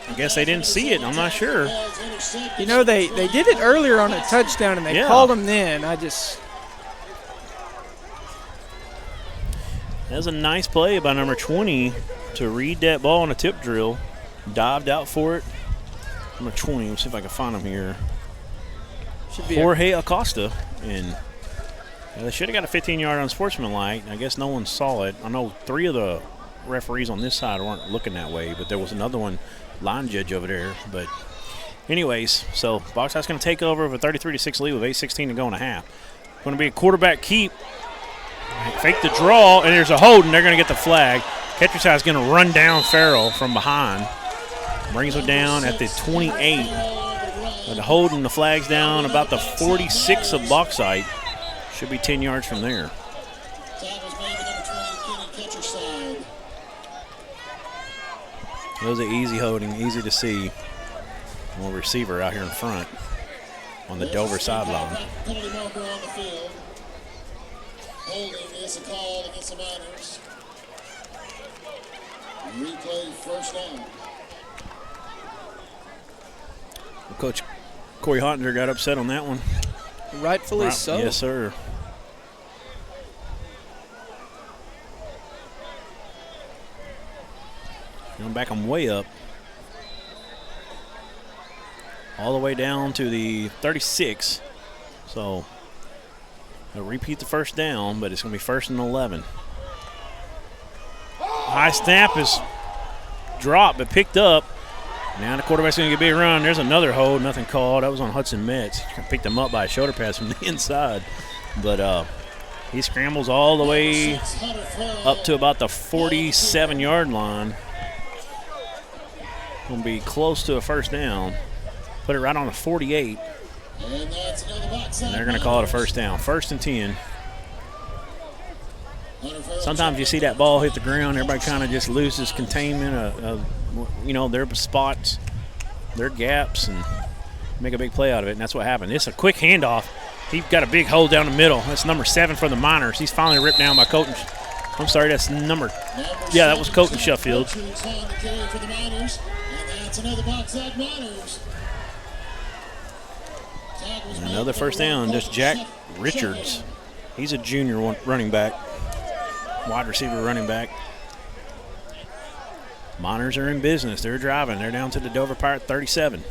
I guess they didn't see it. I'm not sure. You know, they did it earlier on a touchdown, and they called him then. That was a nice play by number 20 to read that ball on a tip drill. Dived out for it. Number 20, let's see if I can find him here. Jorge Acosta. And they should have got a 15-yard unsportsmanlike. I guess no one saw it. I know 3 of the referees on this side weren't looking that way, but there was another one, line judge over there. But anyways, so Bauxite's going to take over with a 33-6 lead with 8:16 to go in a half. Going to be a quarterback keep. Fake the draw, and there's a hold, and they're going to get the flag. Catcher's side is going to run down Farrell from behind. Brings it down at the 28. The hold and the flag's down about the 46 of Bauxite. Should be 10 yards from there. It was an easy holding, easy to see. One receiver out here in front on the Dover sideline. Holding is a call against the Miners. Replay first down. Coach Corey Hottinger got upset on that one. Rightfully so. Yes, sir. Going back them way up. All the way down to the 36. So they'll repeat the first down, but it's going to be 1st and 11. High snap is dropped but picked up. Now the quarterback's going to get a big run. There's another hold, nothing called. That was on Hudson Metz. Picked him up by a shoulder pass from the inside. But he scrambles all the way up to about the 47-yard line. Going to be close to a first down. Put it right on the 48. And they're going to call it a first down. 1st and 10. Sometimes you see that ball hit the ground, everybody kind of just loses containment of their spots, their gaps, and make a big play out of it, and that's what happened. It's a quick handoff. He got a big hole down the middle. That's number 7 for the Miners. He's finally ripped down by Colton. I'm sorry, that's number. Yeah, that was Colton Sheffield. Another first down, just Jack Richards. He's a junior running back, wide receiver running back. Miners are in business. They're driving. They're down to the Dover Pirate 37.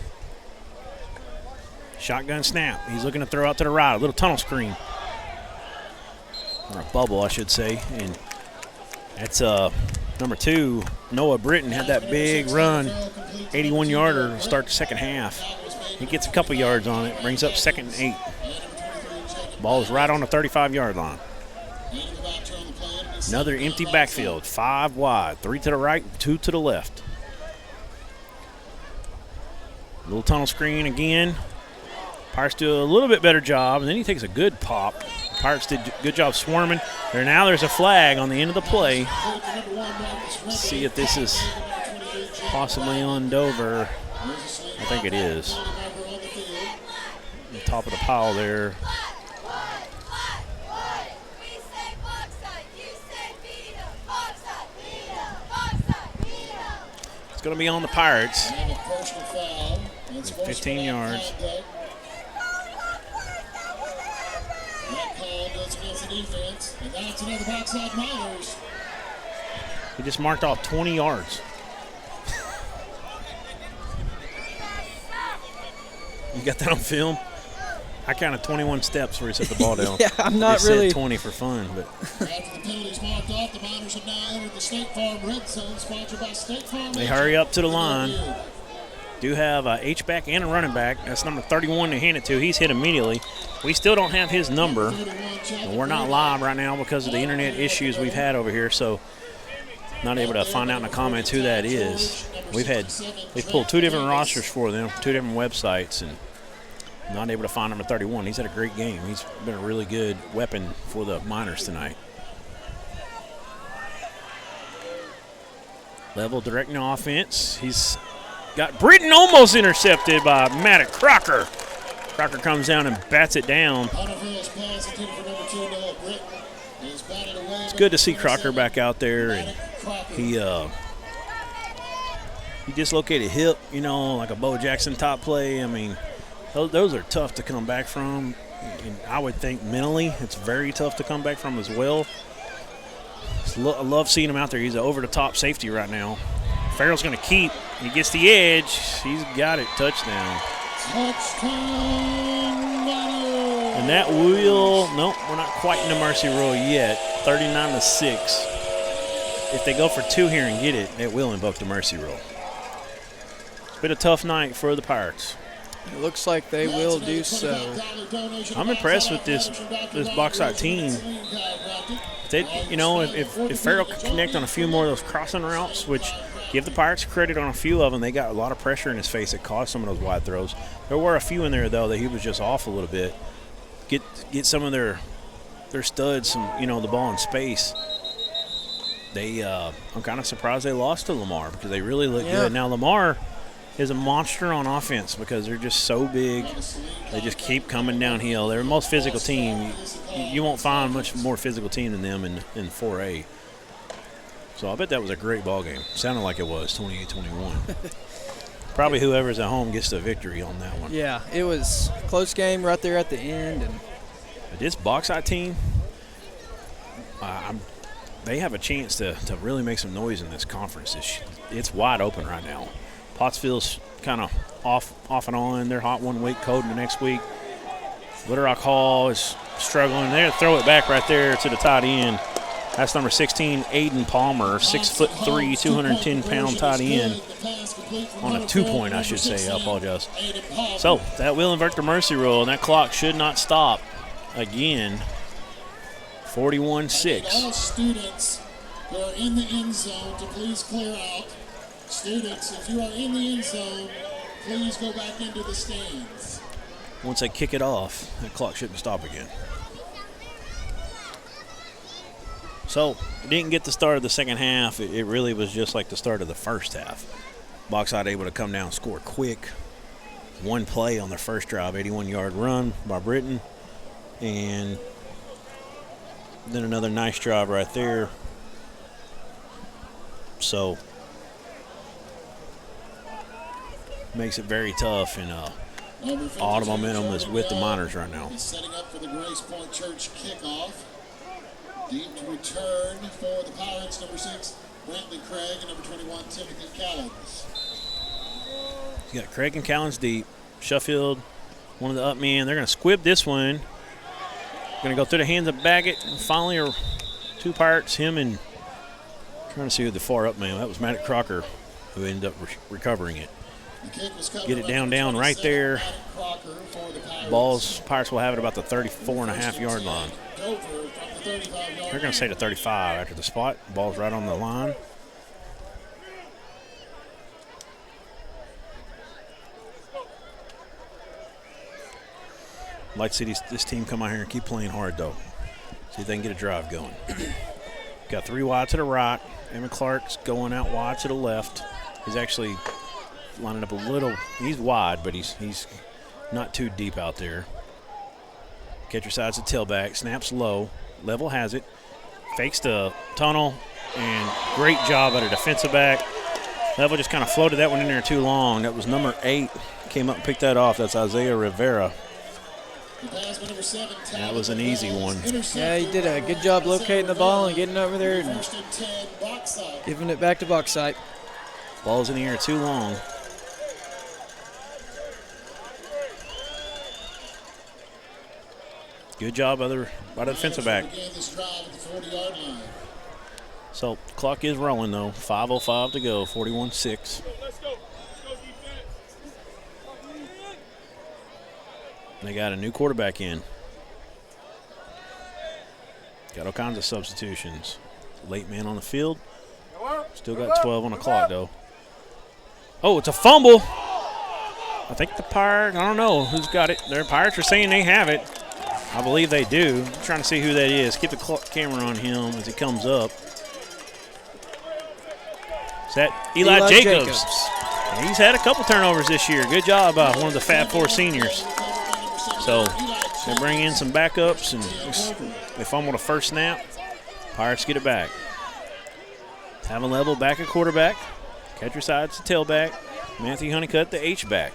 Shotgun snap. He's looking to throw out to the right. A little tunnel screen. Or a bubble, I should say. And that's number 2, Noah Britton, had that big run, 81-yarder to start the second half. He gets a couple yards on it, brings up 2nd and 8. Ball is right on the 35-yard line. Another empty backfield, 5 wide, 3 to the right, 2 to the left. Little tunnel screen again. Pirates do a little bit better job, and then he takes a good pop. Pirates did a good job swarming. There's a flag on the end of the play. Let's see if this is possibly on Dover. I think it is. The top of the pile there. going to be on the Pirates. And a personal foul. It's 15 yards. That call goes against the defense, and that's another backside Miners. He just marked off 20 yards. You got that on film? I counted 21 steps where he set the ball down. Yeah, I'm not he really. Said 20 for fun, but. After the penalties marked off, the Miners have now entered the State Farm Red Zone, sponsored by State Farm. They hurry up to the line. Do have a H-back and a running back. That's number 31 to hand it to. He's hit immediately. We still don't have his number. And we're not live right now because of the internet issues we've had over here, so not able to find out in the comments who that is. We've pulled 2 different rosters for them, 2 different websites, and not able to find number 31. He's had a great game. He's been a really good weapon for the Miners tonight. Level directing offense. He's got Britton almost intercepted by Matt Crocker. Crocker comes down and bats it down. It's good to see Crocker back out there, and he dislocated hip, you know, like a Bo Jackson top play. I mean, those are tough to come back from, and I would think mentally it's very tough to come back from as well. I love seeing him out there. He's an over-the-top safety right now. Farrell's going to keep. He gets the edge. He's got it. Touchdown. And that will, nope, we're not quite in the mercy rule yet. 39-6. If they go for 2 here and get it, it will invoke the mercy rule. It's been a tough night for the Pirates. It looks like they will do so. I'm impressed with this Bauxite team. If Farrell could connect on a few more of those crossing routes, which give the Pirates credit on a few of them, they got a lot of pressure in his face that caused some of those wide throws. There were a few in there, though, that he was just off a little bit. Get some of their studs, the ball in space. I'm kind of surprised they lost to Lamar because they really look good. Now, Lamar is a monster on offense because they're just so big. They just keep coming downhill. They're the most physical team. You won't find much more physical team than them in 4A. So I bet that was a great ball game. Sounded like it was, 28-21. Probably whoever's at home gets the victory on that one. Yeah, it was a close game right there at the end. And but this Bauxite team, they have a chance to really make some noise in this conference. It's wide open right now. Pottsville's kind of off and on. They're hot one week, cold the next week. Little Rock Hall is struggling. They're throw it back right there to the tight end. That's number 16, Aiden Palmer, 6'3", 210-pound tight end. On a 2-point, I should say. I apologize. So that will invert the mercy rule, and that clock should not stop again. 41-6. All students who are in the end zone to please clear out. Students, if you are in the end zone, please go back into the stands. Once they kick it off, that clock shouldn't stop again. So, it didn't get the start of the second half. It really was just like the start of the first half. Bauxite able to come down and score quick. One play on their first drive, 81-yard run by Britton. And then another nice drive right there. So, makes it very tough, and all the momentum is with the Miners right now. Setting up for the Grace Point Church kickoff. Deep return for the Pirates, number 6, Brantley Craig, and number 21, Timothy Callens. You got Craig and Callens deep. Sheffield, one of the up men. They're going to squib this one. Going to go through the hands of Baggett, and finally are 2 Pirates, him and trying to see who the far up man. That was Matt Crocker who ended up recovering it. Get it down right there. Pirates will have it about the 34.5-yard line. They're going to say to 35 after the spot. Ball's right on the line. I'd like to see this team come out here and keep playing hard, though. See if they can get a drive going. Got 3 wide to the right. Evan Clark's going out wide to the left. He's actually lining up a little. He's wide, but he's not too deep out there. Catcher side's a tailback. Snaps low. Level has it. Fakes the tunnel. And great job at a defensive back. Level just kind of floated that one in there too long. That was number 8. Came up and picked that off. That's Isaiah Rivera. That was an easy one. Yeah, he did a good job locating the ball and getting over there and giving it back to Bauxite. Ball's in the air too long. Good job by the defensive back. So clock is rolling though. 5:05 to go. 41-6. They got a new quarterback in. Got all kinds of substitutions. Late man on the field. Still got 12 on the clock though. Oh, it's a fumble. I think the Pirates, I don't know who's got it. Their Pirates are saying they have it. I believe they do. I'm trying to see who that is. Keep the camera on him as he comes up. Is that Eli Jacobs? And he's had a couple turnovers this year. Good job by one of the Fab Four seniors. So they bring in some backups, and they fumbled a first snap. Pirates get it back. Tavin Level back at quarterback. Catcher side's the tailback. Matthew Honeycutt the H-back.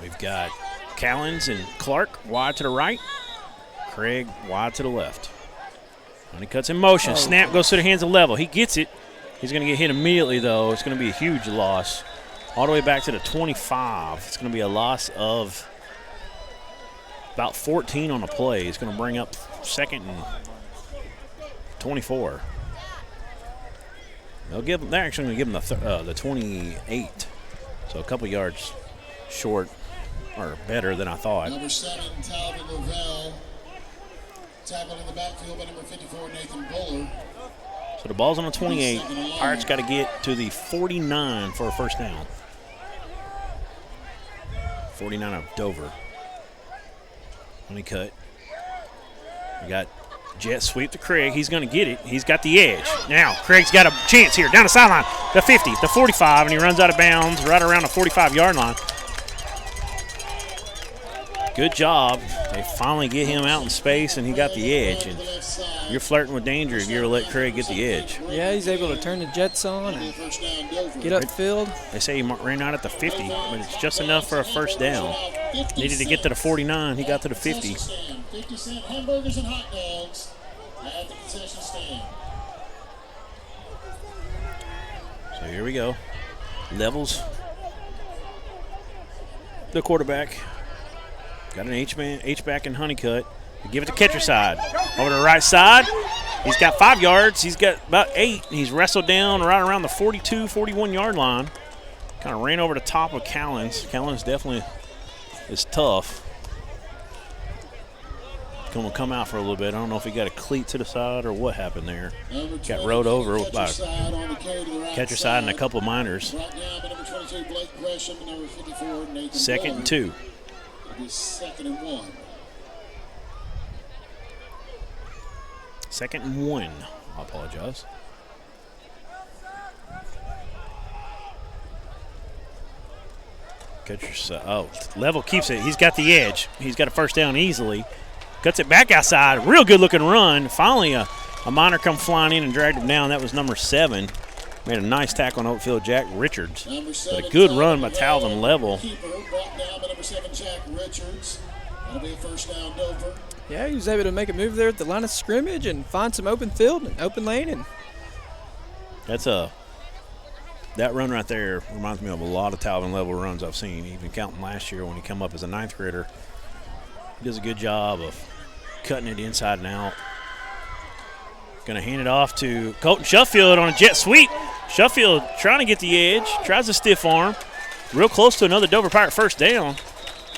We've got Callens and Clark wide to the right. Craig wide to the left. Honeycutt's in motion. Snap goes to the hands of Level. He gets it. He's going to get hit immediately, though. It's going to be a huge loss. All the way back to the 25. It's going to be a loss of about 14 on the play. It's going to bring up second and 24. They're actually going to give him the 28. So a couple yards short or better than I thought. Number 7, Talvin Lavelle. Tackled in the backfield by number 54, Nathan Buller. So the ball's on the 28. Pirates got to get to the 49 for a first down. 49 of Dover. Honeycutt. We got jet sweep to Craig. He's going to get it. He's got the edge. Now, Craig's got a chance here. Down the sideline. The 50, the 45, and he runs out of bounds right around the 45-yard line. Good job. They finally get him out in space, and he got the edge. And you're flirting with danger if you ever let Craig get the edge. Yeah, he's able to turn the jets on and get upfield. They say he ran out at the 50, but it's just enough for a first down. Needed to get to the 49. He got to the 50. 50-cent hamburgers and hot dogs at the concession stand. So here we go. Levels. The quarterback. Got an H-back and Honeycutt. They give it to catcher side. Over to the right side. He's got 5 yards. He's got about 8. He's wrestled down right around the 42, 41-yard line. Kind of ran over the top of Callens. Callens definitely is tough. Going to come out for a little bit. I don't know if he got a cleat to the side or what happened there. Got rode over by catcher side and a couple of minors. 2nd and 2. It'll be 2nd and 1. 2nd and 1. I apologize. Catcher side. Oh, Level keeps it. He's got the edge. He's got a first down easily. Cuts it back outside. Real good looking run. Finally, a minor come flying in and dragged him down. That was number 7. Made a nice tackle on outfield, Jack Richards. But a good run by Talvin Level. Brought down by number 7, Jack Richards. That'll be a first down, Dover. Yeah, he was able to make a move there at the line of scrimmage and find some open field and open lane. And that run right there reminds me of a lot of Talvin Level runs I've seen, even counting last year when he came up as a 9th grader. He does a good job of cutting it inside and out. Going to hand it off to Colton Shuffield on a jet sweep. Shuffield trying to get the edge, tries a stiff arm. Real close to another Dover Pirate first down.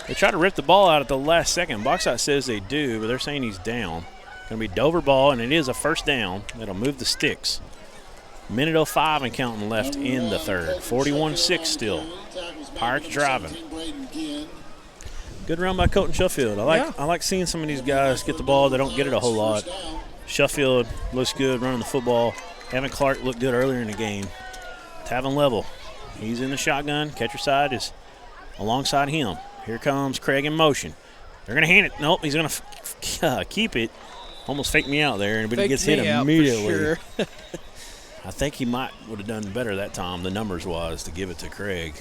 They try to rip the ball out at the last second. Bauxite says they do, but they're saying he's down. Going to be Dover ball, and it is a first down. That'll move the sticks. Minute 05 and counting left in the third. 41-6 still. Pirates driving. Good run by Colton Shuffield. I like seeing some of these guys get the ball. They don't get it a whole lot. Shuffield looks good running the football. Evan Clark looked good earlier in the game. Talvin Level, he's in the shotgun. Catcher side is alongside him. Here comes Craig in motion. They're going to hand it. Nope, he's going to keep it. Almost faked me out there, but he gets hit immediately. For sure. I think he would have done better that time, the numbers-wise, to give it to Craig.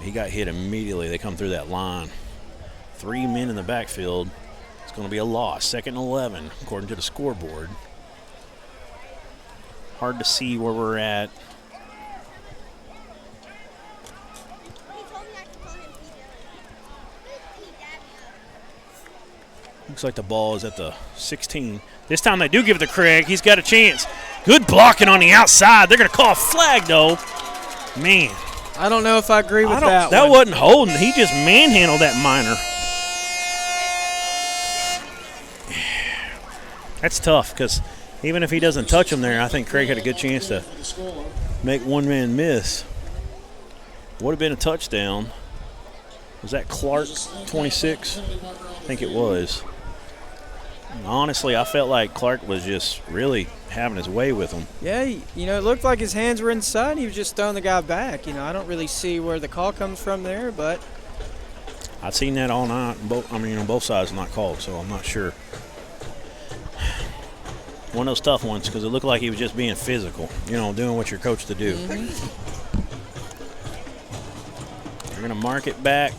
He got hit immediately. They come through that line. 3 men in the backfield. It's going to be a loss. 2nd and 11, according to the scoreboard. Hard to see where we're at. Looks like the ball is at the 16. This time they do give it to Craig. He's got a chance. Good blocking on the outside. They're going to call a flag, though. Man. I don't know if I agree with that. That wasn't holding. He just manhandled that minor. That's tough because even if he doesn't touch him there, I think Craig had a good chance to make one man miss. Would have been a touchdown. Was that Clark, 26? I think it was. Honestly, I felt like Clark was just really having his way with him. Yeah, it looked like his hands were inside. He was just throwing the guy back. I don't really see where the call comes from there, but I've seen that all night. Both sides not called, so I'm not sure. One of those tough ones because it looked like he was just being physical, doing what you're coached to do. Mm-hmm. They're going to mark it back.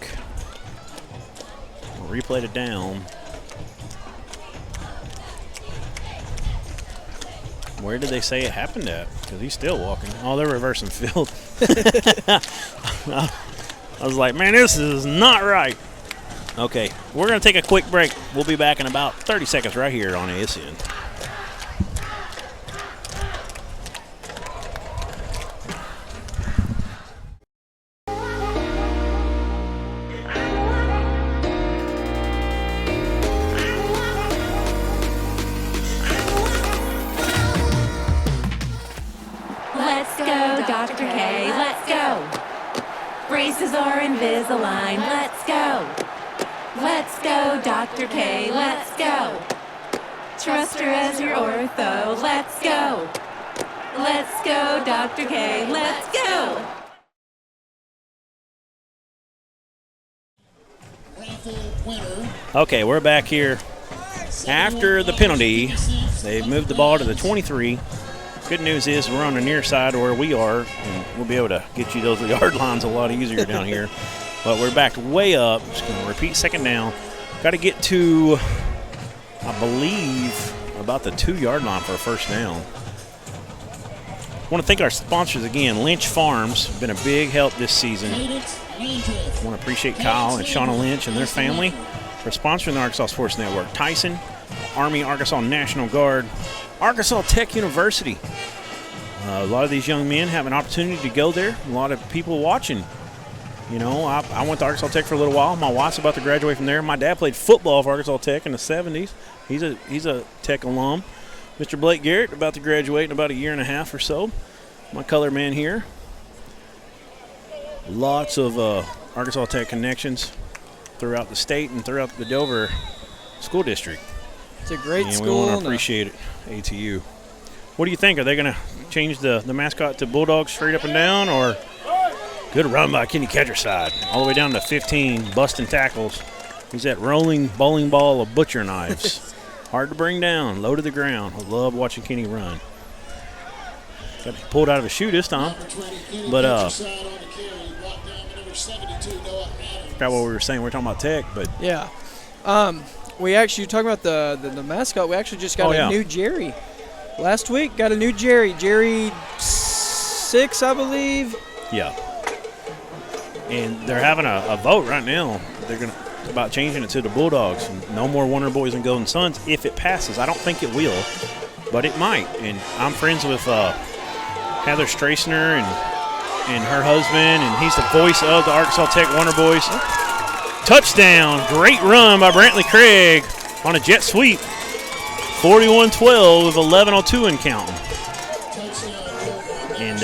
We'll replay it down. Where did they say it happened at? Because he's still walking. Oh, they're reversing field. I was like, man, this is not right. Okay, we're going to take a quick break. We'll be back in about 30 seconds right here on ASN. Let's go, Dr. K, let's go. Braces are Invisalign, let's go. Let's go, Dr. K, let's go. Trust her as your ortho, let's go. Let's go, Dr. K, let's go. Okay, we're back here after the penalty. They've moved the ball to the 23. Good news is we're on the near side where we are, and we'll be able to get you those yard lines a lot easier down here. But we're backed way up. Just going to repeat second down. Got to get to, I believe, about the 2-yard line for a first down. I want to thank our sponsors again. Lynch Farms have been a big help this season. I want to appreciate Kyle and Shauna Lynch and their family for sponsoring the Arkansas Sports Network. Tyson, Army Arkansas National Guard, Arkansas Tech University. A lot of these young men have an opportunity to go there. A lot of people watching. I went to Arkansas Tech for a little while. My wife's about to graduate from there. My dad played football for Arkansas Tech in the 70s. He's a Tech alum. Mr. Blake Garrett about to graduate in about a year and a half or so. My color man here. Lots of Arkansas Tech connections throughout the state and throughout the Dover School District. It's a great and school. We want to appreciate it, ATU. What do you think? Are they going to change the mascot to Bulldogs straight up and down, or good run by Kenny Kedgerside all the way down to 15, busting tackles. He's that rolling bowling ball of butcher knives. Hard to bring down, low to the ground. I love watching Kenny run. Got pulled out of his shoe this time, but forgot what we were saying. We're talking about Tech, but yeah. We actually, talking about the mascot, we actually just got a new Jerry. Last week, got a new Jerry. Jerry 6, I believe. Yeah. And they're having a vote right now. They're about changing it to the Bulldogs. No more Wonder Boys and Golden Sons if it passes. I don't think it will, but it might. And I'm friends with Heather Strassner and her husband, and he's the voice of the Arkansas Tech Wonder Boys. Touchdown. Great run by Brantley Craig on a jet sweep. 41-12 with 11:02 and counting. And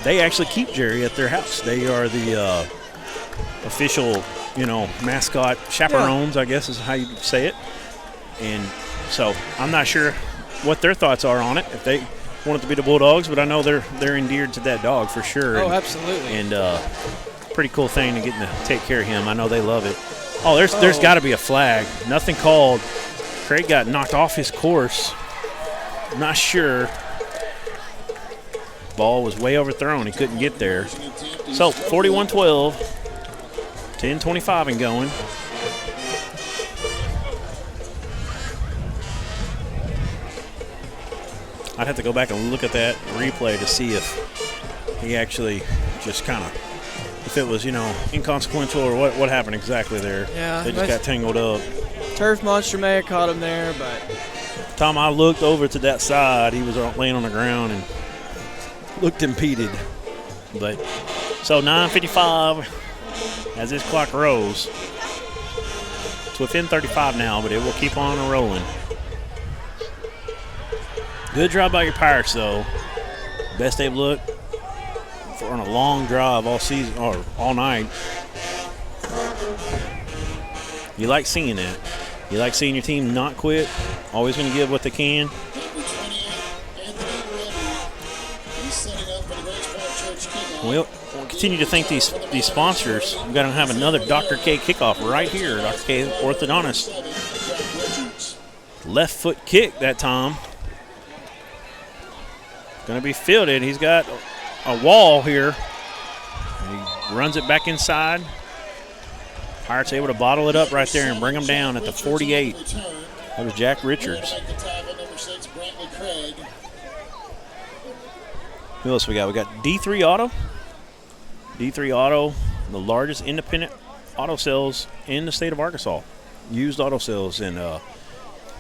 they actually keep Jerry at their house. They are the official, mascot chaperones, I guess is how you say it. And so I'm not sure what their thoughts are on it, if they want it to be the Bulldogs, but I know they're endeared to that dog for sure. Oh, absolutely. And pretty cool thing to getting to take care of him. I know they love it. Oh, there's got to be a flag. Nothing called. Craig got knocked off his course. Not sure. Ball was way overthrown. He couldn't get there. So 41-12, 10:25 and going. I'd have to go back and look at that replay to see if he actually just kind of, if it was, inconsequential or what happened exactly there. Yeah. They just got tangled up. Turf monster may have caught him there, but. Time I looked over to that side, he was laying on the ground and looked impeded. But so 9:55 as this clock rolls. It's within 35 now, but it will keep on rolling. Good drive by your Pirates, though. Best they've looked on a long drive all season or all night. You like seeing that. You like seeing your team not quit. Always going to give what they can. We'll continue to thank these sponsors. We've got to have another Dr. K kickoff right here. Dr. K orthodontist. Left foot kick that time. Going to be fielded. He's got a wall here. He runs it back inside. Pirates able to bottle it up right there and bring them down at the 48. That was Jack Richards. Who else we got? We got D3 Auto. D3 Auto, the largest independent auto sales in the state of Arkansas. Used auto sales, and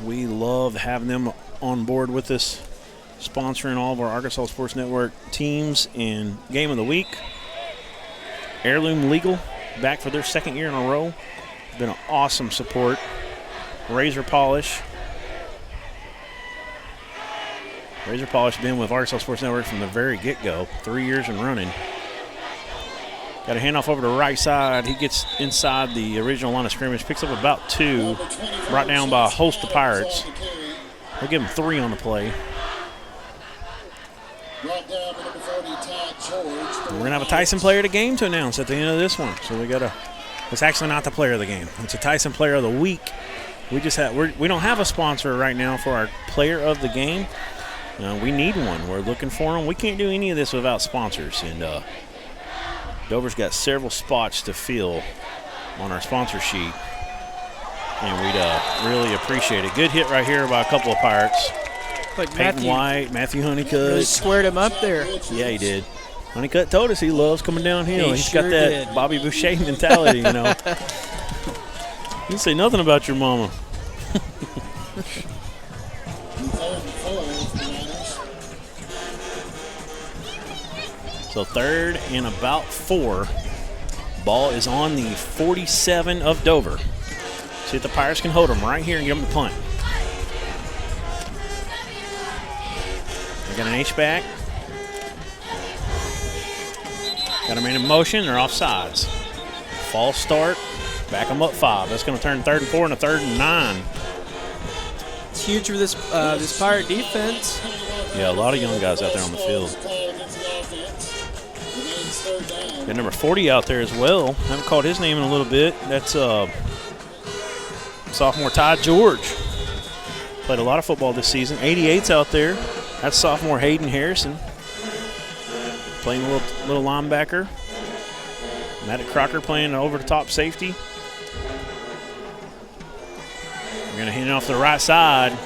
we love having them on board with us, sponsoring all of our Arkansas Sports Network teams in Game of the Week. Heirloom Legal, back for their second year in a row. Been an awesome support. Razor Polish. Razor Polish been with Arkansas Sports Network from the very get-go, 3 years and running. Got a handoff over to the right side. He gets inside the original line of scrimmage, picks up about 2, brought down by a host of Pirates. They'll give him 3 on the play. We're going to have a Tyson player of the game to announce at the end of this one. So we got it's actually not the player of the game. It's a Tyson player of the week. We don't have a sponsor right now for our player of the game. We need one. We're looking for them. We can't do any of this without sponsors. And Dover's got several spots to fill on our sponsor sheet. And we'd really appreciate it. Good hit right here by a couple of Pirates. Like Peyton White, Matthew Honeycutt. Really squared him up there. Yeah, he did. Honeycutt told us he loves coming downhill. He's sure got that did. Bobby Boucher mentality, You didn't say nothing about your mama. So 3rd and about 4. Ball is on the 47 of Dover. See if the Pirates can hold them right here and give them the punt. They got an H-back. Got them in motion. They're off sides. False start. Back them up 5. That's going to turn 3rd and 4 into 3rd and 9. It's huge for this Pirate defense. Yeah, a lot of young guys out there on the field. Got number 40 out there as well. Haven't called his name in a little bit. That's sophomore Ty George. Played a lot of football this season. 88's out there. That's sophomore Hayden Harrison. Playing a little linebacker. Matt Crocker playing over the top safety. We're going to hand it off to the right side.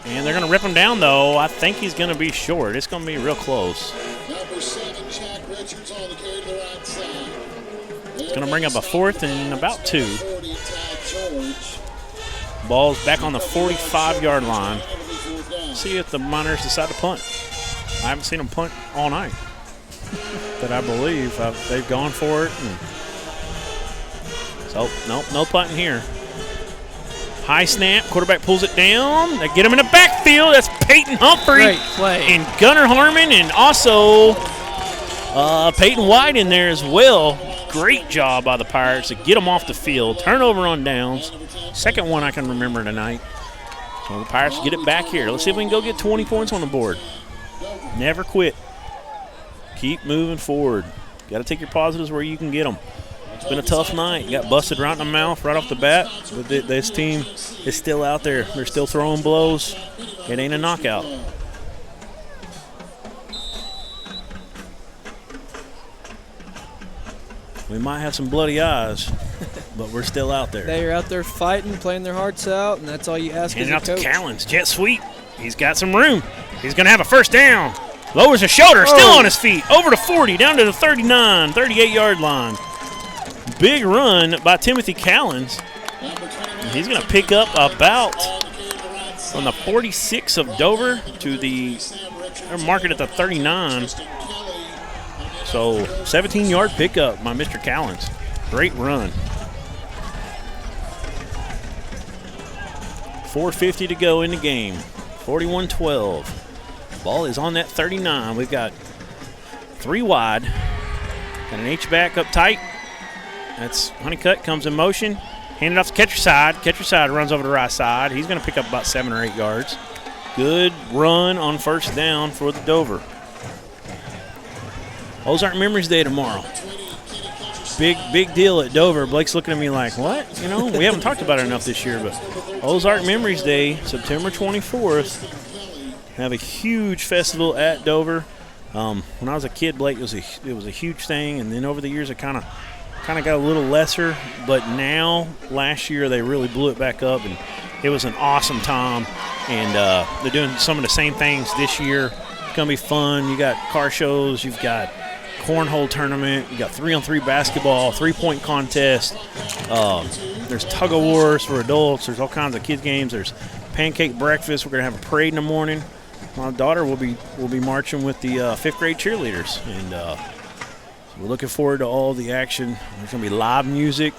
And they're going to rip him down, though. I think he's going to be short. It's going to be real close. Number 7, Jack Richards on the carry to the right side. It's going to bring up a 4th and about 2. Ball's back on the 45-yard line. See if the Miners decide to punt. I haven't seen them punt all night. But I believe they've gone for it. So, nope, no punting here. High snap, quarterback pulls it down. They get him in the backfield. That's Peyton Humphrey. Great play. And Gunnar Harmon, and also Peyton White in there as well. Great job by the Pirates to get them off the field. Turnover on downs. Second one I can remember tonight. So the Pirates get it back here. Let's see if we can go get 20 points on the board. Never quit. Keep moving forward. Got to take your positives where you can get them. It's been a tough night. You got busted right in the mouth right off the bat. But this team is still out there. They're still throwing blows. It ain't a knockout. We might have some bloody eyes, but we're still out there. They are out there fighting, playing their hearts out, and that's all you ask as Handing a out to coach. Callens. Jet sweep. He's got some room. He's going to have a first down. Lowers his shoulder, still on his feet. Over to 40, down to the 39, 38-yard line. Big run by Timothy Callens. He's going to pick up about from the 46 of Dover to the mark it at the 39. So 17-yard pickup by Mr. Callens. Great run. 4:50 to go in the game. 41-12. Ball is on that 39. We've got 3 wide. Got an H-back up tight. That's Honeycutt, comes in motion. Handed off to Catcher side. Catcher side runs over to the right side. He's going to pick up about 7 or 8 yards. Good run on first down for the Dover. Ozark Memories Day tomorrow. Big deal at Dover. Blake's looking at me like, what? You know, we haven't talked about it enough this year, but Ozark Memories Day, September 24th. Have a huge festival at Dover. When I was a kid, Blake, it was a huge thing, and then over the years it kind of got a little lesser. But now, last year, they really blew it back up, and it was an awesome time. And they're doing some of the same things this year. It's gonna be fun. You got car shows. You've got cornhole tournament. You got 3-on-3 basketball, 3-point contest. There's tug of wars for adults. There's all kinds of kids games. There's pancake breakfast. We're gonna have a parade in the morning. My daughter will be marching with the 5th grade cheerleaders, and we're looking forward to all the action. There's gonna be live music.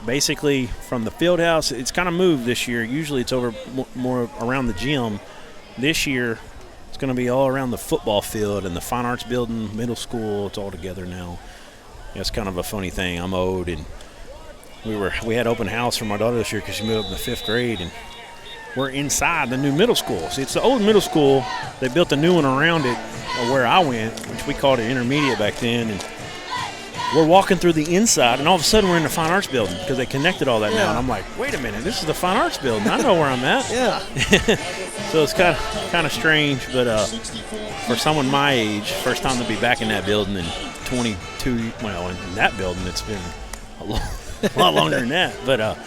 Basically, from the field house, it's kind of moved this year. Usually, it's over more around the gym. This year, it's going to be all around the football field and the Fine Arts Building, middle school. It's all together now. It's kind of a funny thing. I'm owed, and we had open house for my daughter this year because she moved up in the 5th grade, and we're inside the new middle school. See, it's the old middle school. They built a new one around it where I went, which we called it intermediate back then, and we're walking through the inside, and all of a sudden we're in the Fine Arts Building because they connected all that now. And I'm like, wait a minute, this is the Fine Arts Building. I know where I'm at. Yeah. So it's kind of strange, but for someone my age, first time to be back in that building in 22. Well, in that building, it's been a lot longer than that. But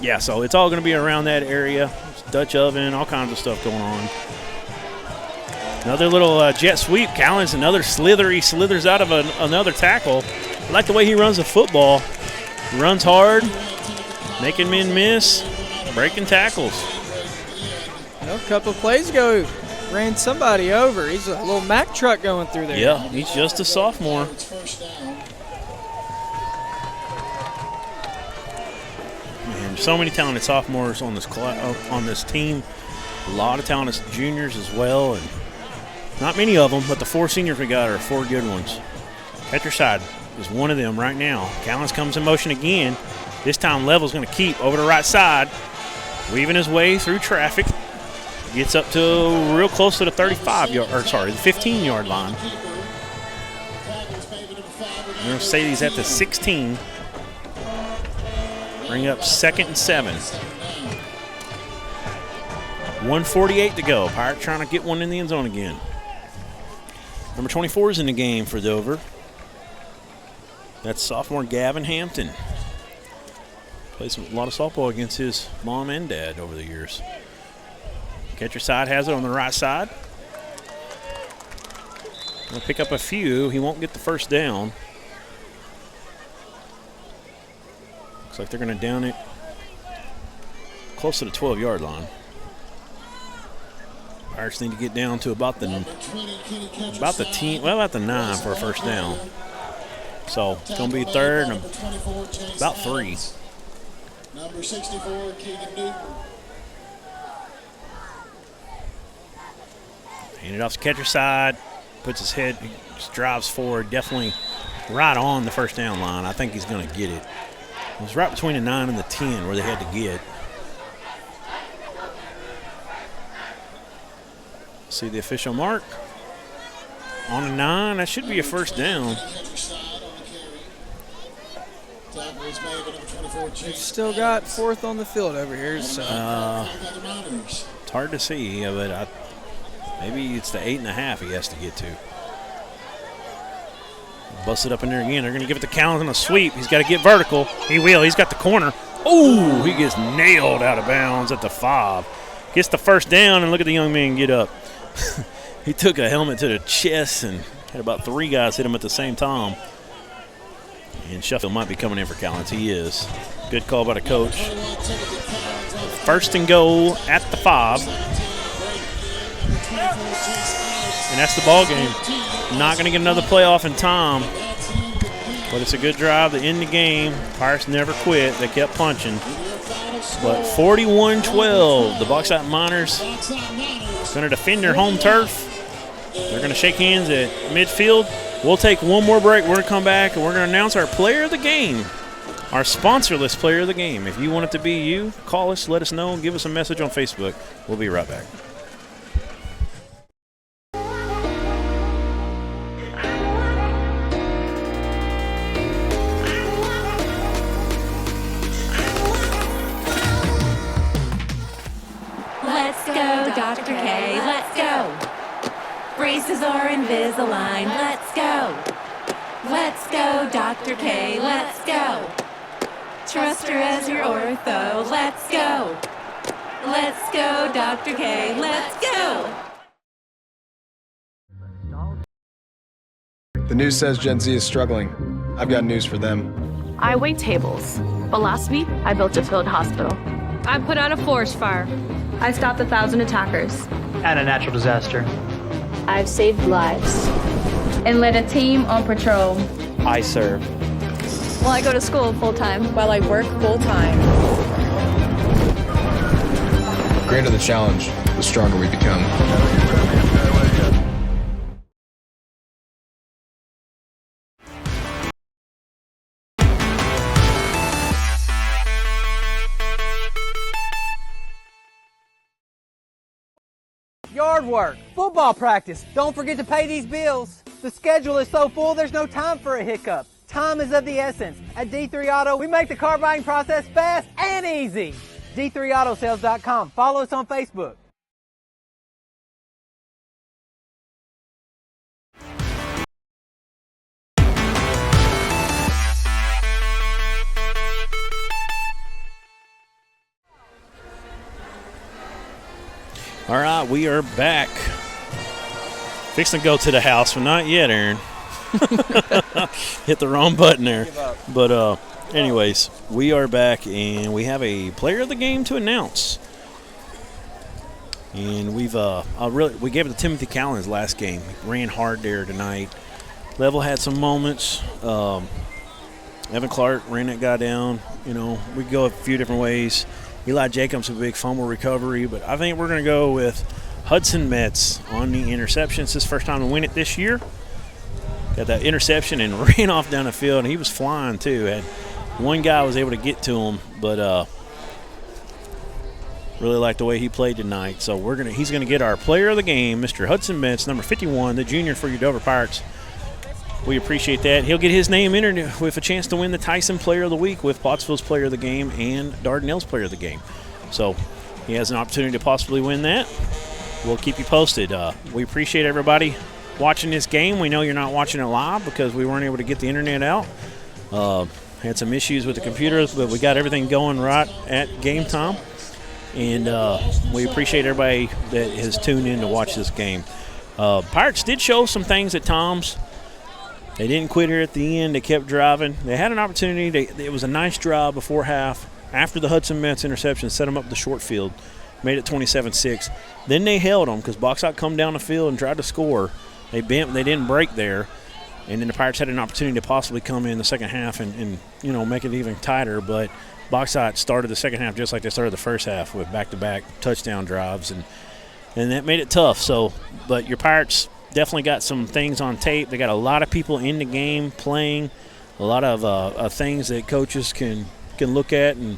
yeah, so it's all going to be around that area. Dutch oven, all kinds of stuff going on. Another little jet sweep. Callens, another slithers out of another tackle. I like the way he runs the football. Runs hard, making men miss, breaking tackles. Well, a couple of plays ago, ran somebody over. He's a little Mack truck going through there. Yeah, he's just a sophomore. Man, so many talented sophomores on this team. A lot of talented juniors as well, and not many of them, but the 4 seniors we got are 4 good ones. Catcher side is one of them right now. Callens comes in motion again. This time Level's going to keep over the right side, weaving his way through traffic. Gets up to real close to the 15-yard line. I'm going to say he's at the 16. Bring up 2nd and 7. 1:48 to go. Pirates trying to get one in the end zone again. Number 24 is in the game for Dover. That's sophomore Gavin Hampton. Plays a lot of softball against his mom and dad over the years. Catcher side has it on the right side. He'll pick up a few. He won't get the first down. Looks like they're going to down it close to the 12-yard line. Pirates need to get down to about the 10, well, about the 9 for a first down. So it's going to be 3rd and about 3. Number 64, Keegan Newton. Hand it off to catcher side, puts his head, just drives forward, definitely right on the first down line. I think he's going to get it. It was right between the 9 and the 10 where they had to get. See the official mark on the 9. That should be a first down. They've still got 4th on the field over here. So. It's hard to see, but maybe it's the 8.5 he has to get to. Bust it up in there again. They're going to give it to Collins on a sweep. He's got to get vertical. He will. He's got the corner. Oh, he gets nailed out of bounds at the 5. Gets the first down, and look at the young man get up. He took a helmet to the chest and had about 3 guys hit him at the same time. And Sheffield might be coming in for Collins. He is. Good call by the coach. 1st and goal at the 5. And that's the ball game. Not going to get another playoff in time. But it's a good drive to end the game. Pirates never quit. They kept punching. But 41-12, the Bauxite Miners going to defend their home turf. They're going to shake hands at midfield. We'll take one more break. We're going to come back, and we're going to announce our player of the game, our sponsorless player of the game. If you want it to be you, call us, let us know, give us a message on Facebook. We'll be right back. Let's go, Dr. K, let's go. Braces are Invisalign, let's go. Let's go, Dr. K, let's go. Trust her as your ortho, let's go. Let's go, Dr. K, let's go. The news says Gen Z is struggling. I've got news for them. I wait tables, but last week I built a field hospital. I put out a forest fire. I stopped 1,000 attackers. And a natural disaster. I've saved lives. And led a team on patrol. I serve. While I go to school full-time. While I work full-time. The greater the challenge, the stronger we become. Yard work, football practice. Don't forget to pay these bills. The schedule is so full, there's no time for a hiccup. Time is of the essence. At D3 Auto, we make the car buying process fast and easy. D3AutoSales.com. Follow us on Facebook. All right, we are back. Fixing to go to the house, but not yet, Aaron. Hit the wrong button there. But anyways, we are back, and we have a player of the game to announce. And we gave it to Timothy Collins last game. He ran hard there tonight. Level had some moments. Evan Clark ran that guy down. You know, we could go a few different ways. Eli Jacobs, a big fumble recovery, but I think we're going to go with Hudson Metz on the interception. It's his first time to win it this year. Got that interception and ran off down the field, and he was flying too. Had one guy was able to get to him, but really like the way he played tonight. So he's gonna get our player of the game, Mr. Hudson Metz, number 51, the junior for your Dover Pirates. We appreciate that. He'll get his name entered with a chance to win the Tyson Player of the Week with Pottsville's Player of the Game and Dardanelle's Player of the Game. So he has an opportunity to possibly win that. We'll keep you posted. We appreciate everybody watching this game. We know you're not watching it live because we weren't able to get the internet out. Had some issues with the computers, but we got everything going right at game time. And we appreciate everybody that has tuned in to watch this game. Pirates did show some things at times. They didn't quit here at the end. They kept driving. They had an opportunity. It was a nice drive before half. After the Hudson Metz interception, set them up the short field, made it 27-6. Then they held them because Bauxite come down the field and tried to score. They bent. They didn't break there. And then the Pirates had an opportunity to possibly come in the second half and make it even tighter. But Bauxite started the second half just like they started the first half with back-to-back touchdown drives. And that made it tough. But your Pirates definitely got some things on tape. They got a lot of people in the game playing, a lot of things that coaches can look at and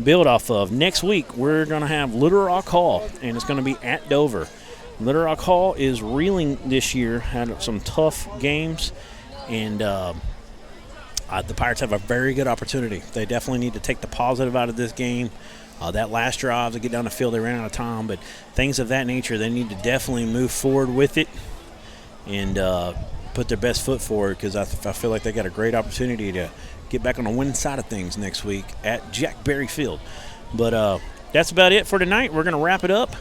build off of. Next week, we're going to have Little Rock Hall, and it's going to be at Dover. Little Rock Hall is reeling this year, had some tough games, and the Pirates have a very good opportunity. They definitely need to take the positive out of this game. That last drive to get down the field, they ran out of time, but things of that nature, they need to definitely move forward with it. And put their best foot forward, because I feel like they got a great opportunity to get back on the winning side of things next week at Jack Berry Field. But that's about it for tonight. We're going to wrap it up.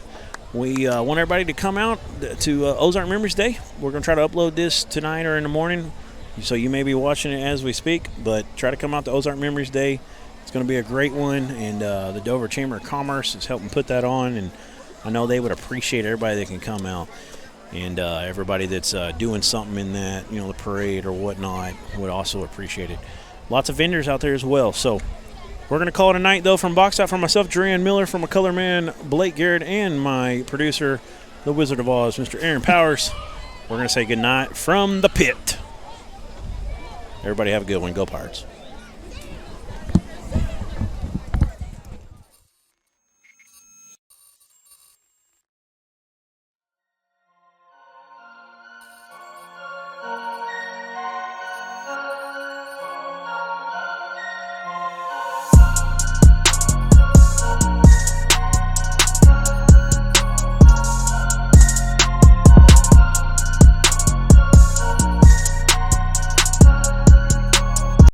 We want everybody to come out to Ozark Memories Day. We're going to try to upload this tonight or in the morning, so you may be watching it as we speak, but try to come out to Ozark Memories Day. It's going to be a great one, and the Dover Chamber of Commerce is helping put that on, and I know they would appreciate everybody that can come out, and everybody that's doing something in that, the parade or whatnot would also appreciate it. Lots of vendors out there as well. So we're going to call it a night, though, from Bauxite, from myself, Jaran Miller, from my color man, Blake Garrett, and my producer, the Wizard of Oz, Mr. Aaron Powers. We're going to say goodnight from the pit. Everybody have a good one. Go Pirates.